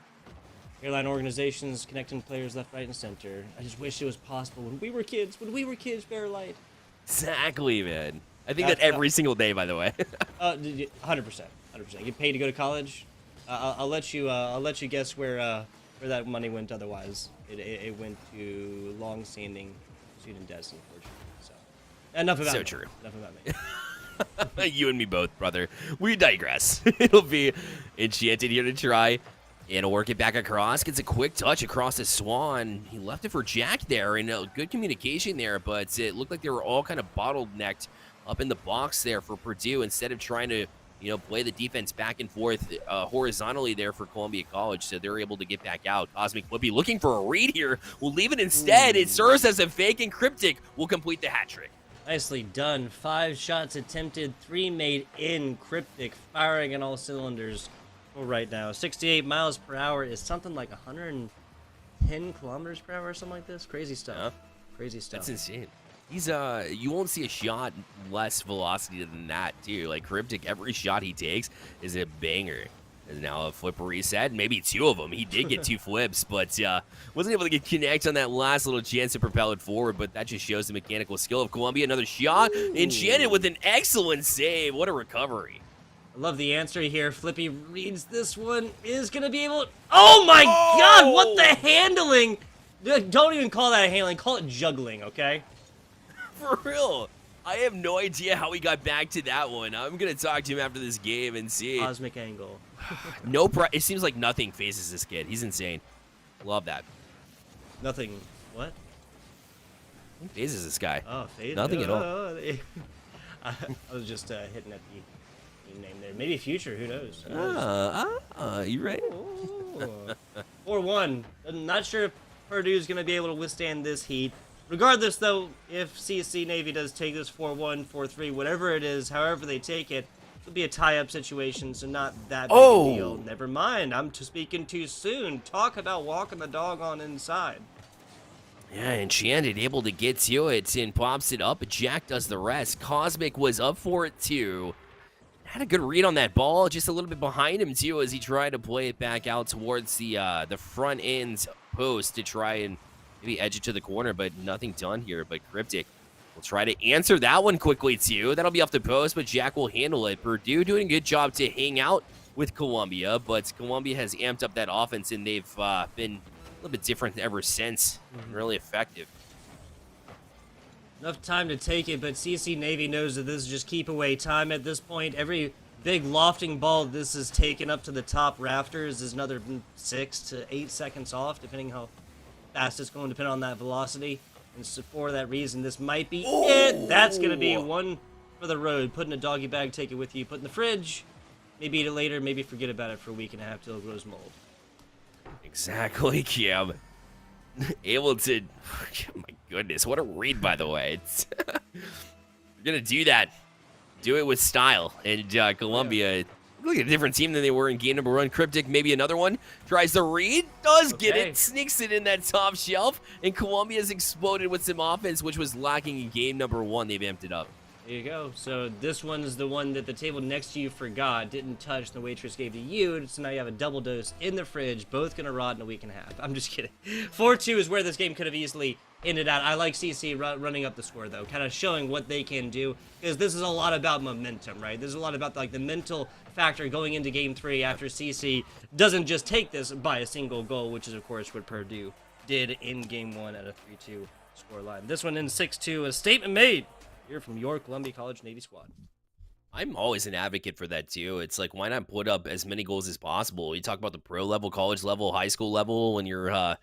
Airline organizations connecting players left, right, and center. I just wish it was possible when we were kids. Bearlight. Exactly, man. I think that every single day, by the way. 100%. Get paid to go to college. I'll let you guess where that money went. Otherwise, it went to long-standing student debts, unfortunately. So, enough about so me. true. Enough about me. You and me both, brother. We digress. It'll be Enchanted here to try. And he'll work it back across. Gets a quick touch across the Swan. He left it for Jack there, and good communication there, but it looked like they were all kind of bottlenecked up in the box there for Purdue, instead of trying to, play the defense back and forth horizontally there for Columbia College. So they're able to get back out. Cosmic Flippy looking for a read here. We'll leave it instead. It serves as a fake, and Cryptic will complete the hat trick. Nicely done. 5 shots attempted, 3 made in. Cryptic firing on all cylinders. Right now, 68 miles per hour is something like 110 kilometers per hour or something like this. Crazy stuff. Crazy stuff. That's insane. He's you won't see a shot less velocity than that too. Like Cryptic, every shot he takes is a banger. Is now a flip reset, maybe 2 of them. He did get 2 flips, but wasn't able to get connect on that last little chance to propel it forward. But that just shows the mechanical skill of Columbia. Another shot, Enchanted with an excellent save. What a recovery. I love the answer here. Flippy reads this one. Is going to be able to... Oh, my God! What the handling? Don't even call that handling. Call it juggling, okay? For real. I have no idea how he got back to that one. I'm going to talk to him after this game and see. Cosmic angle. It seems like nothing phases this kid. He's insane. Love that. Nothing... What? What phases this guy? Oh, phases? Nothing at all. I was just hitting at the... name there. Maybe future, who knows? You right? 4-1. I'm not sure if Purdue's going to be able to withstand this heat. Regardless, though, if CSC Navy does take this 4-1, 4-3, whatever it is, however they take it, it'll be a tie-up situation, so not that big a deal. Never mind. I'm speaking too soon. Talk about walking the dog on inside. Yeah, Enchanted able to get to it and pops it up. Jack does the rest. Cosmic was up for it, too. Had a good read on that ball, just a little bit behind him too, as he tried to play it back out towards the front end post to try and maybe edge it to the corner, but nothing done here. But Cryptic will try to answer that one quickly too. That'll be off the post, but Jack will handle it. Purdue doing a good job to hang out with Columbia, but Columbia has amped up that offense, and they've been little bit different ever since. Really effective. Enough time to take it, but CC Navy knows that this is just keep away time at this point. Every big lofting ball this is taken up to the top rafters is another 6 to 8 seconds off, depending how fast it's going, depending on that velocity. And so for that reason, this might be it. That's going to be one for the road. Put in a doggy bag, take it with you, put in the fridge. Maybe eat it later, maybe forget about it for a week and a half till it grows mold. Exactly, Kim. Able to, oh my goodness, what a read, by the way. It's you're gonna do that. Do it with style. And Columbia, look at a different team than they were in game number 1. Cryptic, maybe another one. Tries to read, does get it, sneaks it in that top shelf, and Columbia's exploded with some offense, which was lacking in game number 1. They've amped it up. There you go. So this one's the one that the table next to you forgot, didn't touch, the waitress gave to you. So now you have a double dose in the fridge, both gonna rot in a week and a half. I'm just kidding. 4-2 is where this game could have easily ended out. I like CC running up the score though, kind of showing what they can do, because this is a lot about momentum, right? This is a lot about like the mental factor going into game 3 after CC doesn't just take this by a single goal, which is of course what Purdue did in game 1 at a 3-2 score line. This one in 6-2, a statement made here from your Columbia College Navy squad. I'm always an advocate for that too. It's like, why not put up as many goals as possible? You talk about the pro level, college level, high school level when you're,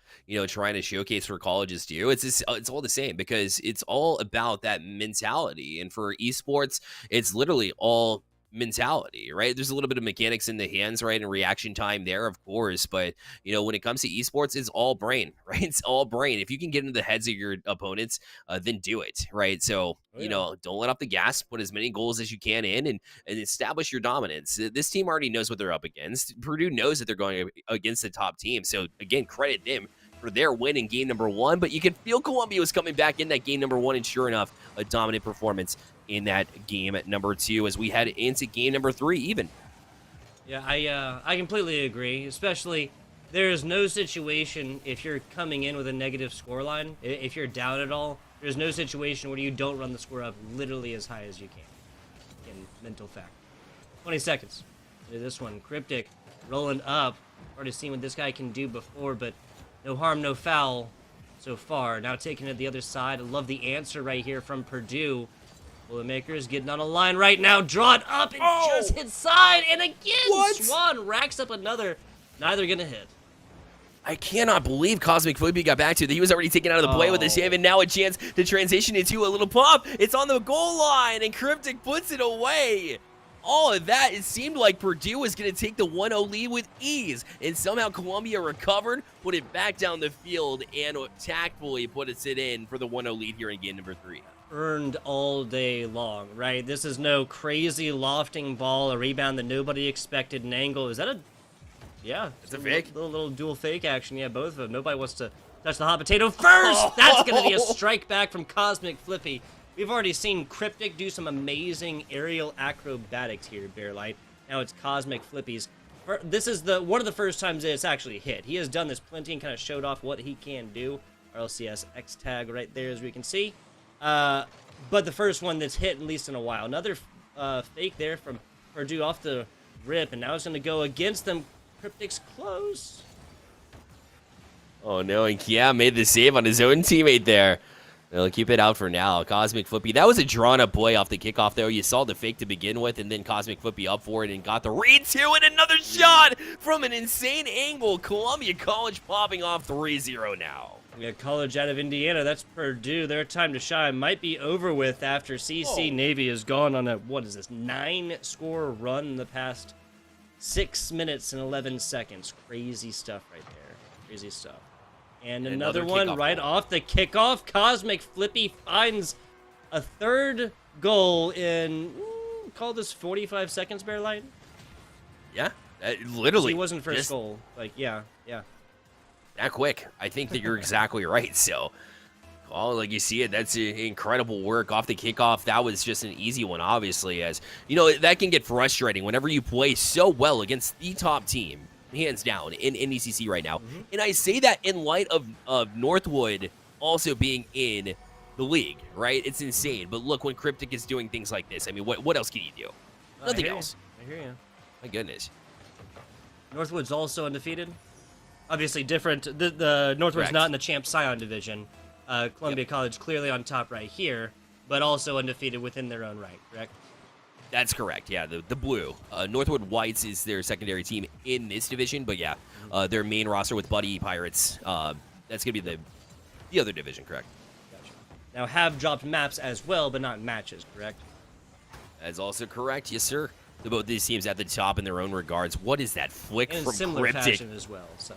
trying to showcase for colleges too. It's all the same, because it's all about that mentality. And for esports, it's literally all mentality, right? There's a little bit of mechanics in the hands, right, and reaction time there, of course, but when it comes to esports, it's all brain, right? It's all brain. If you can get into the heads of your opponents, then do it, right? So don't let off the gas, put as many goals as you can in, and establish your dominance. This team already knows what they're up against. Purdue knows that they're going against the top team, so again, credit them for their win in game number 1, but you can feel Columbia was coming back in that game number 1, and sure enough, a dominant performance in that game at number 2 as we head into game number 3 even. Yeah, I completely agree, especially there is no situation if you're coming in with a negative scoreline, if you're down at all, there's no situation where you don't run the score up literally as high as you can in mental fact. 20 seconds into this one. Cryptic rolling up. Already seen what this guy can do before, but no harm, no foul so far. Now taking it the other side. I love the answer right here from Purdue. Boilermakers getting on a line right now. Draw it up and just hit side. And again, Swan racks up another. Neither gonna hit. I cannot believe Cosmic Foof got back to it. He was already taken out of the play with the save, and now a chance to transition into a little pop. It's on the goal line, and Cryptic puts it away. All of that, it seemed like Purdue was going to take the 1-0 lead with ease, and somehow Columbia recovered, put it back down the field, and tactfully put it in for the 1-0 lead here in game number 3. Earned all day long, right? This is no crazy lofting ball, a rebound that nobody expected, an angle. Is that a... Yeah. It's a fake. Little dual fake action. Yeah, both of them. Nobody wants to touch the hot potato first. That's going to be a strike back from Cosmic Flippy. We've already seen Cryptic do some amazing aerial acrobatics here, Bearlight. Now it's Cosmic Flippy's. This is one of the first times that it's actually hit. He has done this plenty and kind of showed off what he can do. RLCS X tag right there, as we can see. But the first one that's hit, at least in a while. Another fake there from Purdue off the rip, and now it's going to go against them. Cryptic's close. Oh no, and Kia made the save on his own teammate there. They'll keep it out for now. Cosmic Flippy. That was a drawn-up play off the kickoff, though. You saw the fake to begin with, and then Cosmic Flippy up for it and got the read, too, and another shot from an insane angle. Columbia College popping off 3-0 now. We got college out of Indiana. That's Purdue. Their time to shine might be over with after CC Navy has gone on a, 9-score run in the past 6 minutes and 11 seconds. Crazy stuff right there. Crazy stuff. And another one right off the kickoff. Cosmic Flippy finds a third goal in, call this 45 seconds, Bearlight? Yeah, literally. He wasn't first goal. Like, yeah. That quick. I think that you're exactly right. So, like you see it, that's incredible work off the kickoff. That was just an easy one, obviously, as, that can get frustrating whenever you play so well against the top team. Hands down in NECC right now. And I say that in light of Northwood also being in the league, right? It's insane. But look, when Cryptic is doing things like this, I mean, what else can you do? Nothing else. I hear you. My goodness. Northwood's also undefeated. obviously different. The Northward's Correct. not in the Champ Scion division. Columbia College clearly on top right here, but also undefeated within their own right, correct? That's correct. Yeah, the blue. Northwood Whites is their secondary team in this division, but yeah, their main roster with Buddy Pirates. That's gonna be the other division, correct? Gotcha. Now have dropped maps as well, but not matches, correct? That's also correct. Yes, sir. So both these teams at the top in their own regards. What is that flick In from similar Cryptic? fashion as well. So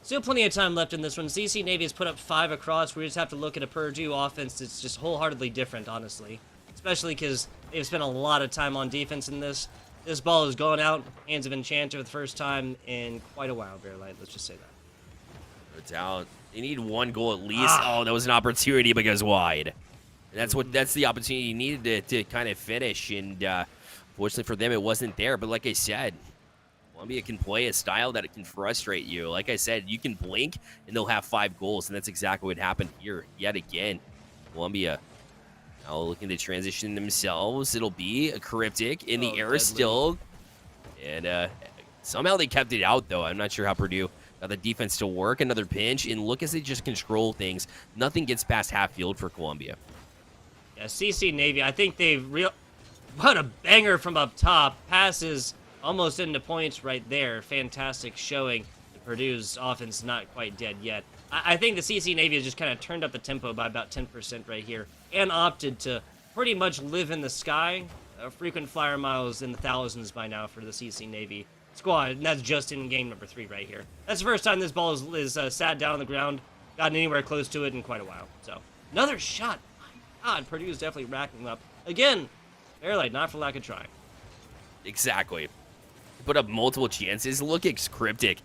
still plenty of time left in this one. CC Navy has put up 5 across. We just have to look at a Purdue offense that's just wholeheartedly different, honestly. Especially because they've spent a lot of time on defense in this. This ball is going out, hands of Enchanter for the first time in quite a while, Bearlight. Let's just say that. It's out. They need 1 goal at least. Oh, that was an opportunity, but goes wide. And that's the opportunity you needed to kind of finish. And fortunately for them, it wasn't there. But like I said, Columbia can play a style that it can frustrate you. Like I said, you can blink and they'll have 5 goals, and that's exactly what happened here yet again. Columbia now looking to transition themselves. It'll be a Cryptic in the air deadly. still. And somehow they kept it out, though. I'm not sure how Purdue got the defense to work. Another pinch, and look as they just control things. Nothing gets past half field for Columbia. Yeah, CC Navy, I think they've what a banger from up top. Passes almost into points right there. Fantastic showing. Purdue's offense not quite dead yet. I think the CC Navy has just kind of turned up the tempo by about 10% right here and opted to pretty much live in the sky. Frequent flyer miles in the thousands by now for the CC Navy squad, and that's just in game number 3 right here. That's the first time this ball is sat down on the ground, gotten anywhere close to it in quite a while. So, another shot. My God, Purdue's definitely racking up. Again, Bearlight, not for lack of trying. Exactly. Put up multiple chances. Look at Cryptic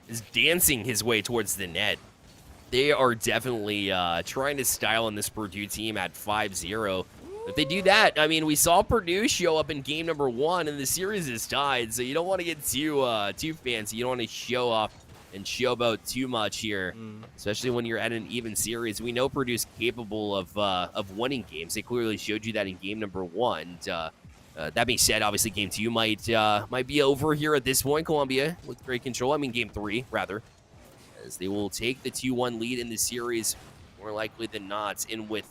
is dancing his way towards the net. They are definitely trying to style on this Purdue team at 5-0. If they do that, I mean, we saw Purdue show up in game number 1, and the series is tied, so you don't want to get too fancy. You don't want to show off and showboat too much here, especially when you're at an even series. We know Purdue's capable of winning games. They clearly showed you that in game number 1. That being said, obviously game 2 might be over here at this point. Columbia with great control. I mean, game 3 rather, as they will take the 2-1 lead in the series more likely than not, and with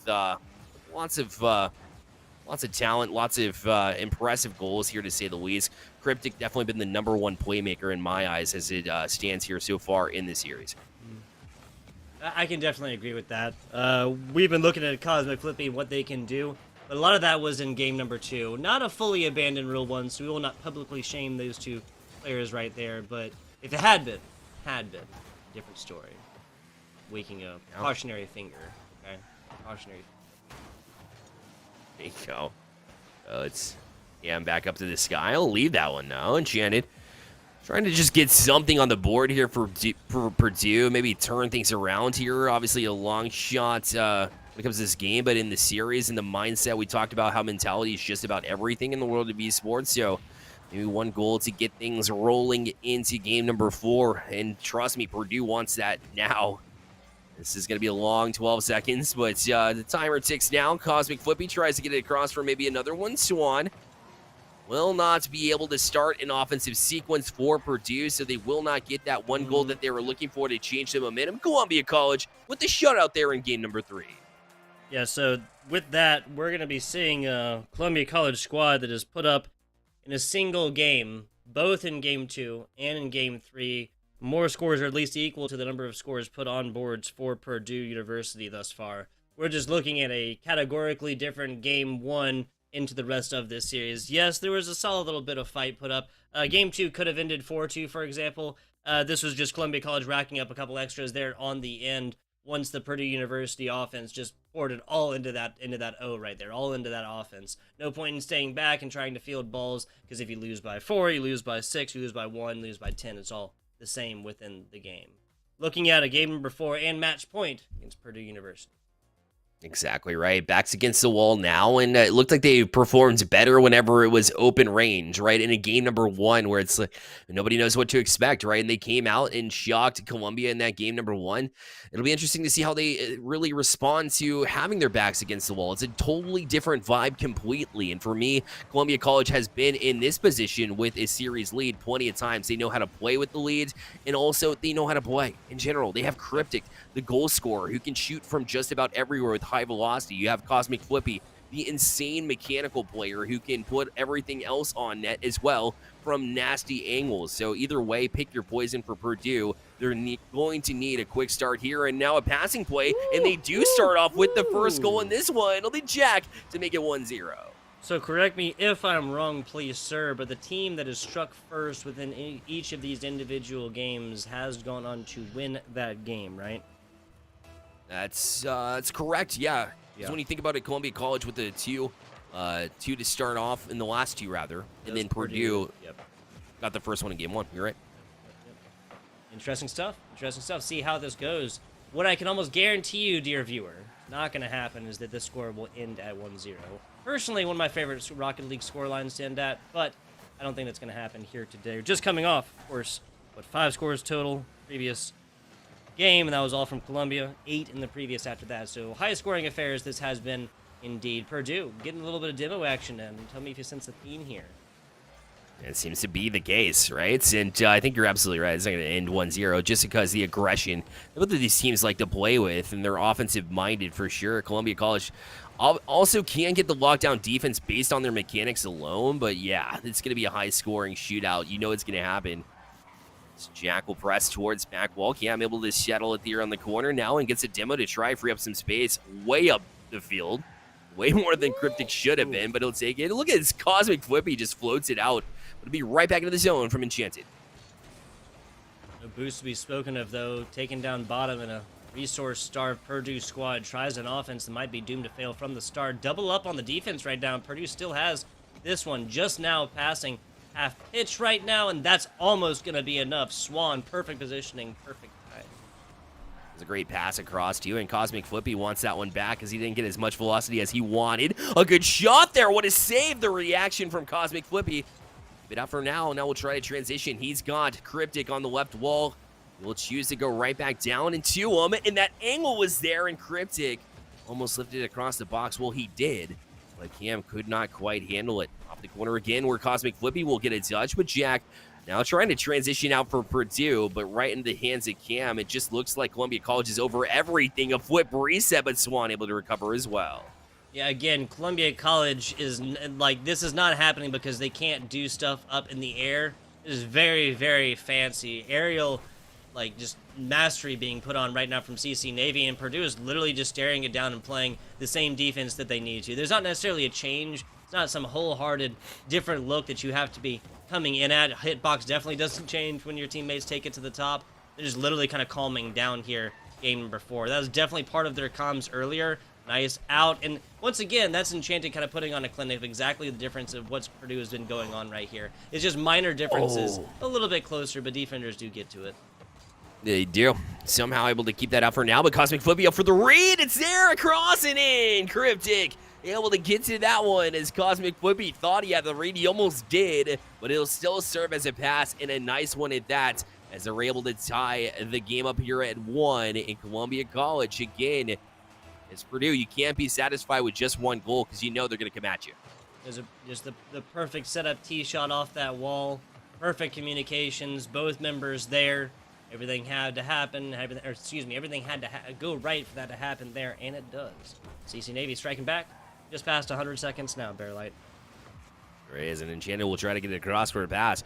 lots of talent, lots of impressive goals here, to say the least. Cryptic definitely been the number 1 playmaker in my eyes as it stands here so far in the series. I can definitely agree with that. We've been looking at Cosmic Flippy, what they can do, but a lot of that was in game number 2. Not a fully abandoned Rule 1, so we will not publicly shame those 2 players right there, but if it had been, different story. Waking up. Cautionary finger, okay? Cautionary. There you go. I'm back up to the sky. I'll leave that one now. Enchanted. Trying to just get something on the board here for Purdue. Maybe turn things around here. Obviously a long shot when it comes to this game, but in the series, in the mindset, we talked about how mentality is just about everything in the world of esports. So maybe 1 goal to get things rolling into game number 4. And trust me, Purdue wants that now. This is going to be a long 12 seconds, but the timer ticks down. Cosmic Flippy tries to get it across for maybe another one. Swan will not be able to start an offensive sequence for Purdue, so they will not get that 1 goal that they were looking for to change the momentum. Columbia College with the shutout there in game number 3. Yeah, so with that, we're going to be seeing a Columbia College squad that is put up in a single game, both in game 2 and in game 3. More scores are at least equal to the number of scores put on boards for Purdue University thus far. We're just looking at a categorically different game 1 into the rest of this series. Yes, there was a solid little bit of fight put up. Game 2 could have ended 4-2, for example. This was just Columbia College racking up a couple extras there on the end once the Purdue University offense just poured it all into that O right there, all into that offense. No point in staying back and trying to field balls, because if you lose by 4, you lose by 6, you lose by 1, you lose by 10, it's all the same within the game. Looking at a game number 4 and match point against Purdue University. Exactly right. Backs against the wall now, and it looked like they performed better whenever it was open range, right? In a game number one, where it's like nobody knows what to expect, right? And they came out and shocked Columbia in that game number one. It'll be interesting to see how they really respond to having their backs against the wall. It's a totally different vibe completely. And for me, Columbia College has been in this position with a series lead plenty of times. They know how to play with the leads, and also they know how to play in general. They have Cryptic, the goal scorer, who can shoot from just about everywhere with high velocity. You have Cosmic Flippy, the insane mechanical player who can put everything else on net as well from nasty angles. So either way, pick your poison for Purdue. They're going to need a quick start here, and now a passing play, and they do start off with the first goal in this one. It'll be Jack to make it 1-0. So correct me if I'm wrong, please, sir, but the team that is struck first within each of these individual games has gone on to win that game, right? That's correct, yeah. Because when you think about it, Columbia College with the two to start off in the last two, rather, and then Purdue got the first one in game one. You're right. Interesting stuff. Interesting stuff. See how this goes. What I can almost guarantee you, dear viewer, not going to happen is that this score will end at 1-0. Personally, one of my favorite Rocket League scorelines to end at, but I don't think that's going to happen here today. We're just coming off, of course, 5 scores total previous game, and that was all from Columbia. 8 in the previous after that. So highest scoring affairs this has been indeed. Purdue getting a little bit of demo action in. Tell me if you sense a theme here. It seems to be the case, right? And I think you're absolutely right. It's not going to end 1-0 just because the aggression that both of these teams like to play with, and they're offensive-minded for sure. Columbia College also can get the lockdown defense based on their mechanics alone, but yeah, it's going to be a high-scoring shootout. You know it's going to happen. So Jack will press towards back wall. Cam able to settle it there on the corner now and gets a demo to try free up some space way up the field. Way more than Cryptic should have been, but he'll take it. Look at this Cosmic Flip. He just floats it out. It'll be right back into the zone from Enchanted. No boost to be spoken of, though. Taken down bottom in a resource-starved Purdue squad. Tries an offense that might be doomed to fail from the start. Double up on the defense right now. Purdue still has this one just now passing half pitch right now, and that's almost going to be enough. Swan, perfect positioning, perfect time. It's a great pass across to you, and Cosmic Flippy wants that one back because he didn't get as much velocity as he wanted. A good shot there. What a save. The reaction from Cosmic Flippy. But out for now. Now we'll try to transition. He's got Cryptic on the left wall. We'll choose to go right back down into him, and that angle was there, and Cryptic almost lifted it across the box. Well, he did, but Cam could not quite handle it. Off the corner again, where Cosmic Flippy will get a touch, but Jack now trying to transition out for Purdue, but right in the hands of Cam. It just looks like Columbia College is over everything. A flip reset, but Swan able to recover as well. Yeah, again, Columbia College is, like, this is not happening because they can't do stuff up in the air. It is very, very fancy. Aerial, like, just mastery being put on right now from CC Navy, and Purdue is literally just staring it down and playing the same defense that they need to. There's not necessarily a change. It's not some wholehearted different look that you have to be coming in at. Hitbox definitely doesn't change when your teammates take it to the top. They're just literally kind of calming down here, game number 4. That was definitely part of their comms earlier. Nice out, and once again, that's Enchanted kind of putting on a clinic of exactly the difference of what Purdue has been going on right here. It's just minor differences, a little bit closer, but defenders do get to it. They do. Somehow able to keep that out for now, but Cosmic Flippy up for the read. It's there, across and in. Cryptic able to get to that one as Cosmic Flippy thought he had the read. He almost did, but it'll still serve as a pass, and a nice one at that, as they're able to tie the game up here at 1 in Columbia College. Again, it's Purdue. You can't be satisfied with just one goal because you know they're going to come at you. There's just the perfect setup tee shot off that wall. Perfect communications. Both members there. Everything had to happen. Everything had to go right for that to happen there, and it does. CC Navy striking back. Just past 100 seconds now, Bearlight. There is, and Enchanted will try to get it across for a pass.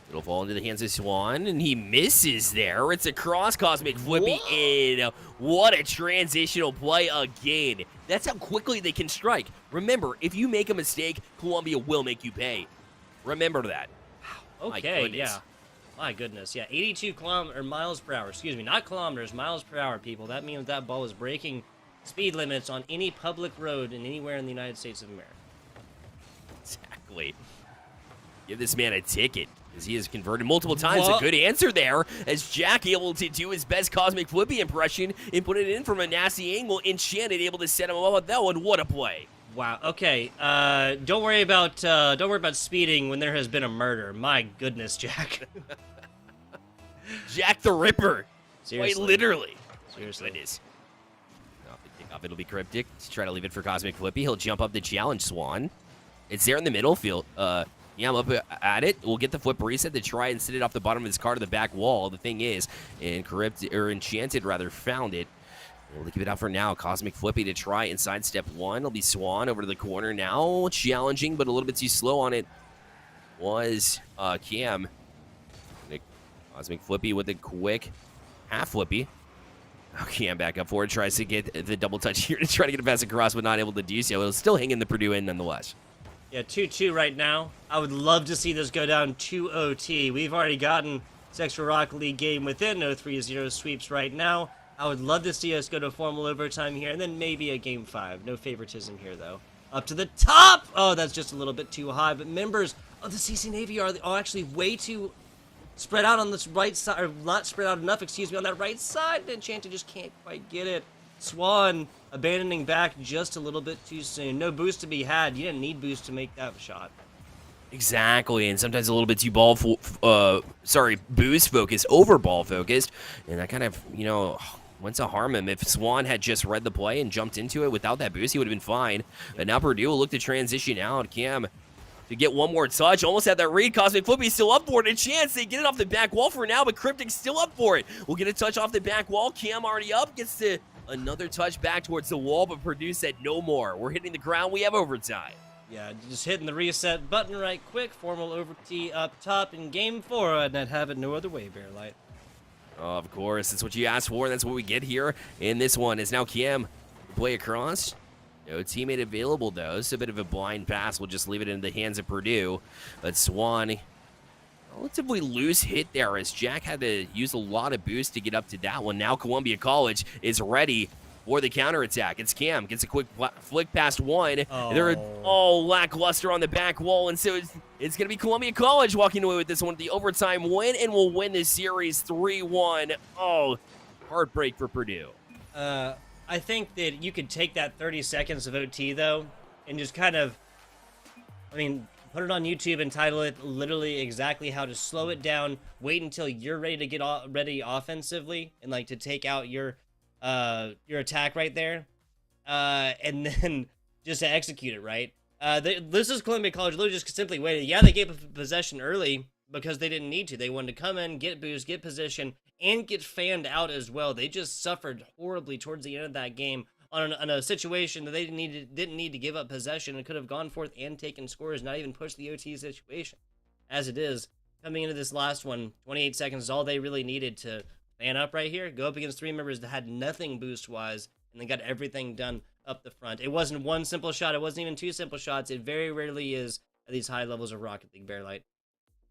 It'll fall into the hands of Swan, and he misses there. It's across Cosmic Flippy in. What a transitional play again. That's how quickly they can strike. Remember, if you make a mistake, Columbia will make you pay. Remember that. Okay, yeah. My goodness, yeah. 82 miles per hour. Excuse me, not kilometers, miles per hour, people. That means that ball is breaking speed limits on any public road and anywhere in the United States of America. Exactly. Give this man a ticket. As he has converted multiple times. Well, A good answer there, as Jack able to do his best Cosmic Flippy impression and put it in from a nasty angle. Enchanted able to set him up with that one. What a play. wow. Okay. Don't worry about speeding when there has been a murder. My goodness, Jack. Jack the Ripper. Seriously. Quite literally. Seriously. Goodness. Off the kickoff, it'll be Cryptic to try to leave it for Cosmic Flippy. He'll jump up the challenge Swan. It's there in the middle field. Yeah, I'm up at it. We'll get the flip reset to try and sit it off the bottom of his car to the back wall. The thing is, Enchanted rather found it. We'll keep it out for now. Cosmic Flippy to try and sidestep one. It'll be Swan over to the corner now. Challenging, but a little bit too slow on it was Cam. Cosmic Flippy with a quick half Flippy. Oh, Cam back up for it. Tries to get the double touch here to try to get a pass across, but not able to do so. It'll still hang in the Purdue end nonetheless. Yeah, 2-2 right now. I would love to see this go down to OT. We've already gotten Sextra Rock League game within 0-3-0 sweeps right now. I would love to see us go to formal overtime here, and then maybe a game 5. No favoritism here, though. Up to the top! Oh, that's just a little bit too high, but members of the CC Navy are actually way too spread out on this right side, or not spread out enough, excuse me, on that right side. Enchanted just can't quite get it. Swan abandoning back just a little bit too soon. No boost to be had. You didn't need boost to make that shot. Exactly, and sometimes a little bit too boost focused over ball focused, and that kind of, went to harm him. If Swan had just read the play and jumped into it without that boost, he would have been fine. But now Purdue will look to transition out. Cam to get one more touch. Almost had that read. Cosmic Flippy still up for it. A chance. They get it off the back wall for now, but Cryptic's still up for it. We'll get a touch off the back wall. Cam already up. Gets to another touch back towards the wall, but Purdue said no more. We're hitting the ground. We have overtime. Yeah, just hitting the reset button right quick. Formal overtee up top in game 4, and I'd have it no other way, Bearlight. Of course, that's what you asked for. That's what we get here in this one. Is now Cam play across. No teammate available, though. It's a bit of a blind pass. We'll just leave it in the hands of Purdue. But Swan, relatively loose hit there as Jack had to use a lot of boost to get up to that one. Now Columbia College is ready for the counterattack. It's Cam. Gets a quick flick past one. Oh. They're all lackluster on the back wall, and so it's going to be Columbia College walking away with this one, the overtime win, and will win this series 3-1. Oh, heartbreak for Purdue. I think that you could take that 30 seconds of OT, though, and just kind of, put it on YouTube and title it literally exactly how to slow it down, wait until you're ready to get ready offensively, and, to take out your attack right there, and then just to execute it, right? This is Columbia College literally just simply waited. Yeah, they gave possession early because they didn't need to. They wanted to come in, get boost, get position, and get fanned out as well. They just suffered horribly towards the end of that game on a situation that they didn't need to give up possession and could have gone forth and taken scores, not even push the OT situation. As it is, coming into this last one, 28 seconds is all they really needed to fan up right here, go up against 3 members that had nothing boost-wise, and they got everything done up the front. It wasn't one simple shot. It wasn't even 2 simple shots. It very rarely is at these high levels of Rocket League, Bearlight.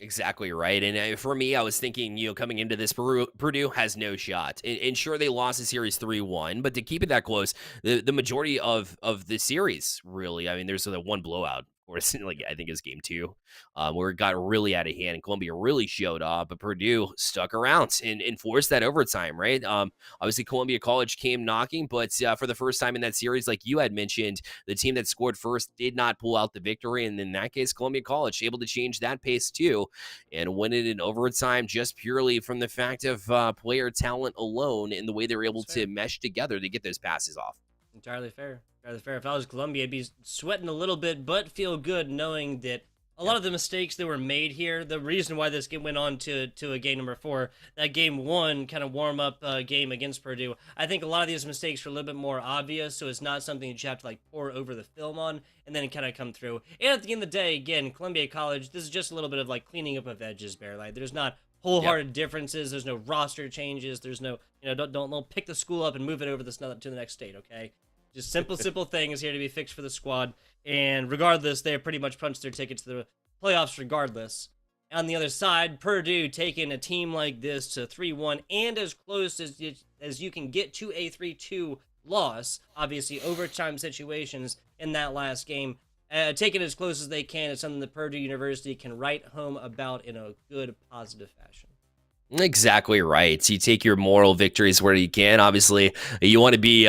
Exactly right. And for me, I was thinking, coming into this, Purdue has no shot. And sure, they lost the series 3-1, but to keep it that close, the majority of the series, really, there's the one blowout. Or I think it was game 2, where it got really out of hand and Columbia really showed up, but Purdue stuck around and forced that overtime, right? Obviously, Columbia College came knocking, but for the first time in that series, like you had mentioned, the team that scored first did not pull out the victory, and in that case, Columbia College able to change that pace too and win it in overtime just purely from the fact of player talent alone and the way they were able to mesh together to get those passes off. Entirely fair. If I was Columbia, I'd be sweating a little bit, but feel good knowing that a lot of the mistakes that were made here, the reason why this game went on to a game number 4, that game 1 kind of warm-up game against Purdue, I think a lot of these mistakes were a little bit more obvious, so it's not something that you have to pour over the film on and then kind of come through. And at the end of the day, again, Columbia College, this is just a little bit of cleaning up of edges, Bearlight. There's not wholehearted differences. There's no roster changes. There's no, don't pick the school up and move it over to the next state, okay? Just simple things here to be fixed for the squad. And regardless, they pretty much punched their ticket to the playoffs regardless. On the other side, Purdue taking a team like this to 3-1 and as close as you can get to a 3-2 loss. Obviously, overtime situations in that last game. take it as close as they can. It's something that Purdue University can write home about in a good, positive fashion. Exactly right. You take your moral victories where you can. Obviously, you want to be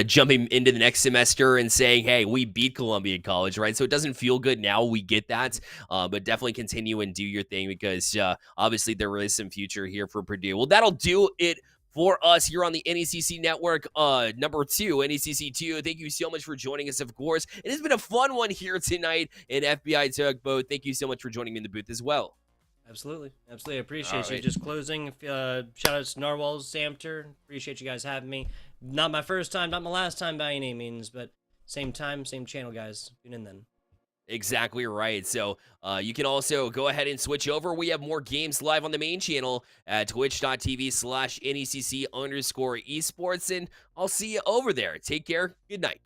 jumping into the next semester and saying, hey, we beat Columbia College, right? So it doesn't feel good now. We get that. But definitely continue and do your thing because obviously there is some future here for Purdue. Well, that'll do it for us here on the NECC Network, number 2, NECC 2. Thank you so much for joining us, of course. It has been a fun one here tonight in FBI Tugboat. Thank you so much for joining me in the booth as well. Absolutely. Absolutely. I appreciate you. right. Just closing, shout out to Narwhals, Samter. Appreciate you guys having me. Not my first time, not my last time by any means, but same time, same channel, guys. Tune in then. Exactly right. So you can also go ahead and switch over. We have more games live on the main channel at twitch.tv/NECC_esports. And I'll see you over there. Take care. Good night.